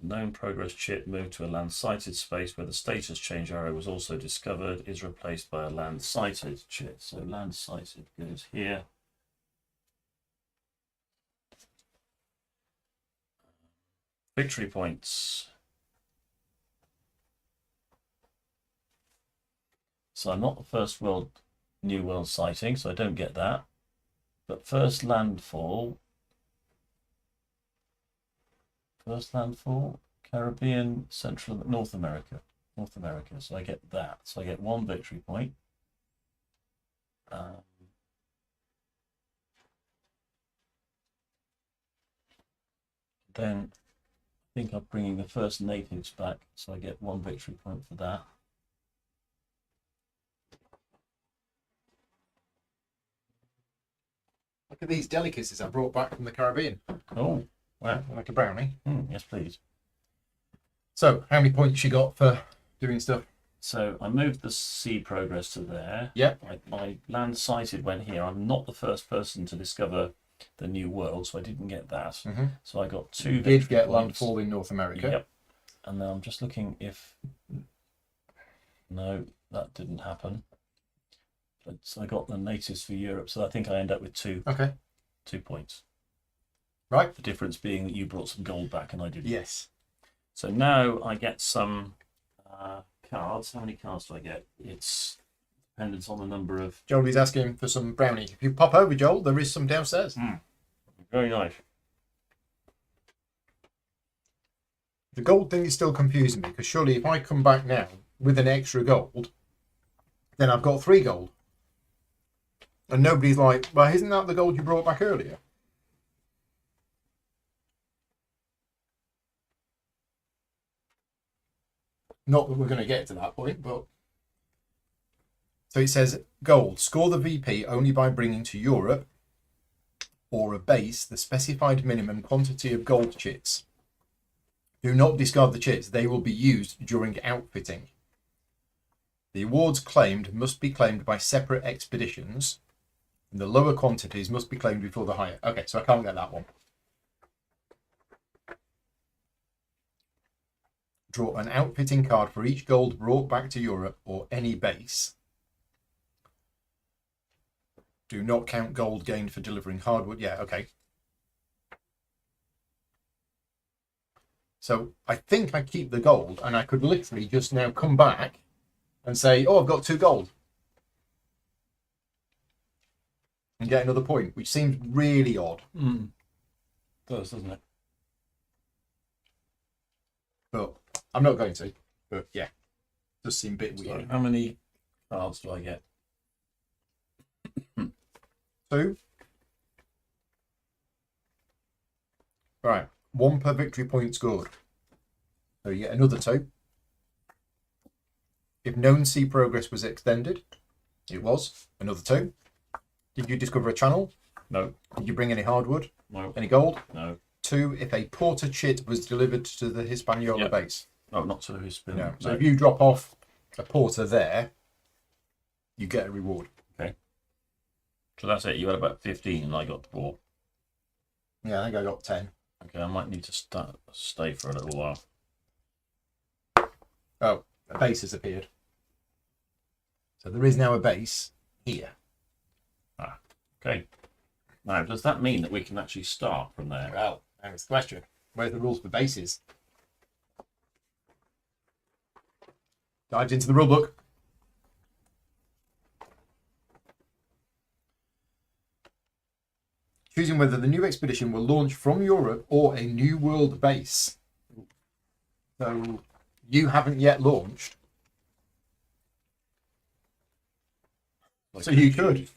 A: Known progress chip moved to a land sighted space where the status change arrow was also discovered is replaced by a land sighted chip. So land sighted goes here. Victory points. So I'm not the first New World sighting, so I don't get that. But first landfall, Caribbean, Central, North America. So I get that. So I get 1 victory point. Then I think I'm bringing the first natives back, so I get 1 victory point for that.
B: Look at these delicacies I brought back from the Caribbean.
A: Oh, wow.
B: Like a brownie.
A: Yes, please.
B: So, how many points you got for doing stuff?
A: So I moved the sea progress to there.
B: Yep.
A: My land sighted went here. I'm not the first person to discover the New World, so I didn't get that.
B: Mm-hmm.
A: So I got 2
B: You
A: victory
B: did get
A: points.
B: landfall in North America.
A: Yep. And then I'm just looking if... No, that didn't happen. But so I got the natives for Europe, so I think I end up with 2
B: Okay.
A: 2 points.
B: Right.
A: The difference being that you brought some gold back and I didn't.
B: Yes.
A: So now I get some cards. How many cards do I get? It's dependent on the number of...
B: Joel is asking for some brownie. If you pop over, Joel, there is some downstairs.
A: Very nice.
B: The gold thing is still confusing me, because surely if I come back now with an extra gold, then I've got 3 gold. And nobody's like, well, isn't that the gold you brought back earlier? Not that we're going to get to that point, but... So it says, gold. Score the VP only by bringing to Europe or a base the specified minimum quantity of gold chits. Do not discard the chits. They will be used during outfitting. The awards claimed must be claimed by separate expeditions, and the lower quantities must be claimed before the higher. Okay, so I can't get that one. Draw an outfitting card for each gold brought back to Europe or any base. Do not count gold gained for delivering hardwood. Yeah, okay. So I think I keep the gold, and I could literally just now come back and say, oh, I've got 2 gold. And get another point, which seems really odd.
A: Does, doesn't it?
B: But I'm not going to. But yeah, does seem a bit weird.
A: So how many cards do I get?
B: 2. Right, 1 per victory point scored. So you get another 2. If known sea progress was extended, it was another 2. Did you discover a channel?
A: No.
B: Did you bring any hardwood?
A: No.
B: Any gold?
A: No.
B: 2. If a porter chit was delivered to the Hispaniola base.
A: No, not to his spin.
B: No. So if you drop off a porter there, you get a reward.
A: Okay. So that's it. You had about 15 and I got 4.
B: Yeah, I think I got 10.
A: Okay, I might need to stay for a little while.
B: Oh, a base has appeared. So there is now a base here.
A: Okay. Now, does that mean that we can actually start from there?
B: Well, that's the question. Where's the rules for bases? Dived into the rule book. Choosing whether the new expedition will launch from Europe or a New World base. So you haven't yet launched. So you could.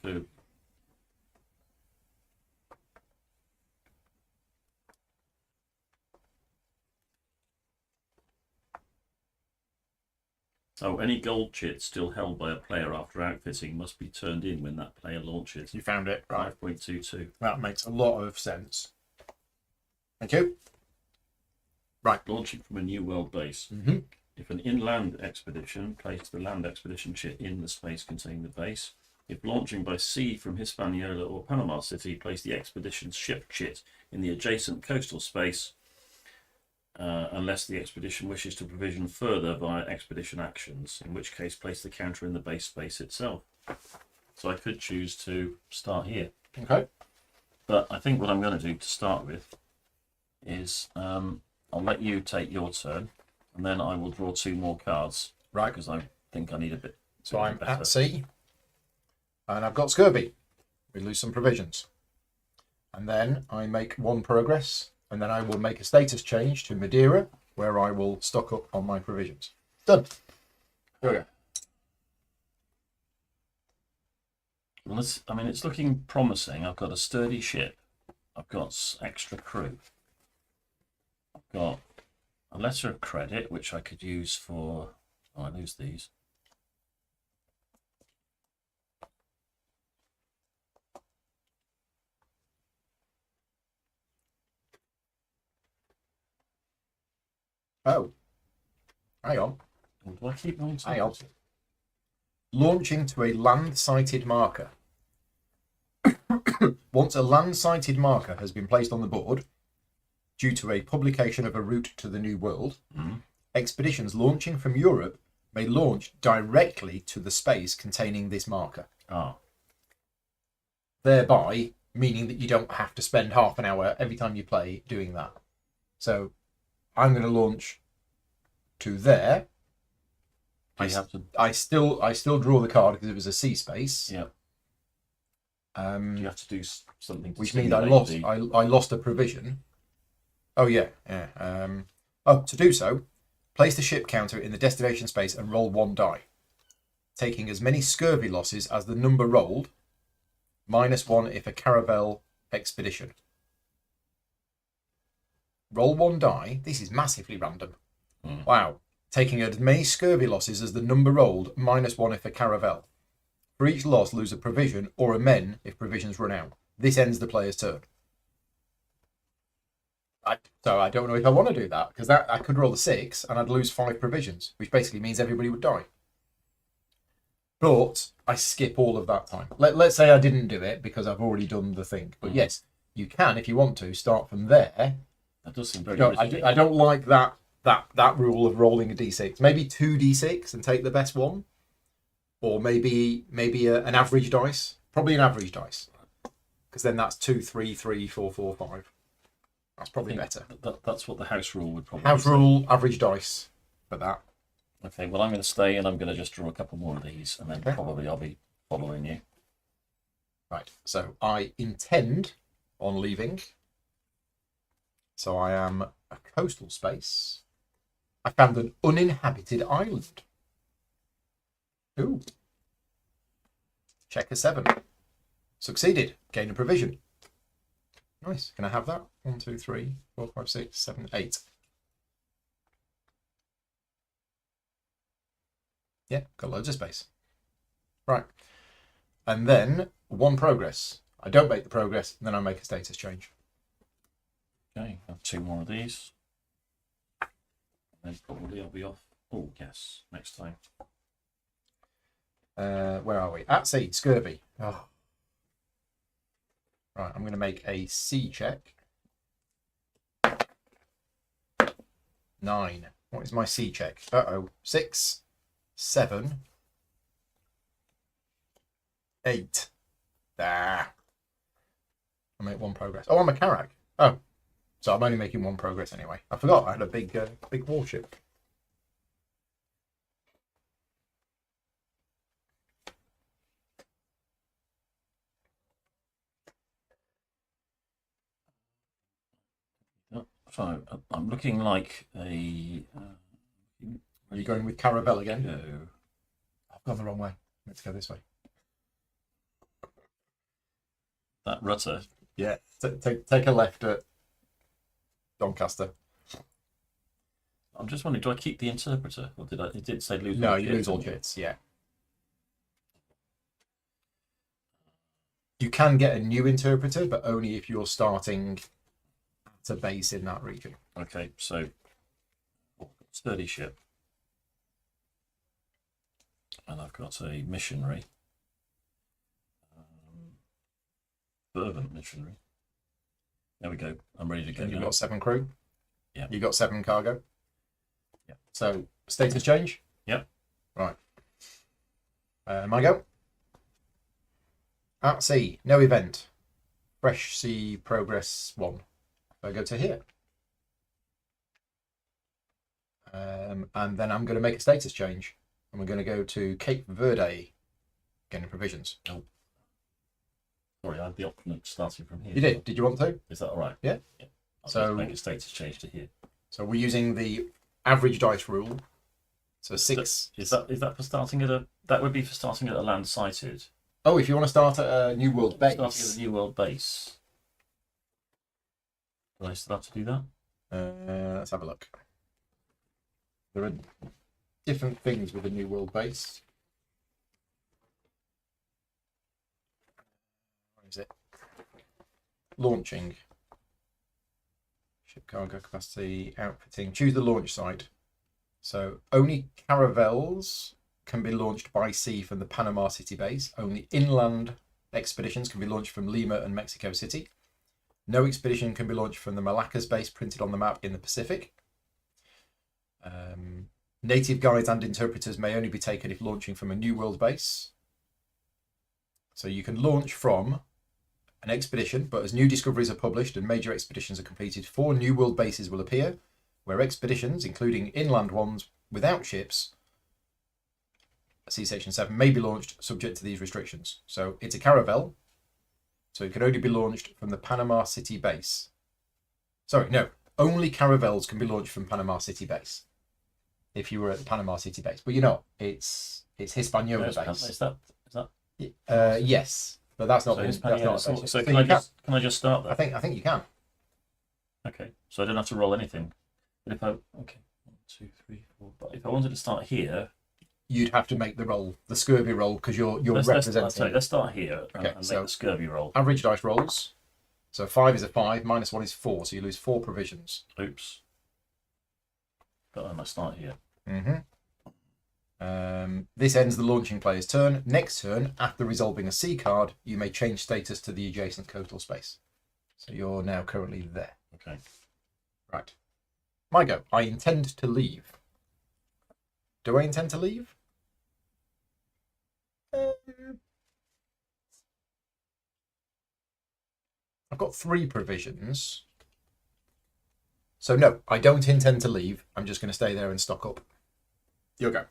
A: Oh, any gold chits still held by a player after outfitting must be turned in when that player launches.
B: You found it. Right.
A: 5.22.
B: That makes a lot of sense. Thank you. Right.
A: Launching from a new world base.
B: Mm-hmm.
A: If an inland expedition, place the land expedition chit in the space containing the base. If launching by sea from Hispaniola or Panama City, place the expedition's ship chit in the adjacent coastal space, unless the expedition wishes to provision further via expedition actions, in which case place the counter in the base space itself. So I could choose to start here.
B: Okay.
A: But I think what I'm going to do to start with is I'll let you take your turn, and then I will draw 2 more cards.
B: Right.
A: Because I think I need a bit.
B: So I'm at sea, and I've got scurvy. We lose some provisions. And then I make 1 progress, and then I will make a status change to Madeira, where I will stock up on my provisions. Done. Here we go.
A: Well, it's looking promising. I've got a sturdy ship. I've got extra crew. I've got a letter of credit, which I could use for... Oh, I lose these.
B: Oh. Hang on.
A: Do I keep going?
B: Hang on. Launching to a land-sighted marker. Once a land-sighted marker has been placed on the board, due to a publication of a route to the New World, expeditions launching from Europe may launch directly to the space containing this marker.
A: Ah.
B: Thereby meaning that you don't have to spend half an hour every time you play doing that. So I'm going to launch to there.
A: Do you have to...
B: I still draw the card because it was a sea space.
A: Yeah. Do you have to do something to
B: which means I lost a provision. Oh yeah, yeah. To do so, place the ship counter in the destination space and roll 1 die, taking as many scurvy losses as the number rolled, -1 if a caravel expedition. Roll 1 die. This is massively random. Wow. Taking as many scurvy losses as the number rolled, -1 if a caravel. For each loss, lose a provision or a men if provisions run out. This ends the player's turn. So I don't know if I want to do that, because I could roll a 6 and I'd lose 5 provisions, which basically means everybody would die. But I skip all of that time. Let's say I didn't do it because I've already done the thing. But yes, you can, if you want to, start from there.
A: That does seem very
B: No, I don't like that rule of rolling a d6. Maybe 2 d6 and take the best one. Or maybe an average dice. Probably an average dice. Because then that's 2, 3, 3, 4, 4, 5. That's probably better.
A: That's what the house rule would probably
B: House
A: say.
B: rule, average dice for that.
A: Okay, well, I'm going to stay and I'm going to just draw a couple more of these, and then probably I'll be following you.
B: Right, so I intend on leaving. So I am a coastal space. I found an uninhabited island. Ooh. Check a 7. Succeeded. Gain a provision. Nice. Can I have that? 1, 2, 3, 4, 5, 6, 7, 8. Yeah, got loads of space. Right. And then 1 progress. I don't make the progress, and then I make a status change.
A: Okay, have 2 more of these. And then probably I'll be off. Oh, yes, next time.
B: Where are we? At sea, scurvy. Oh. Right, I'm going to make a sea check. 9. What is my sea check? 6, 7, 8. There. I make 1 progress. Oh, I'm a Carrack. Oh, so I'm only making 1 progress anyway. I forgot I had a big warship.
A: So I'm looking like a...
B: Are you going with Caravel again?
A: No.
B: I've gone the wrong way. Let's go this way.
A: That rudder.
B: Yeah. Take a left at Doncaster.
A: I'm just wondering, do I keep the interpreter, or did I? It did say lose.
B: No,
A: all
B: you
A: jits,
B: lose all
A: didn't it?
B: jits. Yeah. You can get a new interpreter, but only if you're starting at a base in that region.
A: Okay, so sturdy ship, and I've got a missionary, fervent missionary. There we go. I'm ready to go.
B: You've
A: now.
B: got 7 crew.
A: Yeah.
B: You got 7 cargo.
A: Yeah.
B: So status change.
A: Yep.
B: Right. My go. At sea, no event. Fresh sea progress 1. I go to here. And then I'm going to make a status change. And we're going to go to Cape Verde, getting provisions.
A: Oh. Sorry, I had the option of starting from here.
B: You did? Did you want to?
A: Is that all right?
B: Yeah.
A: I'll
B: So-
A: just make a status change to here.
B: So we're using the average dice rule. So 6.
A: Is that for starting at a? That would be for starting at a land sighted.
B: Oh, if you want to start at a New World base.
A: Starting at a new world base. Do I still have to do that?
B: Let's have a look. There are different things with a New World base. What is it? Launching. Ship cargo capacity, outfitting. Choose the launch site. So only caravels can be launched by sea from the Panama City base. Only inland expeditions can be launched from Lima and Mexico City. No expedition can be launched from the Malaccas base printed on the map in the Pacific. Native guides and interpreters may only be taken if launching from a New World base. So you can launch from an expedition, but as new discoveries are published and major expeditions are completed, 4 New World bases will appear, where expeditions, including inland ones without ships, see section 7, may be launched subject to these restrictions. So it's a caravel, so it can only be launched from the Panama City base. Sorry, no, only caravels can be launched from Panama City base. If you were at the Panama City base, but you know, it's Hispaniola base.
A: Is that?
B: Yes, but that's not.
A: So,
B: That's not a base.
A: so can I just start there?
B: I think you can.
A: Okay, so I don't have to roll anything. But if I 1, 2, 3, 4, 5. If I wanted to start here,
B: You'd have to make the roll, the scurvy roll, because you're
A: let's
B: representing.
A: let's start here and,
B: Okay,
A: and
B: so-
A: make the scurvy roll.
B: Average dice rolls. So 5 is a 5, -1 is 4, so you lose 4 provisions.
A: Oops. But I must start here.
B: This ends the launching player's turn. Next turn, after resolving a sea card, you may change status to the adjacent coastal space. So you're now currently there.
A: Okay.
B: Right. My go. I intend to leave. Do I intend to leave? I've got 3 provisions. So no, I don't intend to leave. I'm just going to stay there and stock up. You'll go.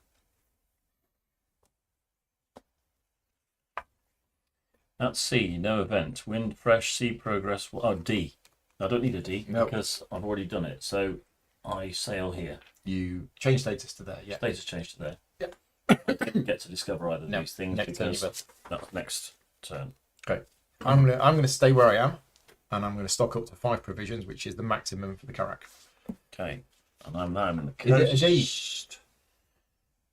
A: At sea, no event. Wind fresh, sea progress. Oh, D. I don't need a D
B: No.
A: because I've already done it. So I sail here.
B: You change status to there, yeah.
A: Status change to there.
B: Yep.
A: I don't get to discover either of
B: No,
A: these things
B: next turn you
A: because that's next turn.
B: Okay. I'm gonna stay where I am, and I'm gonna stock up to 5 provisions, which is the maximum for the Karak.
A: Okay. And I'm now in the
B: Is it a D?
A: coast.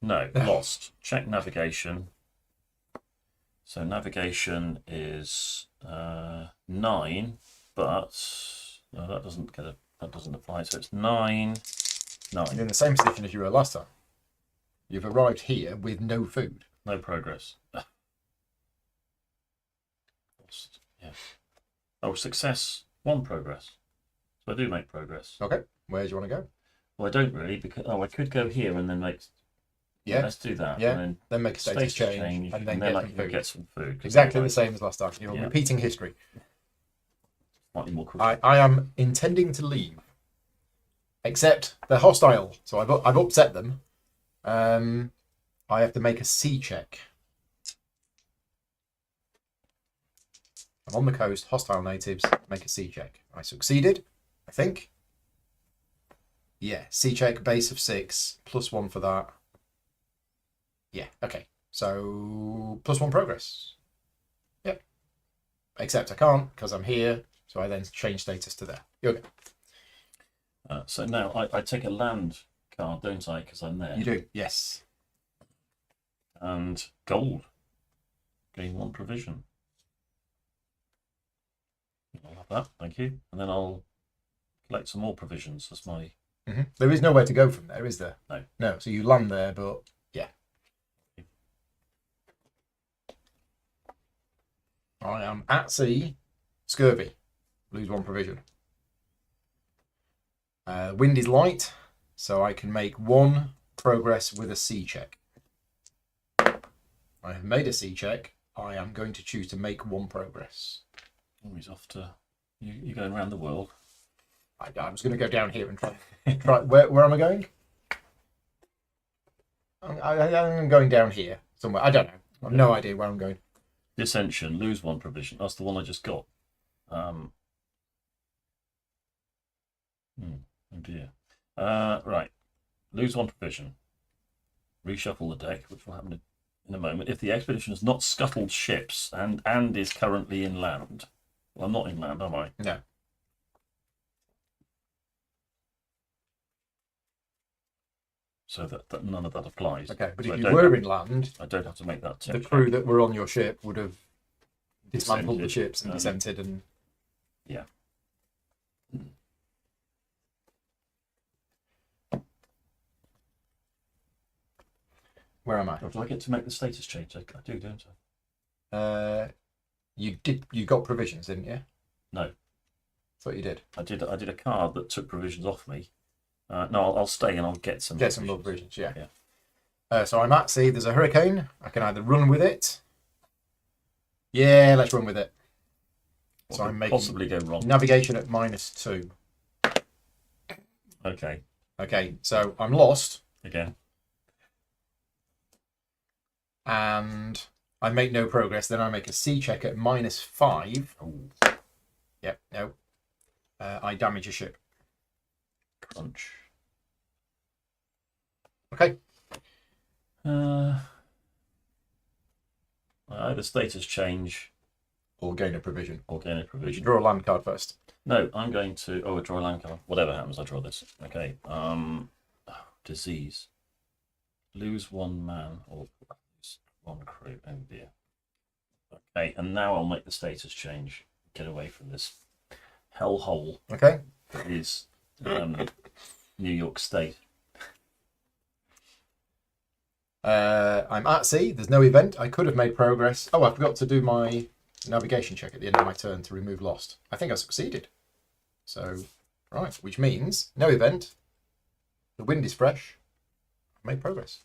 A: No, lost. Check navigation. So navigation is 9, but no, that doesn't apply. So it's 9, 9.
B: You're in the same position as you were last time. You've arrived here with no food.
A: No progress. Lost. Yeah. Oh, success. 1 progress. So I do make progress.
B: Okay. Where do you want to go?
A: Well, I don't really because I could go here and then make.
B: Yeah.
A: Let's do that.
B: Yeah.
A: And
B: Then make a
A: then
B: status change, and then get
A: I
B: some
A: can
B: food.
A: get some food. 'Cause
B: Exactly the
A: otherwise
B: same as last time. You're
A: Yeah.
B: repeating history.
A: Slightly more quick.
B: I am intending to leave, except they're hostile, so I've upset them. I have to make a sea check. I'm on the coast, hostile natives, make a sea check. I succeeded, I think. Yeah, sea check, base of 6, +1 for that. Yeah, okay. So, +1 progress. Yep. Except I can't, because I'm here, so I then change status to there. You're okay.
A: So now I take a land card, don't I? Because I'm there.
B: You do, yes.
A: And gold. Gain 1 provision. I'll have that, thank you. And then I'll collect some more provisions as my...
B: There is nowhere to go from there, is there?
A: No.
B: No, so you land there, but yeah. I am at sea, scurvy. Lose 1 provision. Wind is light, so I can make 1 progress with a sea check. I have made a sea check. I am going to choose to make 1 progress.
A: Oh, he's off to... You're going around the world.
B: I was going to go down here and try. Where am I going? I'm going down here somewhere. I don't know. I have no idea where I'm going.
A: Dissension, lose 1 provision. That's the one I just got. Oh dear. Right. Lose 1 provision. Reshuffle the deck, which will happen in a moment. If the expedition has not scuttled ships and is currently inland. Well, I'm not inland, am I?
B: No.
A: So that none of that applies.
B: Okay, but
A: so
B: if you were inland,
A: I don't have to make that check.
B: the crew that were on your ship would have dismantled the
A: Descended,
B: ships and descended and...
A: Yeah.
B: Where am I?
A: Do I get to make the status change? I do, don't I?
B: You got provisions, didn't you?
A: No.
B: Thought you did.
A: I did a card that took provisions off me. No, I'll stay and I'll get some.
B: Get some more provisions, yeah.
A: Yeah.
B: So I'm at sea. There's a hurricane. I can either run with it. Yeah, let's run with it.
A: What
B: so
A: could
B: I'm making
A: possibly go wrong.
B: navigation at -2.
A: Okay.
B: Okay, so I'm lost
A: Again.
B: and I make no progress. Then I make a sea check at -5.
A: Ooh,
B: Yep, no. I damage a ship.
A: crunch.
B: Okay.
A: I either status change
B: Or gain a provision.
A: or gain a
B: You
A: provision.
B: draw a land card first.
A: No, I'm going to. Oh, I draw a land card. Whatever happens, I draw this. Okay. Disease. Lose 1 man or lose 1 crew. Oh dear. Okay, and now I'll make the status change. Get away from this hellhole
B: Okay.
A: that is New York State.
B: I'm at sea. There's no event. I could have made progress. Oh, I forgot to do my navigation check at the end of my turn to remove lost. I think I succeeded. So, right, which means no event. The wind is fresh. I made progress.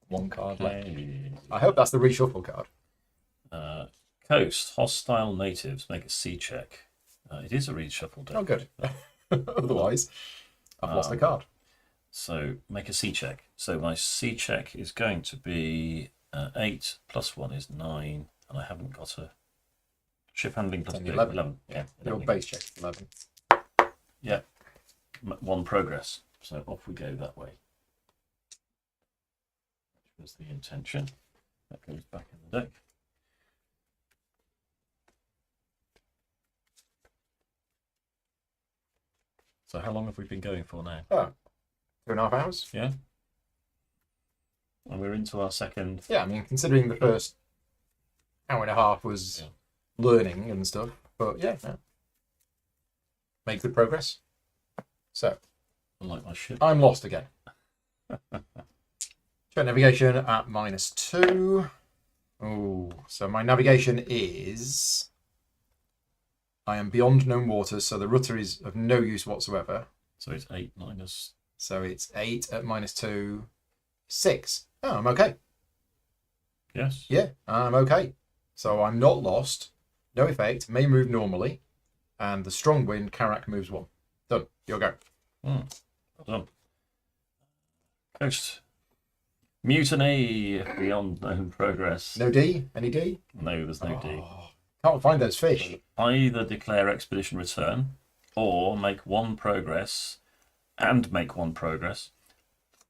B: 1 card left. I hope that's the reshuffle card.
A: Coast, hostile natives, make a sea check. It is a reshuffle deck.
B: Oh, good. Otherwise, I've lost a card.
A: So make a sea check. So my sea check is going to be 8 plus 1 is 9, and I haven't got a ship handling plus
B: 10,
A: 2,
B: 11.
A: Yeah,
B: Your
A: 11.
B: base check, 11.
A: Yeah, 1 progress. So off we go that way. Which was the intention. That goes back in the deck. So how long have we been going for now?
B: Oh, 2.5 hours?
A: Yeah. And we're into our second.
B: Yeah, I mean, considering the first hour and a half was learning and stuff, but yeah, no. Make good progress. So,
A: Unlike my ship.
B: I'm lost again. Check navigation at -2. Oh, so my navigation is... I am beyond known waters, so the rudder is of no use whatsoever.
A: So it's 8 minus.
B: So it's 8 at -2, 6. Oh, I'm okay.
A: Yes.
B: Yeah, I'm okay. So I'm not lost. No effect. May move normally. And the strong wind, Karak moves 1. Done. Your go.
A: Well done. Coast. Mutiny beyond known progress.
B: No D? Any D?
A: No, there's no D.
B: Can't find those fish.
A: Either declare expedition return or make 1 progress and make 1 progress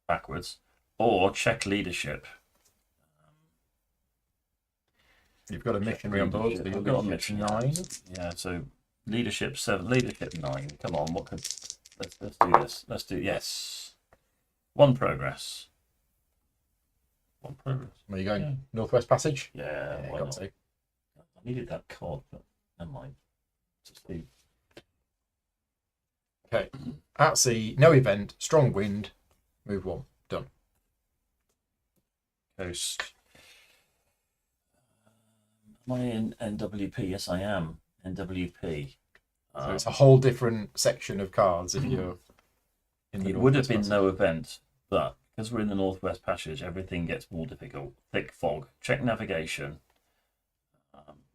A: backwards, or check leadership.
B: You've got a missionary on board, so
A: I've
B: you'll
A: got a
B: get
A: missionary.
B: 9.
A: Yeah, so leadership 7, leadership 9. Come on, what could let's do this. Let's do yes. One progress. One progress.
B: Where are you going?
A: Yeah.
B: Northwest Passage?
A: Yeah, why
B: got
A: not?
B: to.
A: I needed that card, but never mind. Just the
B: Okay. At sea, no event, strong wind, move 1. Done.
A: coast. Am I in NWP? Yes, I am. NWP.
B: So it's a whole different section of cards if you're in the
A: It would have
B: Northwest
A: been
B: Passage.
A: no event, but because we're in the Northwest Passage, everything gets more difficult. Thick fog. Check navigation,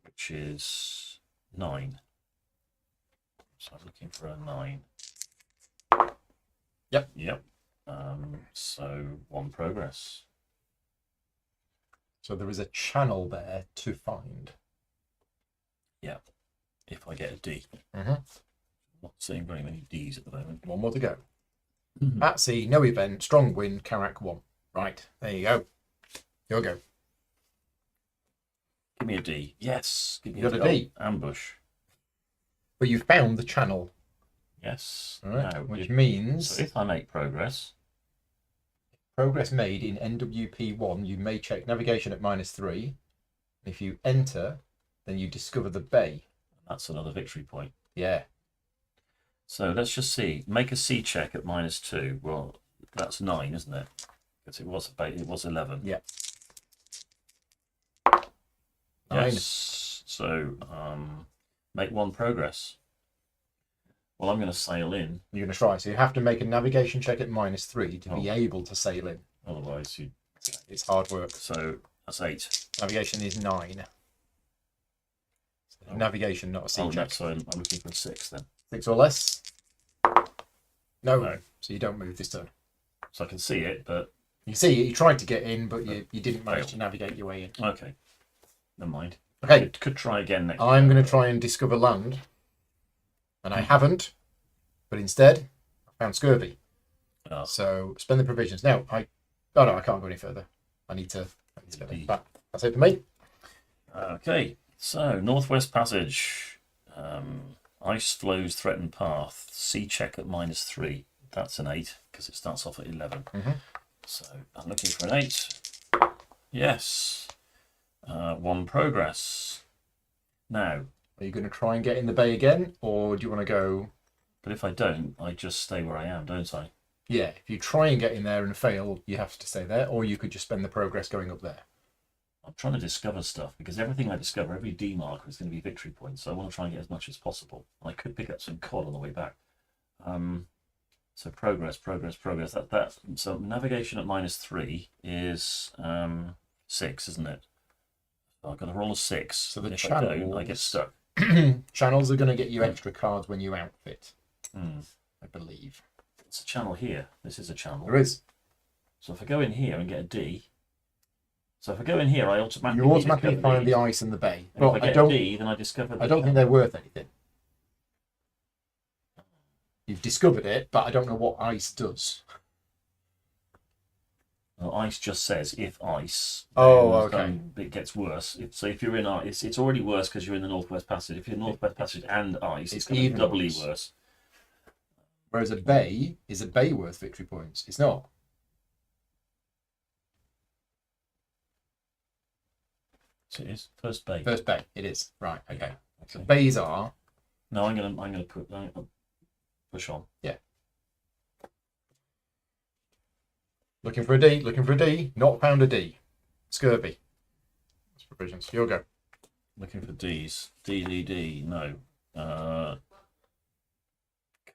A: which is 9. So I'm looking for a 9.
B: Yep.
A: Yep. So 1 progress.
B: So there is a channel there to find.
A: Yeah. If I get a D.
B: Mm-hmm.
A: Not seeing very many Ds at the moment.
B: 1 more to go. At sea, no event, strong wind, Karak 1. Right, there you go. Your go.
A: Give me a D. Yes. Give me
B: You got a D.
A: Oh, ambush.
B: But you found the channel.
A: Yes.
B: All right,
A: Now,
B: which means
A: so if I make progress,
B: progress made in NWP1, you may check navigation at -3. If you enter, then you discover the bay.
A: that's another victory point.
B: Yeah.
A: So let's just see. Make a C check at -2. Well, that's 9, isn't it? Because it was 11.
B: Yeah. 9.
A: Yes. So make 1 progress. Well, I'm going to sail in.
B: You're going to try. So you have to make a navigation check at -3 to be able to sail in.
A: Otherwise, you.
B: It's hard work.
A: So that's 8.
B: Navigation is 9. So navigation, not a C
A: Oh, no,
B: check.
A: so I'm looking for 6 then.
B: 6 or less? No.
A: No.
B: So you don't move this turn.
A: So I can see it, but
B: You see, you tried to get in, but you didn't manage to navigate your way in.
A: okay. Never mind.
B: Okay.
A: Could try again next.
B: I'm going to try and discover land. And I haven't. But instead, I found scurvy.
A: Oh.
B: So spend the provisions. Now, oh no, I can't go any further. I need to get it back. That's it for me.
A: Okay. So Northwest Passage. Ice flows threatened path. Sea check at -3. That's an 8 because it starts off at 11.
B: Mm-hmm.
A: So I'm looking for an 8. Yes. 1 progress. Now,
B: Are you going to try and get in the bay again? Or do you want to go...
A: but if I don't, I just stay where I am, don't I?
B: Yeah, if you try and get in there and fail, you have to stay there. Or you could just spend the progress going up there.
A: I'm trying to discover stuff because everything I discover, every D marker is going to be victory points. So I want to try and get as much as possible. I could pick up some cod on the way back. So progress. So navigation at -3 is 6, isn't it? So I've got to roll a 6.
B: So the
A: if I don't, I
B: channels-
A: get stuck.
B: Channels are going to get you extra cards when you outfit, I believe.
A: It's a channel here. This is a channel.
B: There is.
A: So if I go in here and get a D. So if I go in here, I automatically
B: You automatically
A: discover
B: find the
A: these.
B: ice and the bay.
A: And
B: Well,
A: if I
B: I
A: get
B: don't
A: a D, then I discover the
B: think
A: channel.
B: they're worth anything. You've discovered it, but I don't know what ice does.
A: Well, ice just says if ice.
B: Oh,
A: then
B: okay.
A: It gets worse. So if you're in ice, it's already worse because you're in the Northwest Passage. If you're in the Northwest Passage and ice, it's going to be
B: even
A: doubly
B: worse.
A: worse.
B: Whereas a bay is a bay worth victory points. It's not.
A: So it is first bay.
B: First bay, it is. Right, okay.
A: Okay.
B: Bays are...
A: No, I'm gonna push on.
B: Yeah. Looking for a D. Not found a D. Scurvy. That's provisions. You'll go.
A: Looking for D's. D. No.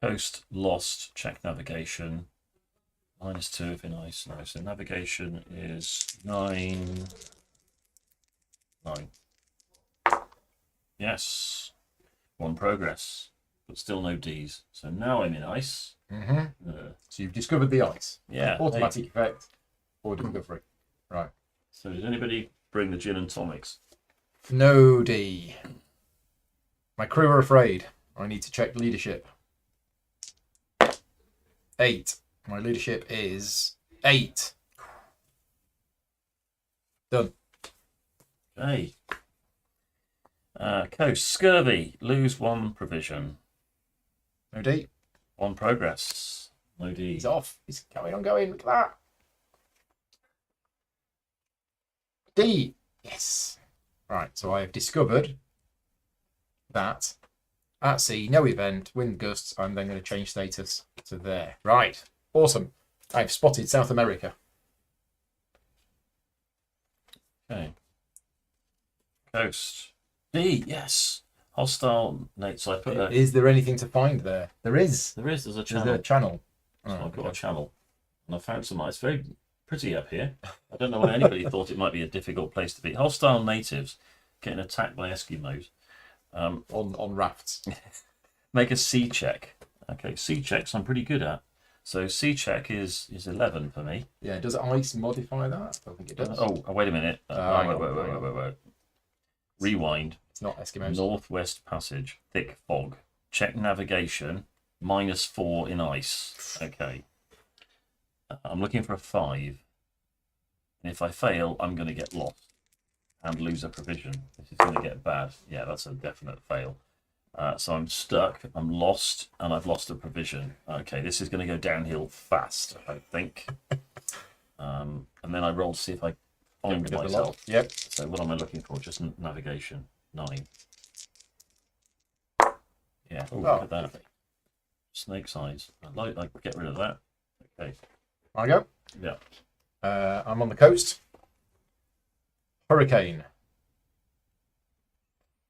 A: Coast lost. Check navigation. -2 if in ice. No. So navigation is 9. 9. Yes. 1 progress. But still no D's. So now I'm in ice.
B: Mm-hmm. So you've discovered the ice.
A: Yeah.
B: Automatic effect or discovery. Right.
A: So did anybody bring the gin and tonics?
B: No D. My crew are afraid. I need to check leadership. 8. My leadership is 8. Done.
A: Okay. Coast scurvy. Lose 1 provision.
B: No D.
A: 1 progress. No D.
B: He's off. He's going. Look at that. D. Yes. Right. So I have discovered that at sea, no event, wind gusts. I'm then going to change status to there. Right. Awesome. I've spotted South America.
A: Okay. Coast. D. Yes. Hostile. Nate. So I put a.
B: Is there anything to find there? There is.
A: There is. There's a
B: There's
A: channel.
B: a channel.
A: So
B: Oh,
A: I've got
B: okay.
A: a channel, and I found some. It's very pretty up here. I don't know why anybody thought it might be a difficult place to be. Hostile natives getting attacked by Eskimos.
B: On rafts.
A: Make a sea check. Okay, sea checks I'm pretty good at. So sea check is 11 for me.
B: Yeah. Does ice modify that? I don't think it does.
A: Wait a minute.
B: Hang on,
A: Wait. Rewind.
B: It's not Eskimos.
A: Northwest Passage. Thick fog. Check navigation. -4 in ice. Okay. I'm looking for a 5. And if I fail, I'm going to get lost and lose a provision. This is going to get bad. Yeah, that's a definite fail. So I'm stuck, I'm lost, and I've lost a provision. Okay, this is going to go downhill fast, I think. And then I roll to see if I find myself.
B: Yep.
A: So what am I looking for? Just navigation. 9. Yeah, look at that. Snake's eyes. I get rid of that. Okay.
B: I go.
A: Yeah.
B: I'm on the coast. Hurricane.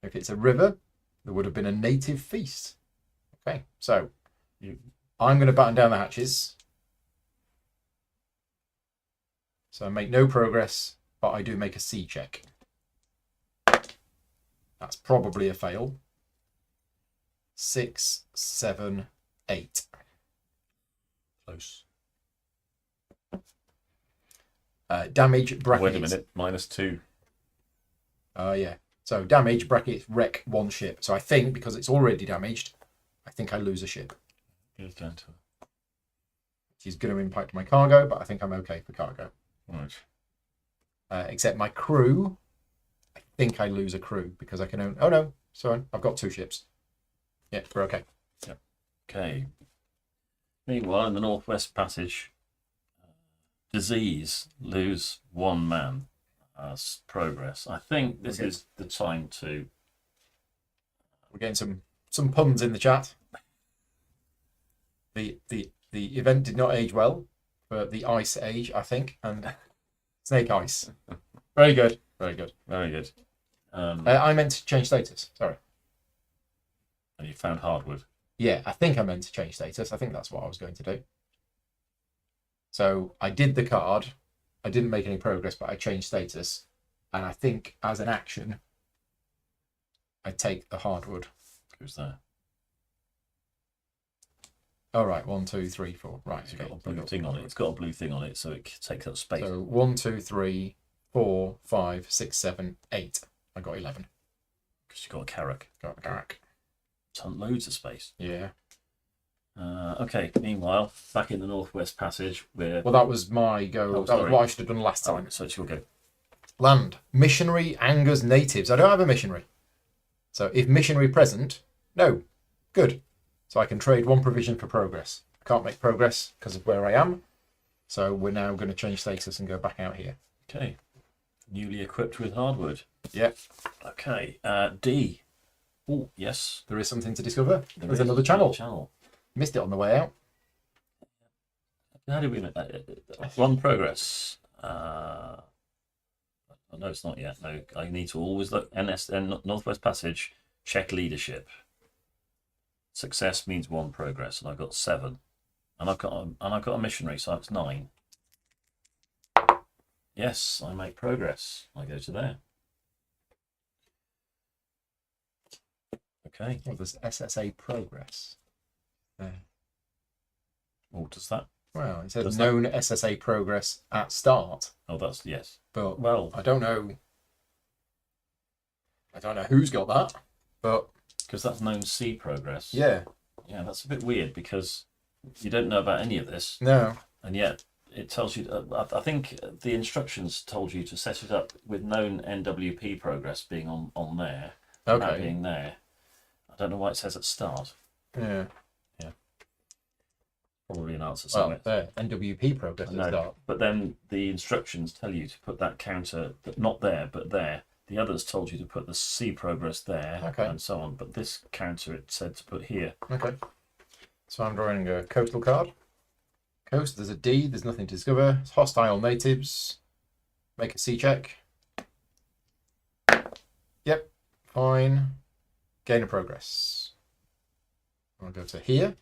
B: If it's a river, there would have been a native feast. Okay, so I'm going to batten down the hatches. So I make no progress, but I do make a sea check. That's probably a fail. 6, 7, 8.
A: Close.
B: Damage bracket.
A: Wait a minute. -2.
B: Yeah. So damage brackets wreck 1 ship. So I think because it's already damaged, I think I lose a ship.
A: Goes down to.
B: Which is going to impact my cargo, but I think I'm okay for cargo.
A: Right.
B: Except my crew, I think I lose a crew because I can own. Oh no, sorry, I've got 2 ships. Yeah, we're okay.
A: Yep. Okay. Meanwhile, in the Northwest Passage, disease, lose 1 man. Progress. I think this is the time to.
B: We're getting some puns in the chat. The event did not age well for the ice age, I think, and snake ice. Very good. Very good.
A: Very good.
B: I meant to change status. Sorry.
A: And you found hardwood.
B: Yeah, I think I meant to change status. I think that's what I was going to do. So I did the card. I didn't make any progress, but I changed status. And I think as an action, I take the hardwood.
A: Who's there?
B: Oh, right. 1, 2, 3, 4. Right.
A: It's got a blue thing on it. It's got a blue thing on it, so it takes up space.
B: So 1, 2, 3, 4, 5, 6, 7, 8. I got 11.
A: Because you've got a carrack.
B: Got a carrack.
A: Loads of space.
B: Yeah.
A: Okay. Meanwhile, back in the Northwest Passage, we're.
B: Well, that was my go.
A: Oh,
B: that was
A: sorry.
B: what I should have done last time.
A: So it's your go.
B: Land. Missionary angers natives. I don't have a missionary. So if missionary present, no. Good. So I can trade 1 provision for progress. I can't make progress because of where I am. So we're now going to change status and go back out here.
A: Okay. Newly equipped with hardwood.
B: Yep.
A: Okay. D. Oh, yes.
B: There is something to discover.
A: There
B: There's
A: is
B: another channel. Missed it on the way out.
A: How did we make that? 1 progress. Oh, no, it's not yet. No, I need to always look. Northwest Passage. Check leadership. Success means 1 progress, and I've got 7, and I've got a missionary, so that's 9. Yes, I make progress. I go to there. Okay.
B: Well, there's SSA progress.
A: Oh, does that?
B: Well, it says
A: Does
B: known SSA progress at start,
A: Oh, that's yes.
B: but
A: Well,
B: I don't know. I don't know who's got that, but
A: because that's known C progress.
B: yeah,
A: Yeah, that's a bit weird because you don't know about any of this,
B: no,
A: and yet it tells you. I think the instructions told you to set it up with known NWP progress being on there. That
B: okay,
A: being there. I don't know why it says at start.
B: yeah.
A: probably an answer
B: Well,
A: somewhere.
B: there, NWP progress
A: I
B: at
A: know.
B: start.
A: But then the instructions tell you to put that counter, not there, but there. The others told you to put the C progress there,
B: Okay.
A: and so on. But this counter, it said to put here.
B: Okay. So I'm drawing a coastal card. Coast, there's a D, there's nothing to discover. It's hostile natives. Make a C check. Yep, fine. Gain a progress. I'll go to here.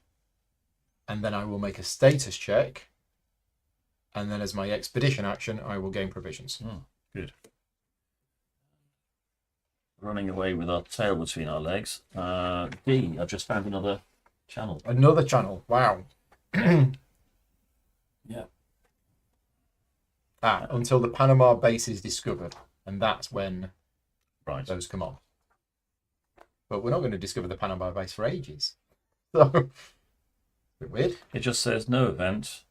B: And then I will make a status check. And then as my expedition action, I will gain provisions.
A: Oh, good. Running away with our tail between our legs. D, I've just found another channel.
B: Another channel. Wow.
A: Yeah.
B: Until the Panama base is discovered. And that's when
A: Right.
B: those come on. But we're not going to discover the Panama base for ages. So, a bit weird.
A: It just says no event,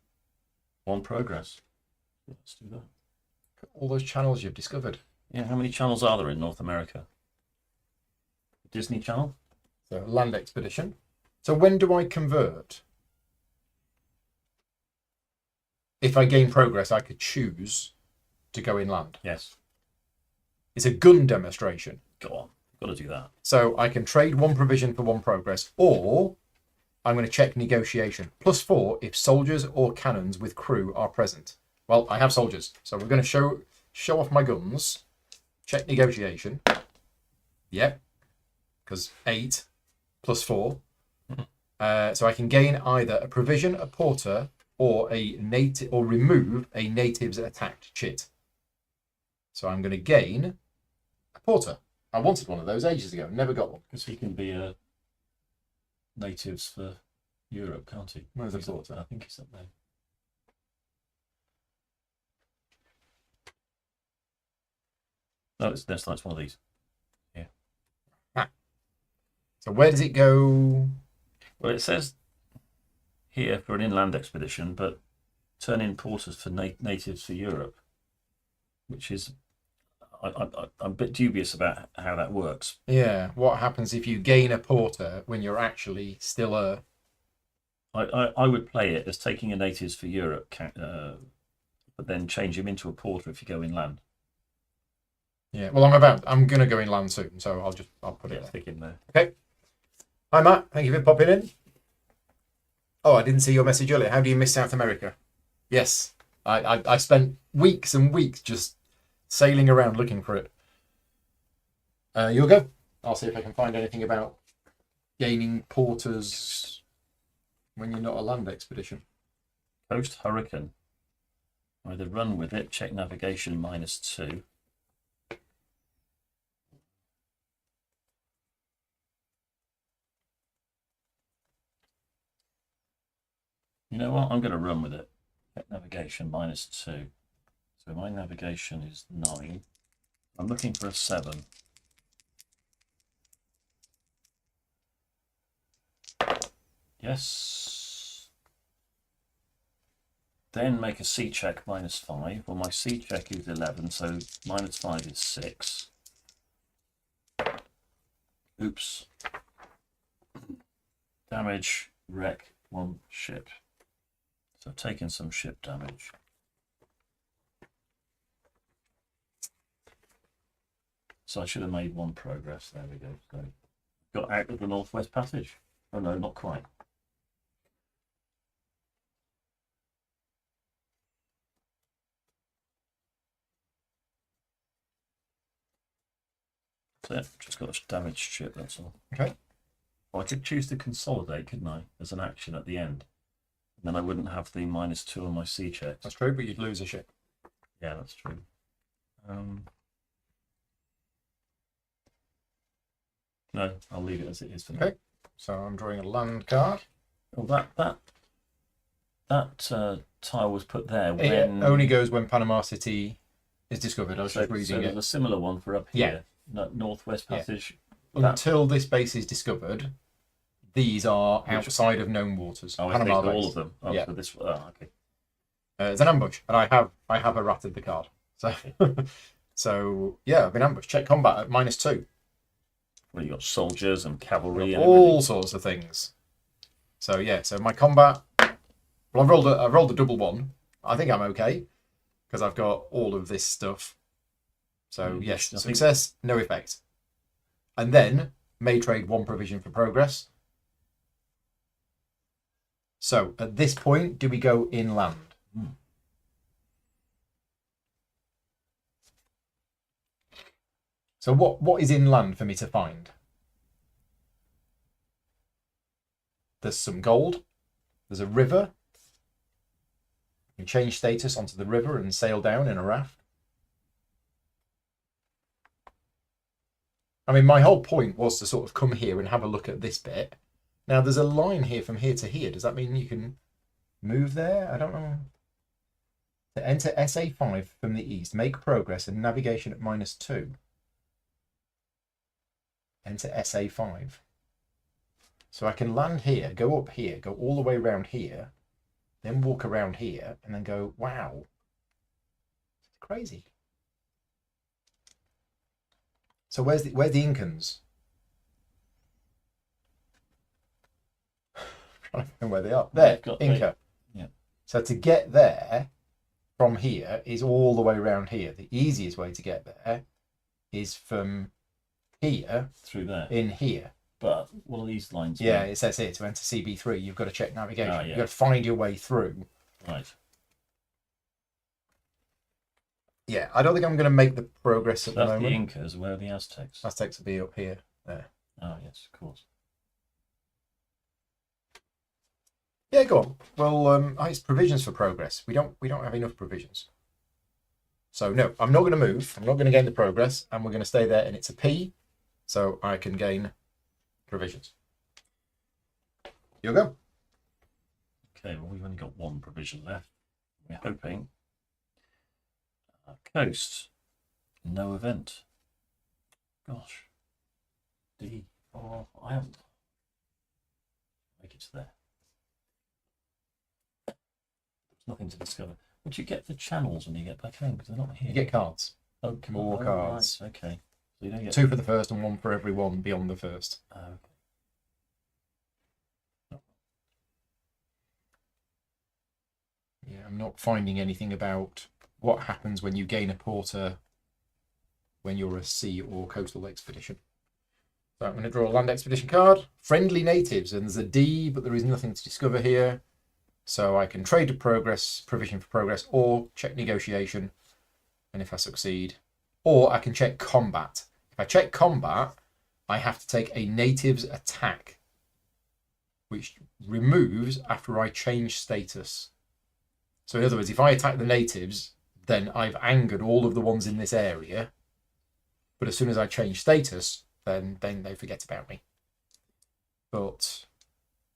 A: one progress. Let's do that.
B: All those channels you've discovered.
A: Yeah, how many channels are there in North America? Disney Channel?
B: So, land expedition. So, when do I convert? If I gain progress, I could choose to go inland.
A: Yes.
B: It's a gun demonstration.
A: Go on. Got to do that.
B: So, I can trade one provision for one progress, or I'm going to check negotiation. +4 if soldiers or cannons with crew are present. Well, I have soldiers, so we're going to show off my guns. Check negotiation. Yep, because 8 +4. So I can gain either a provision, a porter, or a native, or remove a native's attacked chit. So I'm going to gain a porter. I wanted one of those ages ago. Never got one.
A: Because he can be natives for Europe, can't he?
B: Where's the
A: He's up
B: porter?
A: there. I think he's up there. No, it's one of these.
B: So where does it go?
A: Well, it says here for an inland expedition, but turn in porters for natives for Europe, which is I'm a bit dubious about how that works.
B: Yeah, what happens if you gain a porter when you're actually still a...
A: I would play it as taking a natives for Europe, but then change him into a porter if you go inland.
B: Yeah, well, I'm going to go inland soon, so I'll put it
A: Yeah,
B: there.
A: stick in there.
B: Okay. Hi, Matt. Thank you for popping in. Oh, I didn't see your message earlier. How do you miss South America? Yes, I spent weeks and weeks just sailing around looking for it. You'll go. I'll see if I can find anything about gaining porters when you're not a land expedition.
A: Coast Hurricane. Either run with it, check navigation -2. You know what? I'm going to run with it. Check navigation -2. So my navigation is 9. I'm looking for a 7. Yes. Then make a C check -5. Well, my C check is 11, so -5 is 6. Oops. Damage, wreck 1 ship. So I've taken some ship damage. So I should have made 1 progress. There we go. So got out of the Northwest Passage. Oh no, not quite. So yeah, just got a damaged ship, that's all.
B: Okay.
A: Well, I could choose to consolidate, couldn't I, as an action at the end? And then I wouldn't have the -2 on my C checks.
B: That's true, but you'd lose a ship.
A: Yeah, that's true. No, I'll leave it as it is for now.
B: Okay. So I'm drawing a land card.
A: Well, that tile was put there when
B: It only goes when Panama City is discovered. I was
A: so,
B: just reading
A: there's
B: it.
A: a similar one for up
B: Yeah.
A: here. Northwest
B: Yeah.
A: Passage. That-
B: Until this base is discovered, these are outside of known waters.
A: Oh,
B: Panama
A: all
B: base.
A: of them. Oh,
B: Yeah.
A: so this. Oh, okay.
B: It's an ambush, and I have errated the card. So, so yeah, I've been ambushed. Check combat at -2.
A: Well, you got soldiers and cavalry and
B: All sorts of things. So yeah, so my combat Well, I've rolled a double one. I think I'm okay because I've got all of this stuff. So yes, success, no effect. And then may trade 1 provision for progress. So at this point, do we go inland? So what is inland for me to find? There's some gold. There's a river. You can change status onto the river and sail down in a raft. I mean, my whole point was to sort of come here and have a look at this bit. Now, there's a line here from here to here. Does that mean you can move there? I don't know. To enter SA5 from the east, make progress and navigation at -2. Enter SA5. So I can land here, go up here, go all the way around here, then walk around here, and then go, wow. It's crazy. So where's the Incans? I'm trying to find where they are. There, Inca.
A: Yeah.
B: So to get there from here is all the way around here. The easiest way to get there is from here
A: through there
B: in here.
A: But what are these lines?
B: Yeah, it says here to enter CB3, you've got to check navigation.
A: Yeah.
B: You've got to find your way through.
A: Right.
B: Yeah, I don't think I'm going to make the progress at the moment.
A: That's the Incas. Where are the Aztecs?
B: Aztecs will be up here. There.
A: Oh, yes, of course.
B: Yeah, go on. Well, it's provisions for progress. We don't have enough provisions. So no, I'm not going to move. I'm not going to gain the progress, and we're going to stay there. And it's a P, so I can gain provisions. You'll go.
A: Okay. Well, we've only got 1 provision left. We're hoping. Coast. No event. Gosh. D. Oh, I haven't. Make it to there. There's nothing to discover. Would you get the channels when you get back home? Because they're not here.
B: You get cards.
A: Oh,
B: More cards.
A: Right. Okay. So you don't get
B: 2 for the first and 1 for every one beyond the first.
A: Okay.
B: Yeah, I'm not finding anything about what happens when you gain a porter when you're a sea or coastal expedition. So I'm going to draw a land expedition card. Friendly natives, and there's a D, but there is nothing to discover here. So I can trade to progress, provision for progress, or check negotiation. And if I succeed, or I can check combat. If I check combat, I have to take a native's attack, which removes after I change status. So in other words, if I attack the natives, then I've angered all of the ones in this area. But as soon as I change status, then they forget about me. But,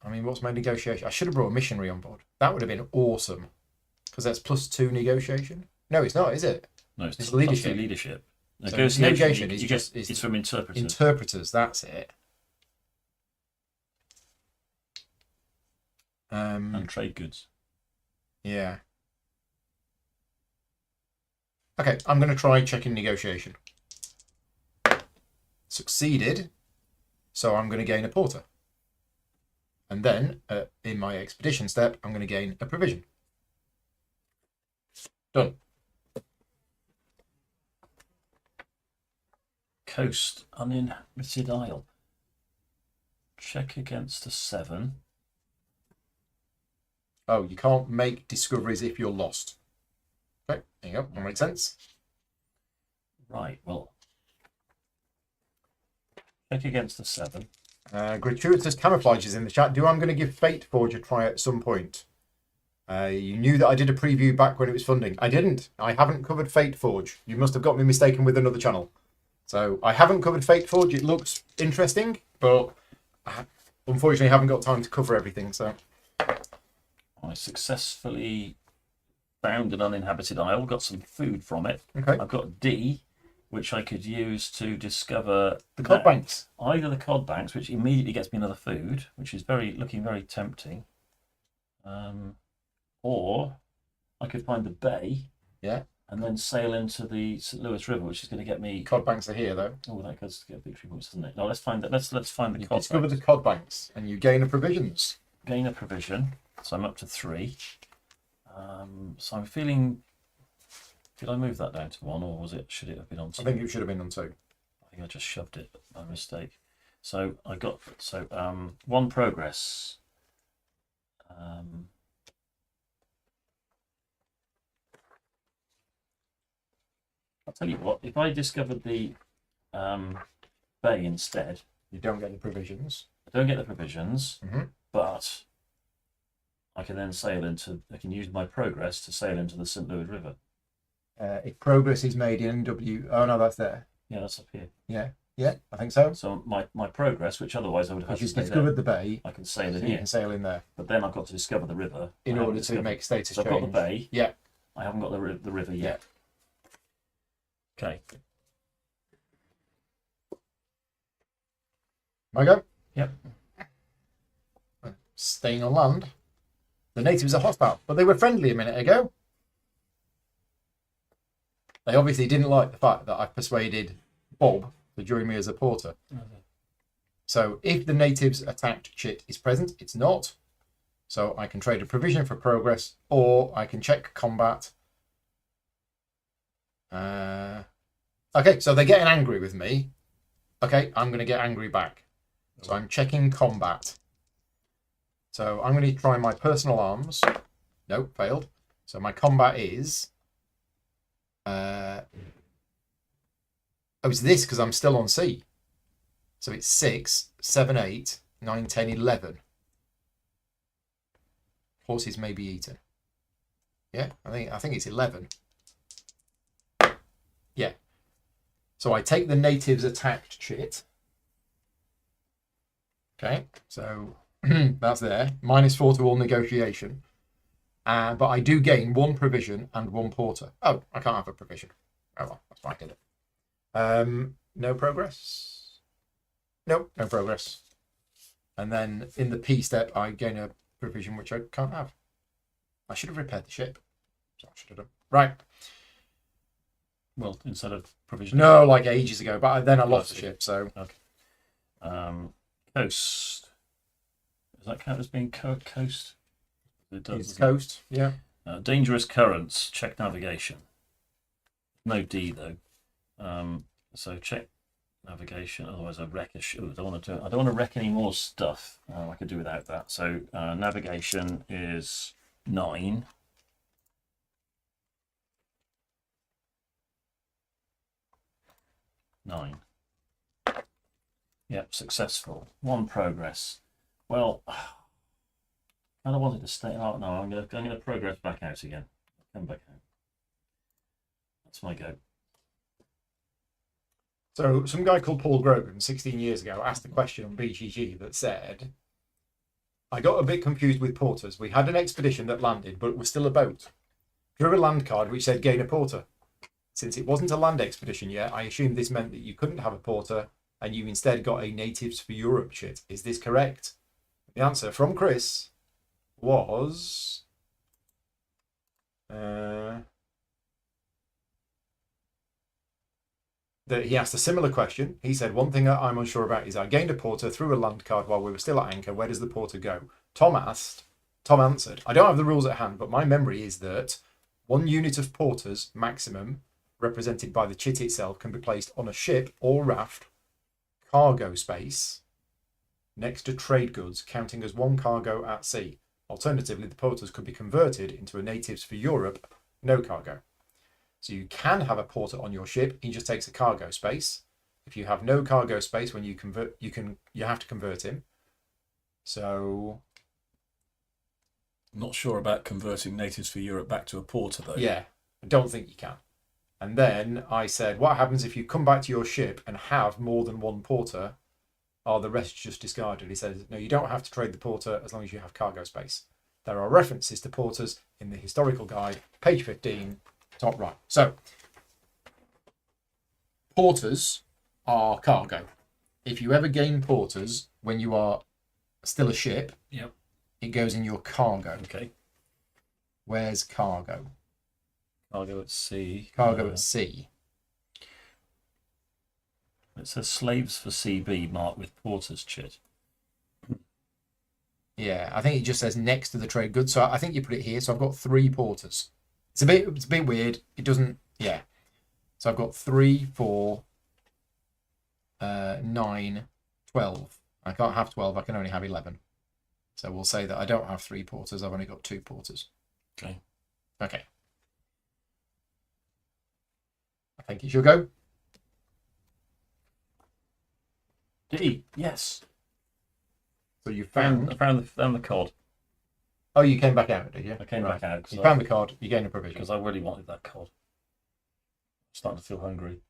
B: I mean, what's my negotiation? I should have brought a missionary on board. That would have been awesome. Because that's +2 negotiation. No, it's not, is it?
A: No, it's
B: leadership.
A: Leadership.
B: So
A: Negotiation
B: is
A: you
B: just
A: it's from interpreters.
B: Interpreters, that's it.
A: And trade goods.
B: Yeah. Okay, I'm going to try checking negotiation. Succeeded, so I'm going to gain a porter. And then, in my expedition step, I'm going to gain a provision. Done.
A: Coast, uninhabited isle. Check against a 7.
B: Oh, you can't make discoveries if you're lost. Okay, there you go. That makes sense.
A: Right, well. Check against a 7.
B: Gratuitous camouflage is in the chat. I'm going to give Fate Forge a try at some point. You knew that I did a preview back when it was funding. I didn't. I haven't covered Fate Forge. You must have got me mistaken with another channel. So I haven't covered Fate Forge. It looks interesting, but I unfortunately haven't got time to cover everything. So
A: I successfully found an uninhabited isle, got some food from it.
B: okay,
A: I've got D, which I could use to discover
B: the cod banks.
A: Either the cod banks, which immediately gets me another food, which is looking very tempting. Or I could find the bay.
B: Yeah.
A: And then sail into the St. Louis River, which is going to get me.
B: Cod banks are here though.
A: Oh, that goes to get victory points, doesn't it? No, let's find that. Let's find the
B: You
A: cod
B: discover
A: banks.
B: the cod banks, and you gain a provisions.
A: Gain a provision. So I'm up to 3. So I'm feeling. Did I move that down to 1, or should it have been on 2?
B: I think it should have been on 2.
A: I think I just shoved it by mistake. So I got 1 progress. I'll tell you what. If I discovered the bay instead,
B: You don't get the provisions.
A: I don't get the provisions,
B: Mhm.
A: but I can then sail into. I can use my progress to sail into the St. Louis River.
B: If progress is made in NW, oh no, that's there.
A: Yeah, that's up here.
B: Yeah, I think so.
A: So my progress, which otherwise I would have had
B: If
A: to
B: you've
A: stay
B: discovered
A: there,
B: the bay,
A: I can sail in
B: so you
A: here.
B: can sail in there
A: But then I've got to discover the river
B: in
A: I haven't
B: order to
A: discovered.
B: make status
A: So I've
B: change.
A: got the bay.
B: Yeah.
A: I haven't got the river yet. Okay.
B: My go?
A: Yep.
B: Staying on land. The natives are hostile, but they were friendly a minute ago. They obviously didn't like the fact that I persuaded Bob to join me as a porter. So if the natives attacked chit is present, it's not. So I can trade a provision for progress, or I can check combat. Okay, so they're getting angry with me. Okay, I'm going to get angry back. So I'm checking combat. So I'm going to try my personal arms. Nope, failed. So my combat is... it's this because I'm still on sea. So it's 6, 7, 8, 9, 10, 11. Horses may be eaten. Yeah, I think it's 11. Yeah. So I take the natives attacked chit. Okay, so that's there. -4 to all negotiation. But I do gain 1 provision and 1 porter. Oh, I can't have a provision. Oh well, that's why I did it. No progress. Nope, no progress. And then in the P step, I gain a provision which I can't have. I should have repaired the ship. So I should have done. Right.
A: Well, instead of provision.
B: No, like ages ago. But then I lost the ship, so...
A: Okay. Coast. Does that count as being coast? It does.
B: It's coast, yeah.
A: Dangerous currents. Check navigation. No D though. So check navigation. Otherwise, I wreck a ship. I don't want to do it. I don't want to wreck any more stuff. I could do without that. So navigation is 9. Yep, successful. 1 progress. Well, I kind of wanted to stay. Oh no, I'm gonna progress back out again. Come back out. That's my go.
B: So some guy called Paul Grogan 16 years ago asked a question on BGG that said, I got a bit confused with porters. We had an expedition that landed, but it was still a boat. Drew a land card which said gain a porter. Since it wasn't a land expedition yet, I assumed this meant that you couldn't have a porter and you instead got a Natives for Europe chit. Is this correct? The answer from Chris was... that he asked a similar question. He said, one thing that I'm unsure about is I gained a porter through a land card while we were still at anchor. Where does the porter go? Tom answered, I don't have the rules at hand, but my memory is that 1 unit of porters maximum, represented by the chit itself, can be placed on a ship or raft cargo space next to trade goods, counting as 1 cargo at sea. Alternatively, the porters could be converted into a Natives for Europe no cargo. So you can have a porter on your ship. He just takes a cargo space. If you have no cargo space when you convert, you have to convert him. So
C: I'm not sure about converting Natives for Europe back to a porter though.
B: yeah, I don't think you can. And then I said, what happens if you come back to your ship and have more than 1 porter? Are the rest just discarded? He says, no, you don't have to trade the porter as long as you have cargo space. There are references to porters in the historical guide, page 15, top right. So, porters are cargo. If you ever gain porters when you are still a ship,
A: Yep.
B: it goes in your cargo.
A: Okay.
B: Where's cargo?
A: Cargo at sea.
B: Cargo at sea.
A: It says slaves for CB marked with porter's chit.
B: Yeah, I think it just says next to the trade goods. So I think you put it here. So I've got 3 porters. It's a bit weird. It doesn't, yeah. So I've got 3, 4, 9, 12. I can't have 12. I can only have 11. So we'll say that I don't have 3 porters. I've only got 2 porters.
C: Okay.
B: Okay. I think it should go.
A: D. Yes.
B: So you
A: I
B: found.
A: found the cod.
B: Oh, you came back out, did you?
A: I came back out
B: You found the card. You gained a provision.
A: because I really wanted that cod. Starting to feel hungry.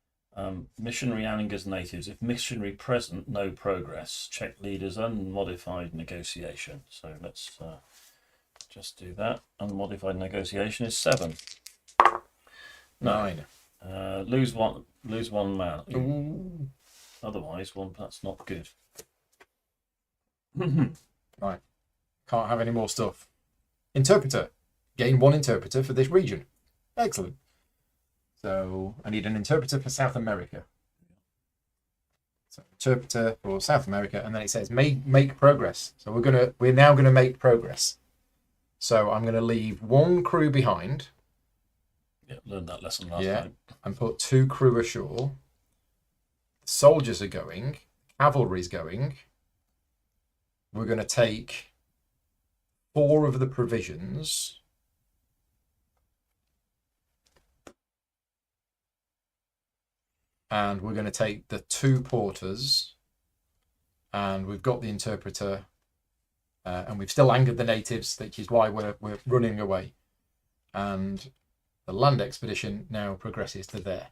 A: Missionary Anninger's natives. If missionary present, no progress. Check leaders unmodified negotiation. So let's just do that. Unmodified negotiation is 7.
B: 9.
A: Lose one man.
B: Ooh.
A: Otherwise, that's not good.
B: Right. Can't have any more stuff. Interpreter. Gain 1 interpreter for this region. Excellent. So I need an interpreter for South America. So interpreter for South America, and then it says make progress. So we're now gonna make progress. So I'm gonna leave 1 crew behind.
A: Yeah, learned that lesson last time.
B: And put 2 crew ashore. The soldiers are going. Cavalry's going. We're gonna take 4 of the provisions. And we're going to take the 2 porters, and we've got the interpreter, and we've still angered the natives, which is why we're running away. And the land expedition now progresses to there.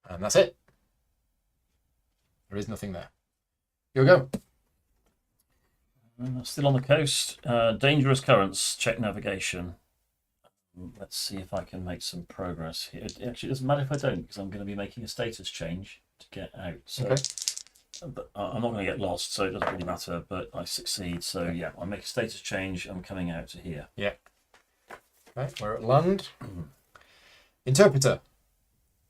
B: And that's it. There is nothing there. You'll go.
A: Still on the coast. Dangerous currents. Check navigation. Let's see if I can make some progress here. It actually doesn't matter if I don't, because I'm going to be making a status change to get out. So
B: Okay.
A: but I'm not going to get lost, so it doesn't really matter. But I succeed. So yeah, I make a status change. I'm coming out to here.
B: Yeah. Okay, we're at land. Interpreter.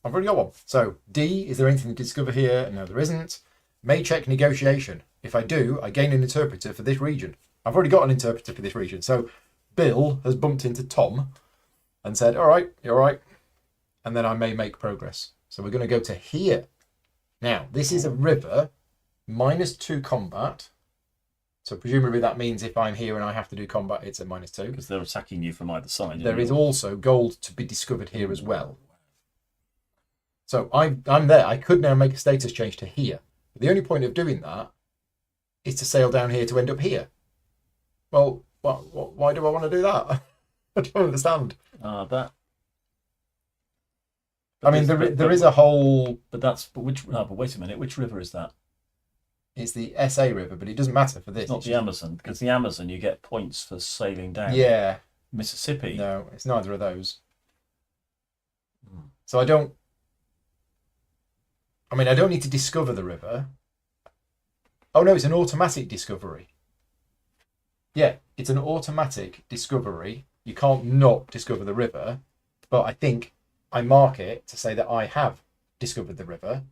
B: I've already got one. So D, is there anything to discover here? No, there isn't. May check negotiation. If I do, I gain an interpreter for this region. I've already got an interpreter for this region. So Bill has bumped into Tom and said, all right, you're right. And then I may make progress. So we're going to go to here. Now, this is a river, -2 combat. So presumably that means if I'm here and I have to do combat, it's a -2.
A: Because they're attacking you from either side.
B: There is also gold to be discovered here as well. So I'm there. I could now make a status change to here. But the only point of doing that is to sail down here to end up here. Well, why do I want to do that? I don't understand.
A: That.
B: I mean, there is a whole...
A: But which? No, but wait a minute. Which river is that?
B: It's the SA River, but it doesn't matter for this.
A: It's not the Amazon, because the Amazon you get points for sailing down.
B: Yeah.
A: Mississippi.
B: No, it's neither of those. So I don't need to discover the river. Oh no, it's an automatic discovery. Yeah, it's an automatic discovery. You can't not discover the river, but I think I mark it to say that I have discovered the river.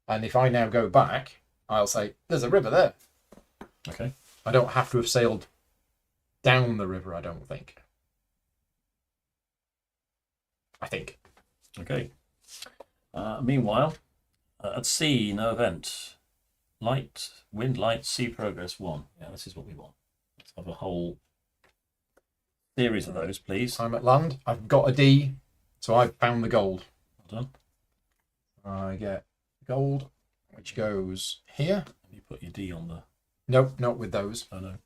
B: And if I now go back, I'll say, there's a river there.
A: Okay.
B: I don't have to have sailed down the river, I don't think. I think.
A: Okay. Meanwhile, at sea, no event. Wind light, sea progress 1. Yeah, this is what we want. Let's have a whole series of those, please.
B: I'm at land. I've got a D, so I've found the gold.
A: Well done.
B: I get gold, which goes here.
A: You put your D on the...
B: Nope, not with those.
A: Oh, no.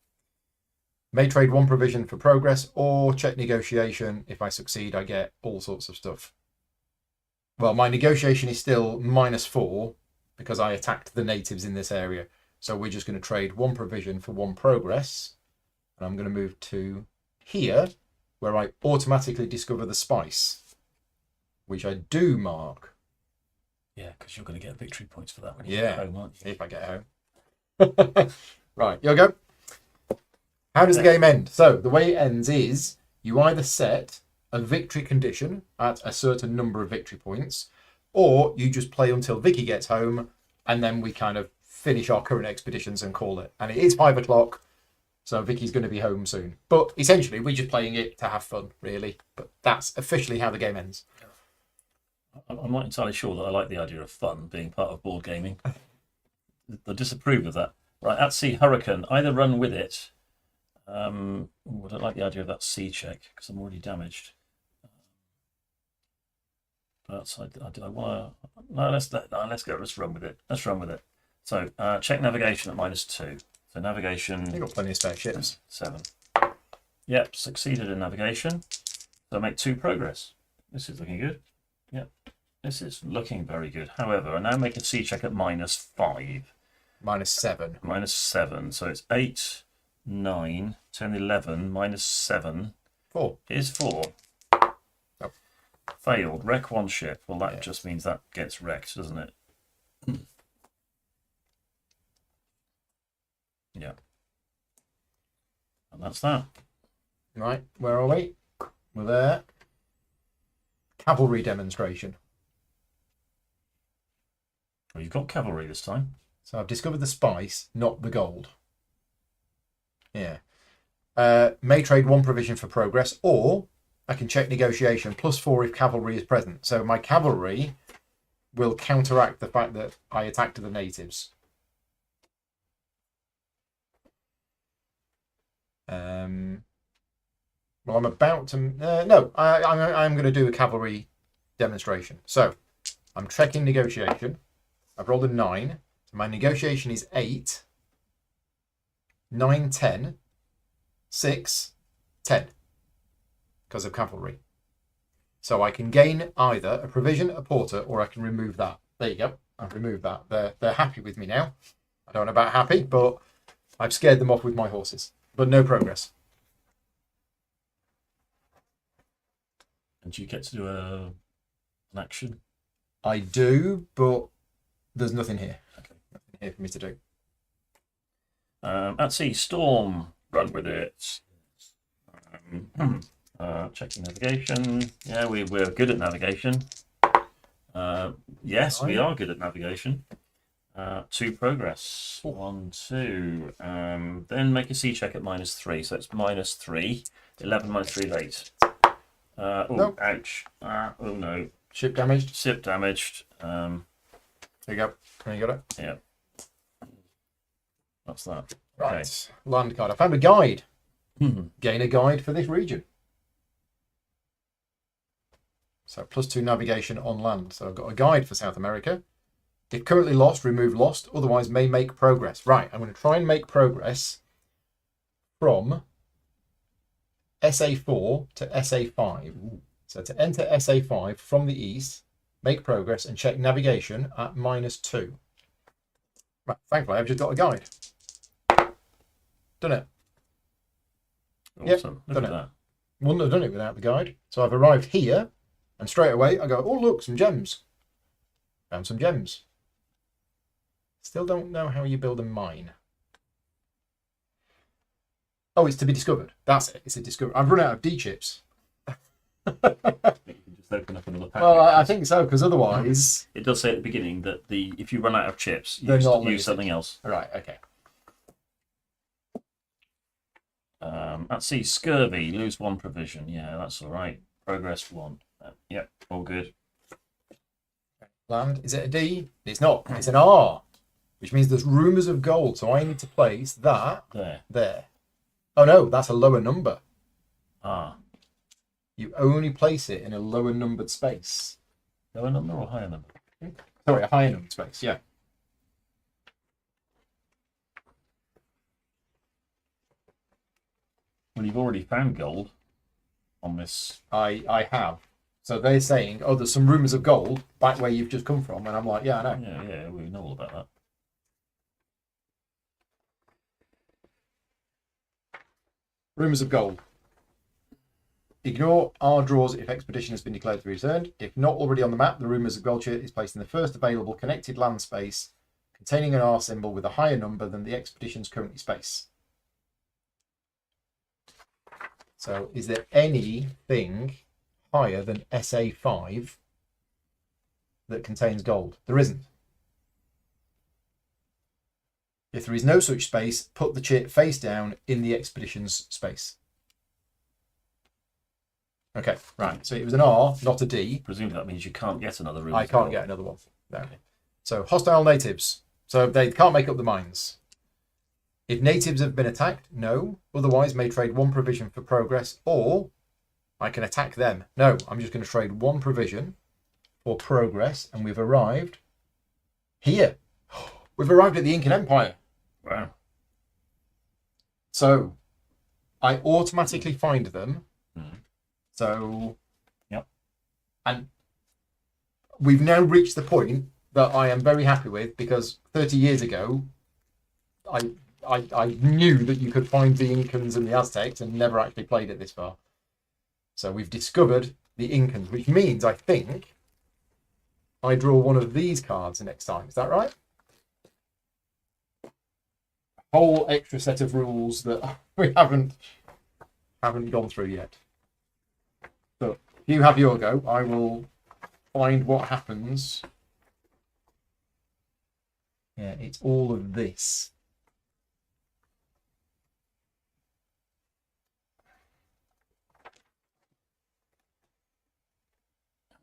B: May trade 1 provision for progress or check negotiation. If I succeed, I get all sorts of stuff. Well, my negotiation is still -4 because I attacked the natives in this area. So we're just going to trade 1 provision for 1 progress. And I'm going to move to here, where I automatically discover the spice, which I do mark.
A: Yeah, because you're going to get victory points for that when you
B: Yeah,
A: get home, aren't you?
B: if I get home. Right, you'll go. How does the game end? So the way it ends is you either set a victory condition at a certain number of victory points, or you just play until Vicky gets home, and then we kind of finish our current expeditions and call it. And it is 5 o'clock, so Vicky's going to be home soon. But essentially, we're just playing it to have fun, really. But that's officially how the game ends.
A: I'm not entirely sure that I like the idea of fun being part of board gaming. I disapprove of that. Right, at sea, Hurricane. Either run with it. I don't like the idea of that sea check because I'm already damaged. But I want to. No, let's go. Let's run with it. Let's run with it. So check navigation at -2. So navigation.
B: You've got plenty of spare ships.
A: 7. Yep, succeeded in navigation. So make 2 progress. This is looking good. Yep, this is looking very good. However, I now make a sea check at -5.
B: -7.
A: -7. So it's 8, 9, 10, 11, -7
B: 4.
A: is 4.
B: Oh.
A: Failed. Wreck 1 ship. Well, that just means that gets wrecked, doesn't it? Yeah. And that's that.
B: Right, where are we? We're there. Cavalry demonstration.
A: Well, you've got cavalry this time.
B: So I've discovered the spice, not the gold. Yeah. May trade 1 provision for progress, or I can check negotiation, +4 if cavalry is present. So my cavalry will counteract the fact that I attacked the natives. Well, I'm about to... no, I'm going to do a cavalry demonstration. So I'm checking negotiation. I've rolled a 9. So my negotiation is 8, 9, 10, 6, 10 because of cavalry. So I can gain either a provision, a porter, or I can remove that. There you go. I've removed that. They're happy with me now. I don't know about happy, but I've scared them off with my horses. But no progress.
A: And you get to do an action?
B: I do, but there's nothing here.
A: Okay.
B: Nothing here for me to do.
A: At sea, Storm. Run with it. Checking navigation. Yeah, we're good at navigation. Yes, we are good at navigation. 2 progress. 1, 2. Then make a sea check at -3. So it's -3. 11 -3 is 8. Oh,
B: Nope.
A: Ouch. Oh no.
B: Ship damaged.
A: Ship damaged.
B: There you go. There you got it.
A: Yeah. That's that.
B: Right. Land card. I found a guide.
A: Okay.
B: Gain a guide for this region. So +2 navigation on land. So I've got a guide for South America. If currently lost, remove lost. Otherwise, may make progress. Right. I'm going to try and make progress from SA4 to SA5. So to enter SA5 from the east, make progress and check navigation at -2. Right. Thankfully, I've just got a guide. Done it.
A: Awesome. Look
B: done
A: at
B: it.
A: that.
B: Wouldn't have done it without the guide. So I've arrived here, and straight away I go, oh look, some gems. Found some gems. Still don't know how you build a mine. Oh, it's to be discovered. That's it. It's a discovery. I've run out of D chips.
A: You can just open up another packet.
B: Well, I think so, because otherwise...
A: It does say at the beginning that if you run out of chips,
B: They're not
A: use
B: limited.
A: something else.
B: Right, okay.
A: At sea, Scurvy. Lose 1 provision. Yeah, that's all right. Progress 1. Yep, all good.
B: Land. Is it a D? It's not. It's an R, which means there's rumours of gold. So I need to place that
A: There.
B: Oh no, that's a lower number.
A: Ah.
B: You only place it in a lower numbered space.
A: Lower number or higher number?
B: Sorry, a higher numbered space, yeah.
A: Well, you've already found gold on this.
B: I have. So they're saying, oh, there's some rumours of gold back where you've just come from. And I'm like, yeah, I know.
A: Yeah, we know all about that.
B: Rumours of gold. Ignore R draws if expedition has been declared to be returned. If not already on the map, the rumours of gold is placed in the first available connected land space containing an R symbol with a higher number than the expedition's currently space. So is there anything higher than SA5 that contains gold? There isn't. If there is no such space, put the chit face down in the expedition's space. Okay, right. So it was an R, not a D.
A: Presumably that means you can't get another room.
B: I can't get another one. No. Okay. So hostile natives. So they can't make up the mines. If natives have been attacked, no. Otherwise, may trade 1 provision for progress, or I can attack them. No, I'm just going to trade 1 provision for progress, and we've arrived here. We've arrived at the Incan Empire.
A: Wow.
B: So I automatically find them. So,
A: yep.
B: And we've now reached the point that I am very happy with, because 30 years ago, I knew that you could find the Incans and the Aztecs and never actually played it this far. So we've discovered the Incans, which means, I think, I draw one of these cards next time. Is that right? A whole extra set of rules that we haven't gone through yet. So if you have your go, I will find what happens. Yeah, it's all of this.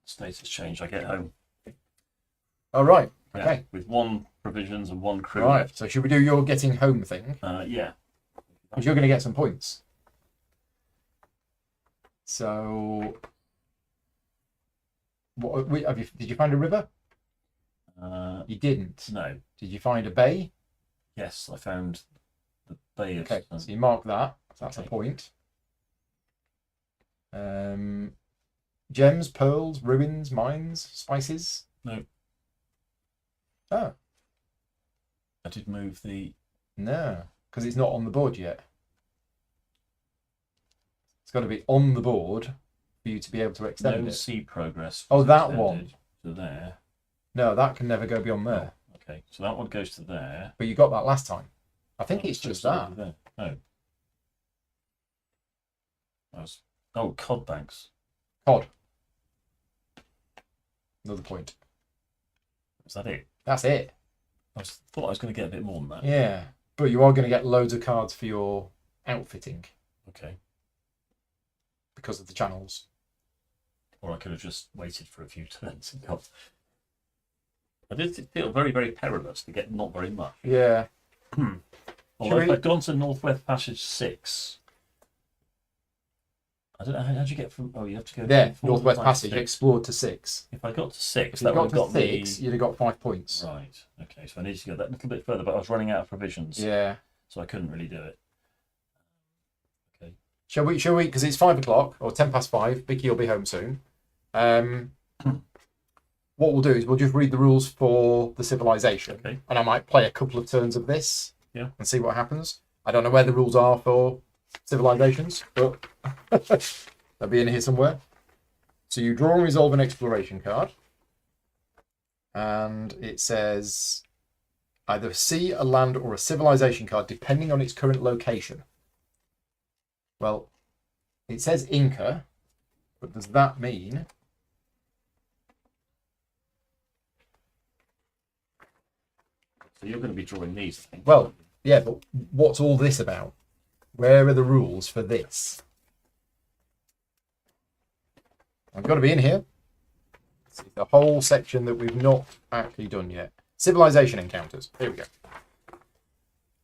A: Status change. I get home.
B: Oh, right.
A: Yeah,
B: Okay.
A: with 1 provisions and 1 crew
B: Right.
A: left.
B: So should we do your getting home thing?
A: Yeah.
B: Because you're going to get some points. So, did you find a river? You didn't.
A: No.
B: Did you find a bay?
A: Yes, I found the Bay of...
B: Okay, so you mark that. That's
A: Okay.
B: a point. Gems, pearls, ruins, mines, spices?
A: No.
B: Oh,
A: I did move the...
B: no, because it's not on the board yet. It's got to be on the board for you to be able to extend
A: No
B: it.
A: sea progress.
B: Oh,
A: was
B: that
A: extended
B: one.
A: To there.
B: No, that can never go beyond there.
A: Okay, so that one goes to there.
B: But you got that last time. I think it's
A: So
B: just
A: over
B: that.
A: there. No. That was... Oh, cod banks.
B: Cod. Another point.
A: Is that it?
B: That's it.
A: Thought I was going to get a bit more than that.
B: Yeah. But you are going to get loads of cards for your outfitting
A: Okay.
B: because of the channels.
A: Or I could have just waited for a few turns and got... I did feel very, very perilous to get not very much.
B: Yeah.
A: Although
B: we-
A: I've gone to Northwest Passage 6. I don't know, how'd you get from... Oh, you have to go...
B: There,
A: from 4
B: Northwest
A: to
B: Passage,
A: 6.
B: explored to 6.
A: If I got to 6,
B: If
A: that
B: you
A: would
B: got
A: have
B: to
A: got
B: 6,
A: me...
B: you'd have got 5 points.
A: Right, okay, so I needed to go that little bit further, but I was running out of provisions,
B: Yeah.
A: so I couldn't really do it. Okay.
B: Shall we, because it's 5 o'clock, or 10 past 5, Vicky will be home soon. What we'll do is we'll just read the rules for the civilization,
A: Okay.
B: and I might play a couple of turns of this,
A: Yeah.
B: and see what happens. I don't know where the rules are for civilizations, but they'll be in here somewhere. So you draw and resolve an exploration card, and it says either a sea, a land, or a civilization card, depending on its current location. Well, it says Inca, but does that mean...
A: So you're going to be drawing these, I think.
B: Well, yeah, but what's all this about? Where are the rules for this? I've got to be in here. It's the whole section that we've not actually done yet. Civilization encounters. Here we go.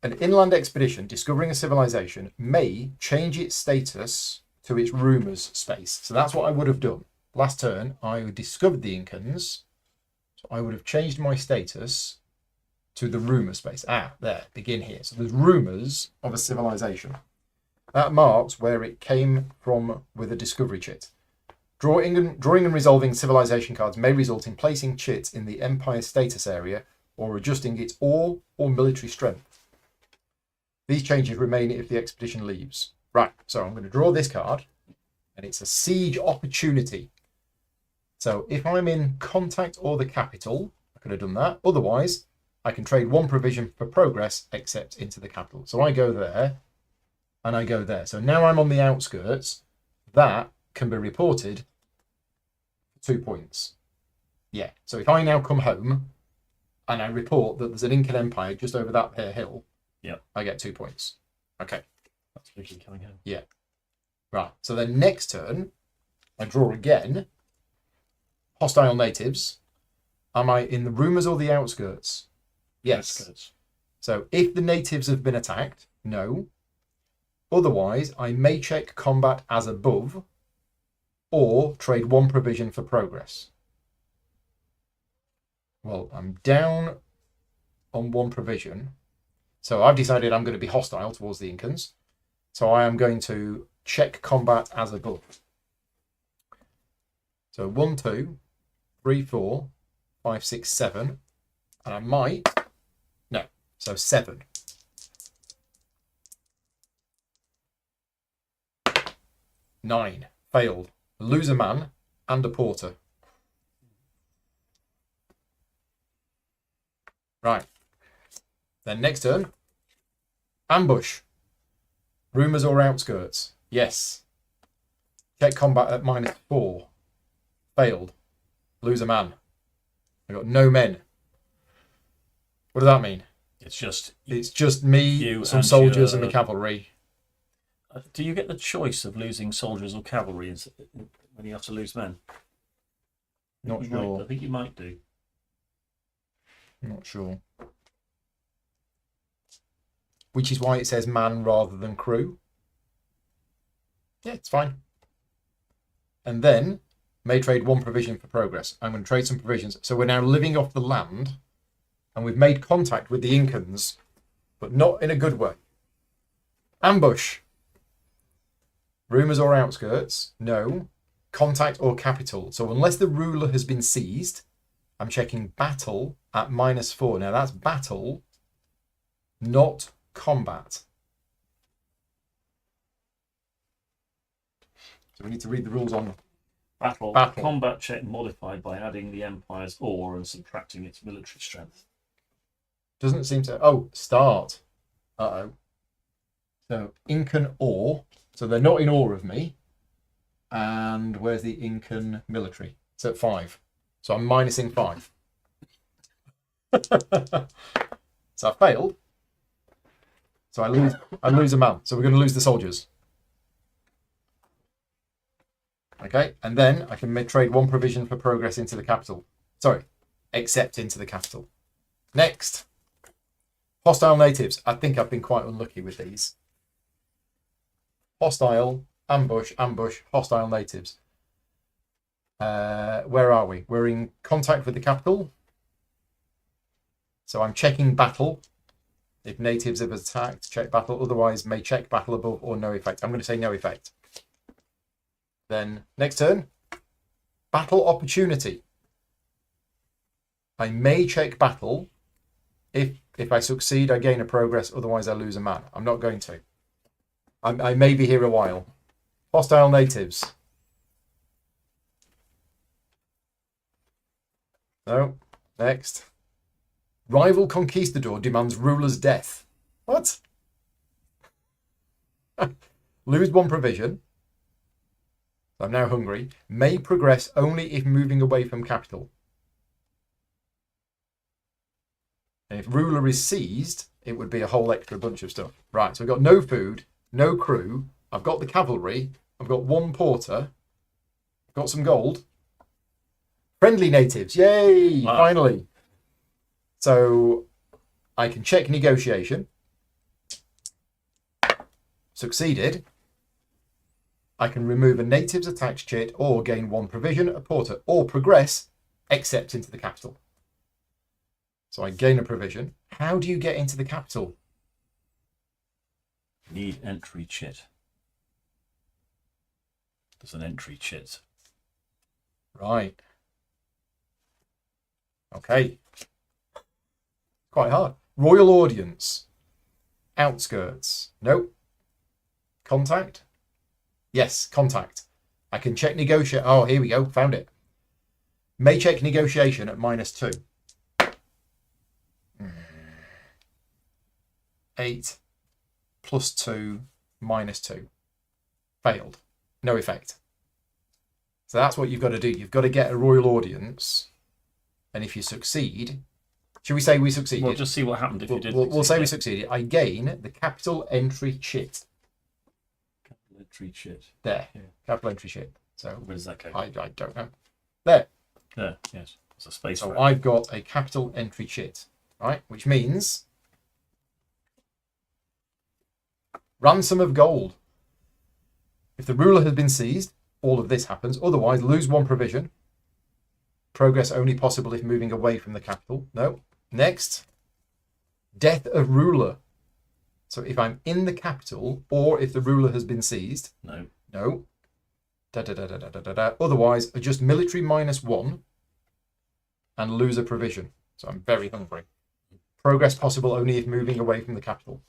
B: An inland expedition discovering a civilization may change its status to its rumours space. So that's what I would have done. Last turn, I discovered the Incans. So I would have changed my status to the rumour space. There, begin here. So there's rumours of a civilization. That marks where it came from with a discovery chit. Drawing and resolving civilization cards may result in placing chits in the Empire status area or adjusting its ore or military strength. These changes remain if the expedition leaves. Right, so I'm going to draw this card, and it's a siege opportunity. So if I'm in contact or the capital, I could have done that. Otherwise, I can trade 1 provision for progress, except into the capital. So I go there, and I go there. So now I'm on the outskirts. That can be reported for 2 points. Yeah, so if I now come home, and I report that there's an Incan Empire just over that here hill, I get 2 points. Okay.
A: That's Vicky coming home.
B: Yeah. Right. So then next turn, I draw again. Hostile natives. Am I in the rumours or the outskirts? Yes.
A: Outskirts.
B: So if the natives have been attacked, no. Otherwise, I may check combat as above or trade 1 provision for progress. Well, I'm down on 1 provision. So I've decided I'm going to be hostile towards the Incans. So I am going to check combat as above. So 1, 2, 3, 4, 5, 6, 7. And I might... No. So 7. Nine. Failed. Lose a man and a porter. Right. Then next turn. Ambush. Rumours or outskirts? Yes. Check combat at -4. Failed. Lose a man. I got no men. What does that mean?
A: It's just
B: me,
A: you
B: some
A: and
B: soldiers,
A: your-
B: and the cavalry.
A: Do you get the choice of losing soldiers or cavalry when you have to lose men?
B: Not
A: I
B: sure.
A: think you might do.
B: Not sure. Which is why it says man rather than crew. Yeah, it's fine. And then, may trade 1 provision for progress. I'm going to trade some provisions. So we're now living off the land, and we've made contact with the Incans, but not in a good way. Ambush. Rumours or outskirts? No. Contact or capital. So unless the ruler has been seized, I'm checking battle at -4. Now that's battle, not combat. So we need to read the rules on
A: Battle.
B: Battle.
A: Combat check modified by adding the Empire's ore and subtracting its military strength.
B: Doesn't seem to... Oh, start. Uh-oh. So Incan ore. So they're not in awe of me. And where's the Incan military? It's at 5. So I'm minusing 5. So I failed. So I lose a man. So we're going to lose the soldiers. Okay, and then I can trade 1 provision for progress into the capital. Sorry, except into the capital. Next. Hostile natives. I think I've been quite unlucky with these. Hostile, ambush, ambush, hostile natives. Where are we? We're in contact with the capital. So I'm checking battle. If natives have attacked, check battle. Otherwise, may check battle above or no effect. I'm going to say no effect. Then next turn, battle opportunity. I may check battle. If I succeed, I gain a progress. Otherwise, I lose a man. I'm not going to. I may be here a while. Hostile natives. No. Next. Rival conquistador demands ruler's death. What? Lose 1 provision. I'm now hungry. May progress only if moving away from capital. And if ruler is seized, it would be a whole extra bunch of stuff. Right, so we've got no food, no crew. I've got the cavalry. I've got 1 porter. I've got some gold. Friendly natives. Yay!
A: Wow.
B: Finally. So I can check negotiation. Succeeded. I can remove a native's attached chit or gain 1 provision, a porter, or progress, except into the capital. So I gain a provision. How do you get into the capital?
A: Need entry chit. There's an entry chit.
B: Right. Okay. Quite hard. Royal audience. Outskirts. Nope. Contact. Yes, contact. I can check negotiate. Oh, here we go. Found it. May check negotiation at -2. 8 + 2 -2. Failed. No effect. So that's what you've got to do. You've got to get a royal audience. And if you succeed, Should we say we succeeded?
A: We'll just see what happened if you did.
B: We'll say we
A: succeed.
B: succeeded. I gain the capital entry shit.
A: Capital entry shit.
B: There.
A: Yeah.
B: Capital entry shit. So
A: Where does that go?
B: I don't know. There.
A: There. Yes. It's a space.
B: So
A: for it.
B: I've got a capital entry shit, right? Which means ransom of gold. If the ruler has been seized, all of this happens. Otherwise, lose 1 provision. Progress only possible if moving away from the capital. No. Next, death of ruler. So if I'm in the capital or if the ruler has been seized.
A: No.
B: No. Otherwise, adjust military -1 and lose a provision. So I'm very hungry. Progress possible only if moving away from the capital.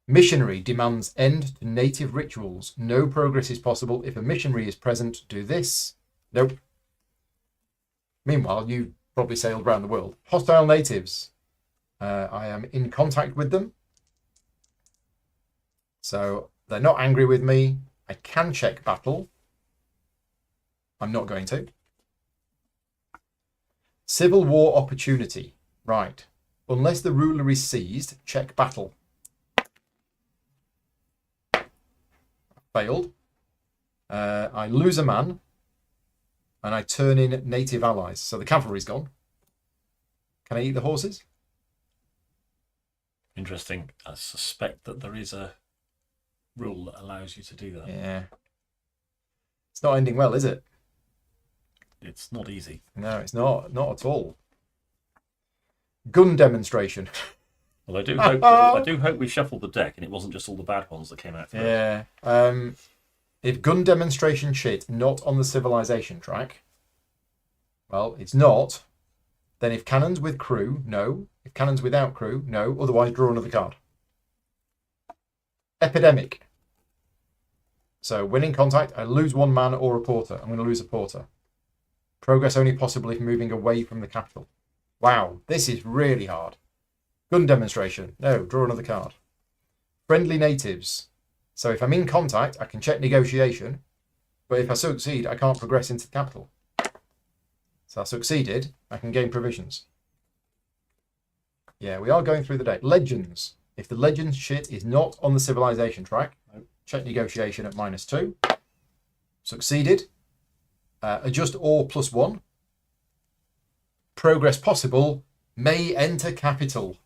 B: Missionary demands end to native rituals. No progress is possible if a missionary is present. Do this. Nope. Meanwhile, you probably sailed around the world. Hostile natives. I am in contact with them. So they're not angry with me. I can check battle. I'm not going to. Civil war opportunity. Right. Unless the ruler is seized, check battle. Failed. I lose a man. And I turn in native allies. So the cavalry's gone. Can I eat the horses?
A: Interesting. I suspect that there is a rule that allows you to do that.
B: Yeah. It's not ending well, is it?
A: It's not easy.
B: No, it's not. Not at all. Gun demonstration.
A: Well, I do hope we shuffled the deck and it wasn't just all the bad ones that came out first.
B: Yeah. If gun demonstration shit not on the civilization track, well, it's not. Then if cannons with crew, no. If cannons without crew, no. Otherwise, draw another card. Epidemic. So when in contact, I lose 1 man or a porter. I'm going to lose a porter. Progress only possible if moving away from the capital. Wow, this is really hard. Gun demonstration. No, draw another card. Friendly natives. So if I'm in contact, I can check negotiation. But if I succeed, I can't progress into the capital. So I succeeded, I can gain provisions. Yeah, we are going through the deck. Legends. If the legends shit is not on the civilization track, check negotiation at -2. Succeeded. Adjust all +1. Progress possible. May enter capital.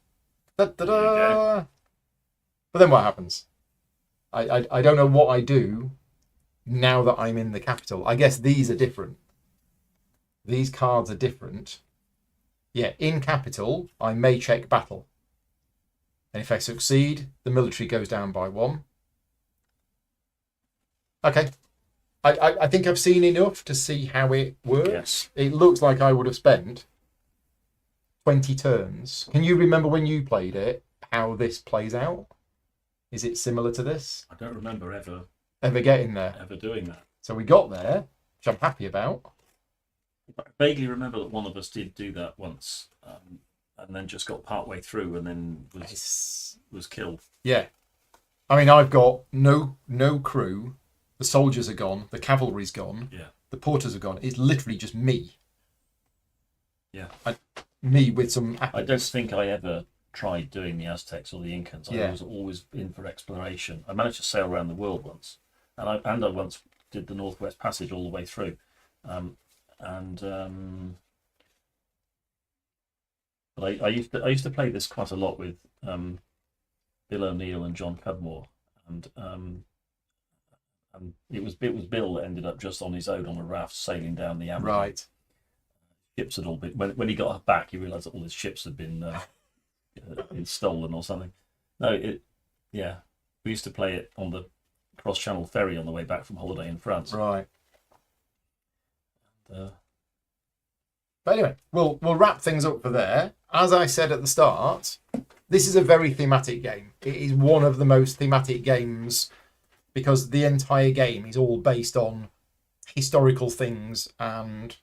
B: Da-da-da. But then what happens? I don't know what I do now that I'm in the capital. I guess these are different. These cards are different. Yeah, in capital, I may check battle. And if I succeed, the military goes down by 1. Okay. I think I've seen enough to see how it works.
A: Yes.
B: It looks like I would have spent 20 turns. Can you remember when you played it, how this plays out? Is it similar to this?
A: I don't remember
B: Ever getting there?
A: ever doing that.
B: So we got there, which I'm happy about.
A: I vaguely remember that one of us did do that once, and then just got part way through and then was killed.
B: Yeah. I mean, I've got no crew. The soldiers are gone. The cavalry's gone.
A: Yeah.
B: The porters are gone. It's literally just me.
A: Yeah.
B: Me with some apples.
A: I don't think I ever tried doing the Aztecs or the Incans.
B: Yeah.
A: I was always in for exploration. I managed to sail around the world once, and I once did the Northwest Passage all the way through. But I used to play this quite a lot with Bill O'Neill and John Cudmore, and it was Bill that ended up just on his own on a raft sailing down the Amazon.
B: Right.
A: Ships had all been when he got back, he realised that all his ships had been stolen or something. No, we used to play it on the cross-channel ferry on the way back from holiday in France.
B: Right.
A: And,
B: But anyway, we'll wrap things up for there. As I said at the start, this is a very thematic game. It is one of the most thematic games because the entire game is all based on historical things and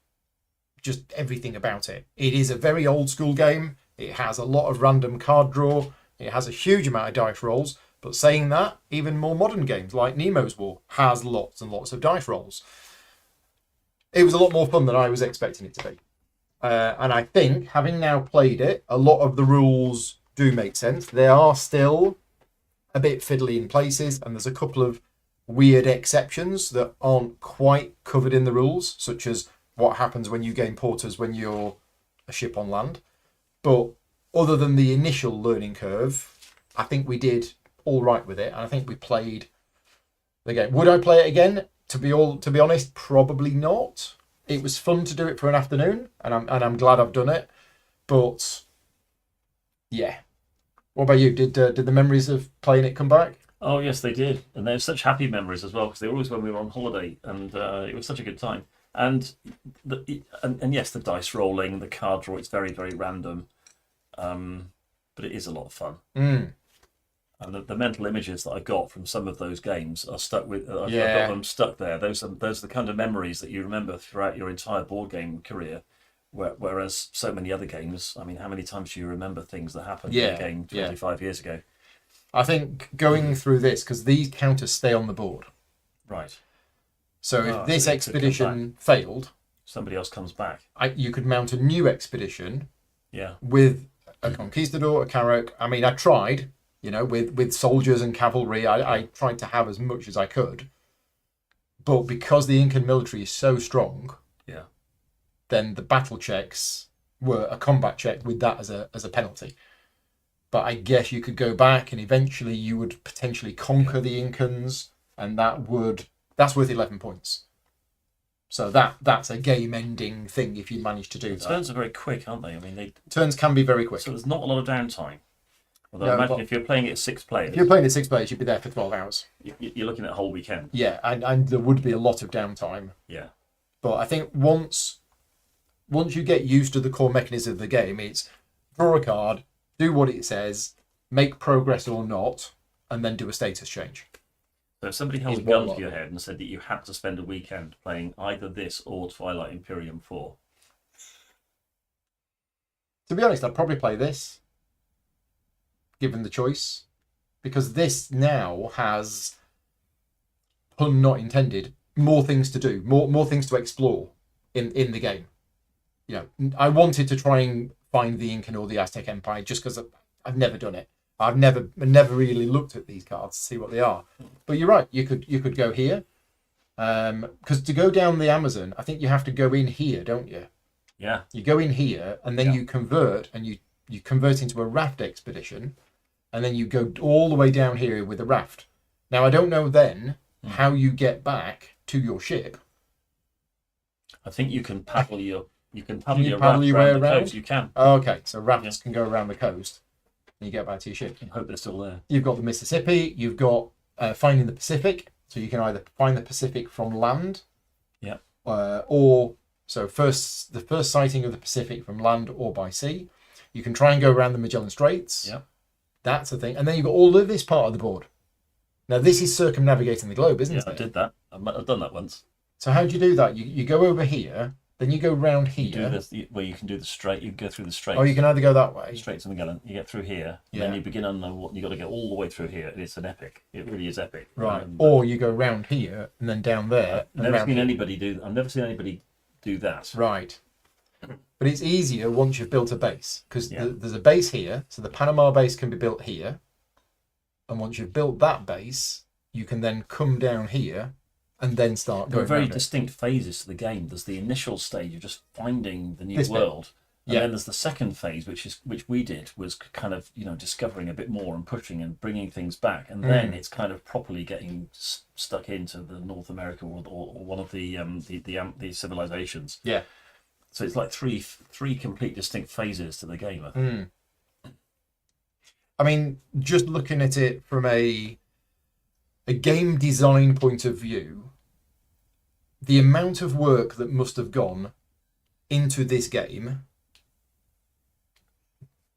B: just everything about it. It is a very old school game. It has a lot of random card draw. It has a huge amount of dice rolls. But saying that, even more modern games like Nemo's War has lots and lots of dice rolls. It was a lot more fun than I was expecting it to be. And I think, having now played it, a lot of the rules do make sense. They are still a bit fiddly in places, and there's a couple of weird exceptions that aren't quite covered in the rules, such as what happens when you gain porters when you're a ship on land. But other than the initial learning curve, I think we did all right with it, and I think we played the game. Would I play it again? To be honest, probably not. It was fun to do it for an afternoon, and I'm glad I've done it. But yeah, what about you? Did the memories of playing it come back?
A: Oh yes, they did, and they're such happy memories as well because they were always when we were on holiday, and it was such a good time. And and yes, the dice rolling, the card draw, it's very very random, but it is a lot of fun.
B: Mm.
A: And the mental images that I got from some of those games are stuck with. I've
B: Yeah.
A: got them stuck there. Those are the kind of memories that you remember throughout your entire board game career. Whereas so many other games, I mean, how many times do you remember things that happened in a game 25 years ago?
B: I think going through this, because these counters stay on the board.
A: Right.
B: So
A: Oh,
B: if this
A: so it could come
B: expedition failed,
A: Somebody else comes back.
B: you could mount a new expedition
A: Yeah.
B: with a conquistador, a carrack. I mean, I tried, with soldiers and cavalry. I tried to have as much as I could. But because the Incan military is so strong,
A: Yeah.
B: then the battle checks were a combat check with that as a penalty. But I guess you could go back and eventually you would potentially conquer the Incans, and that's worth 11 points. So that's a game-ending thing if you manage to do
A: The
B: that.
A: turns are very quick, aren't they? I mean,
B: Turns can be very quick.
A: so there's not a lot of downtime. Although
B: No,
A: imagine
B: but-
A: if you're playing it at 6 players,
B: If you're playing at 6 players, you'd be there for 12 hours.
A: you're looking at a whole weekend.
B: Yeah, and there would be a lot of downtime.
A: Yeah.
B: But I think once you get used to the core mechanism of the game, it's draw a card, do what it says, make progress or not, and then do a status change.
A: So if somebody held a
B: Is
A: gun
B: one
A: to your head and said that you had to spend a weekend playing either this or Twilight Imperium 4,
B: To be honest, I'd probably play this, given the choice, because this now has, pun not intended, more things to do, more things to explore in the game. I wanted to try and find the Incan or the Aztec Empire just because I've never done it. I've never really looked at these cards to see what they are. But you're right, you could go here, because to go down the Amazon, I think you have to go in here, don't you?
A: yeah,
B: You go in here and then
A: Yeah.
B: you convert, and you convert into a raft expedition, and then you go all the way down here with a raft. Now I don't know then how you get back to your ship.
A: I think you can paddle your
B: paddle
A: raft
B: your way
A: around the
B: around?
A: coast. You can.
B: Okay, so rafts can go around the coast, and you get back to your ship.
A: I hope they're still there.
B: You've got the Mississippi. You've got finding the Pacific. So you can either find the Pacific from land,
A: Yeah.
B: or the first sighting of the Pacific from land or by sea. You can try and go around the Magellan Straits.
A: Yeah.
B: That's the thing. And then you've got all of this part of the board. Now this is circumnavigating the globe, isn't
A: Yeah,
B: it?
A: I did that. I've done that once.
B: So how do you do that? You go over here, then you go round
A: You do
B: here.
A: this where you can do the straight. You can go through the straits.
B: Oh, you can either go that way.
A: Straight to Magellan. You get through here, and
B: Yeah.
A: then you begin on what you got to get all the way through here. It's an epic. It really is epic.
B: Right. Or you go round here and then down there.
A: I've
B: and
A: never
B: round
A: seen
B: here.
A: anybody do that.
B: Right. But it's easier once you've built a base, because
A: Yeah.
B: there's a base here, so the Panama base can be built here. And once you've built that base, you can then come down here and then start
A: There are
B: going
A: very
B: around it.
A: distinct phases to the game. There's the initial stage of just finding the new
B: This bit.
A: world, and
B: Yeah.
A: then there's the second phase, which we did, was kind of discovering a bit more and pushing and bringing things back, and then it's kind of properly getting stuck into the North America or one of the civilizations.
B: Yeah.
A: So it's like three complete distinct phases to the game. I think.
B: I mean, just looking at it from a game design point of view, the amount of work that must have gone into this game,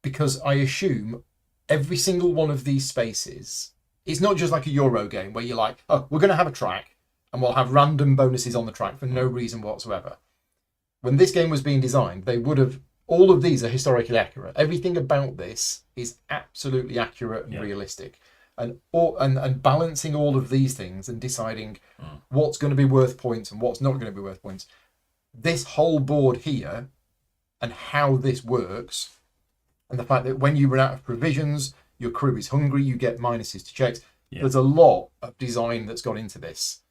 B: because I assume every single one of these spaces, it's not just like a Euro game where you're like, oh, we're going to have a track and we'll have random bonuses on the track for no reason whatsoever. When this game was being designed, they would have, all of these are historically accurate. Everything about this is absolutely accurate and realistic. And balancing all of these things and deciding what's going to be worth points and what's not going to be worth points. This whole board here and how this works, and the fact that when you run out of provisions, your crew is hungry, you get minuses to checks.
A: Yeah.
B: There's a lot of design that's gone into this.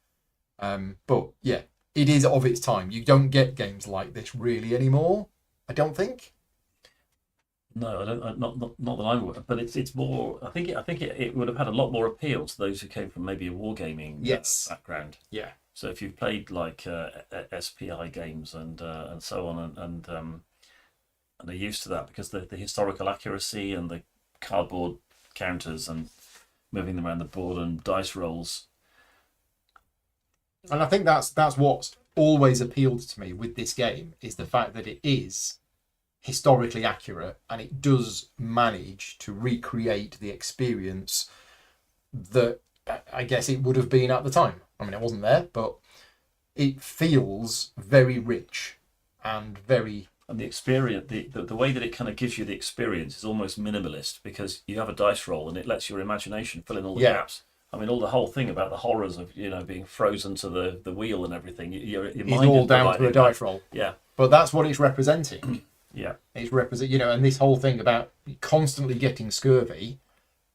B: But yeah, it is of its time. You don't get games like this really anymore, I don't think.
A: No, I don't. Not that I'm aware. But it's more. I think it would have had a lot more appeal to those who came from maybe a wargaming
B: Yes.
A: background.
B: Yeah.
A: So if you've played like SPI games and so on and are used to that because the historical accuracy and the cardboard counters and moving them around the board and dice rolls.
B: And I think that's what's always appealed to me with this game is the fact that it is historically accurate and it does manage to recreate the experience that I guess it would have been at the time. I mean, it wasn't there, but it feels very rich and very...
A: And the experience, the way that it kind of gives you the experience is almost minimalist because you have a dice roll and it lets your imagination fill in all the gaps. I mean, the whole thing about the horrors of being frozen to the wheel and everything. Your mind
B: all down to a dice roll.
A: Yeah,
B: but that's what it's representing.
A: Yeah,
B: it's and this whole thing about constantly getting scurvy,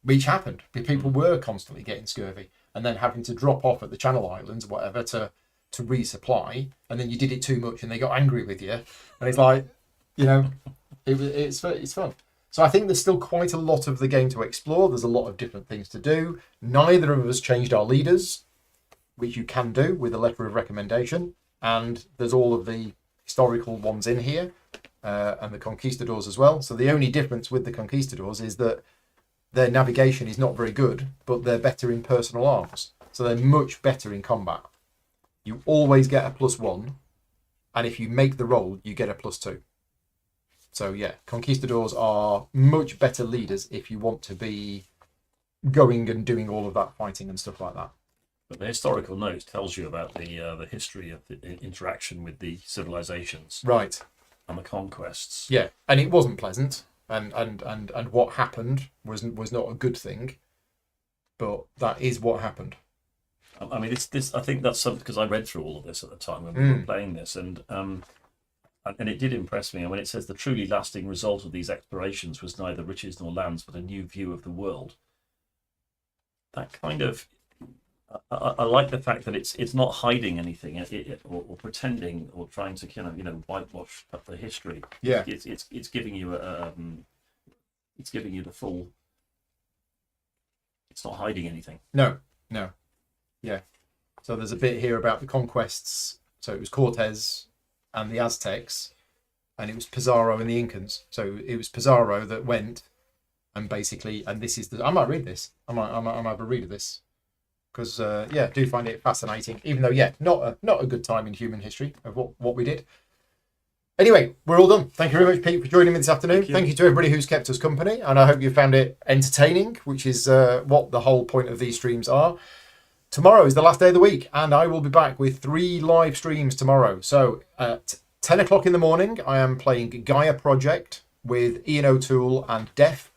B: which happened. People were constantly getting scurvy, and then having to drop off at the Channel Islands or whatever to resupply, and then you did it too much, and they got angry with you, and it's like, it's fun. So I think there's still quite a lot of the game to explore. There's a lot of different things to do. Neither of us changed our leaders, which you can do with a letter of recommendation. And there's all of the historical ones in here, and the conquistadors as well. So the only difference with the conquistadors is that their navigation is not very good, but they're better in personal arms. So they're much better in combat. You always get a +1, and if you make the roll, you get a +2. So yeah, conquistadors are much better leaders if you want to be going and doing all of that fighting and stuff like that.
A: but the historical note tells you about the history of the interaction with the civilizations,
B: Right.
A: and the conquests.
B: Yeah, and it wasn't pleasant, and what happened was not a good thing, but that is what happened.
A: I mean, this I think that's something because I read through all of this at the time when we were playing this, and it did impress me. And when it says the truly lasting result of these explorations was neither riches nor lands, but a new view of the world. That kind of, I like the fact that it's not hiding anything, or pretending, or trying to whitewash up the history.
B: Yeah.
A: It's giving you it's giving you the full. It's not hiding anything.
B: No. Yeah. So there's a bit here about the conquests. So it was Cortez and the Aztecs, and it was Pizarro and the Incans. So it was Pizarro that went and basically, and this is I might read this. I might have a read of this because I do find it fascinating. Even though not a good time in human history of what we did. Anyway, we're all done. Thank you very much, Pete, for joining me this afternoon. Thank you to everybody who's kept us company, and I hope you found it entertaining, which is what the whole point of these streams are. Tomorrow is the last day of the week, and I will be back with 3 live streams tomorrow. So at 10 o'clock in the morning, I am playing Gaia Project with Ian O'Toole and Def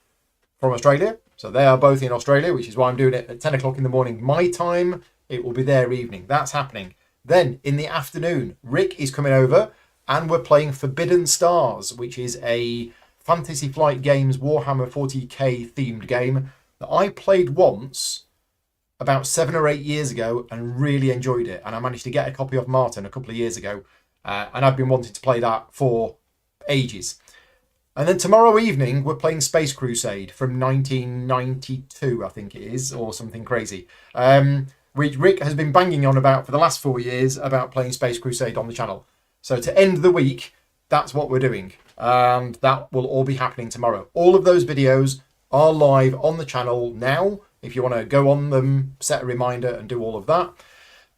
B: from Australia. So they are both in Australia, which is why I'm doing it at 10 o'clock in the morning. My time, it will be their evening. That's happening. Then in the afternoon, Rick is coming over, and we're playing Forbidden Stars, which is a Fantasy Flight Games Warhammer 40k themed game that I played once about 7 or 8 years ago and really enjoyed it. And I managed to get a copy of Martin a couple of years ago. And I've been wanting to play that for ages. And then tomorrow evening, we're playing Space Crusade from 1992, I think it is, or something crazy. Which Rick has been banging on about for the last 4 years about playing Space Crusade on the channel. So to end the week, that's what we're doing. And that will all be happening tomorrow. All of those videos are live on the channel now. If you want to go on them, set a reminder and do all of that.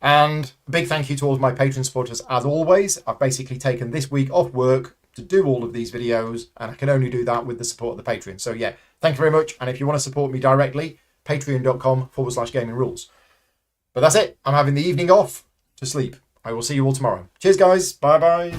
B: And a big thank you to all of my Patreon supporters as always. I've basically taken this week off work to do all of these videos, and I can only do that with the support of the Patreon. So yeah, thank you very much. And if you want to support me directly, patreon.com/gaming rules. But that's it. I'm having the evening off to sleep. I will see you all tomorrow. Cheers, guys. Bye-bye.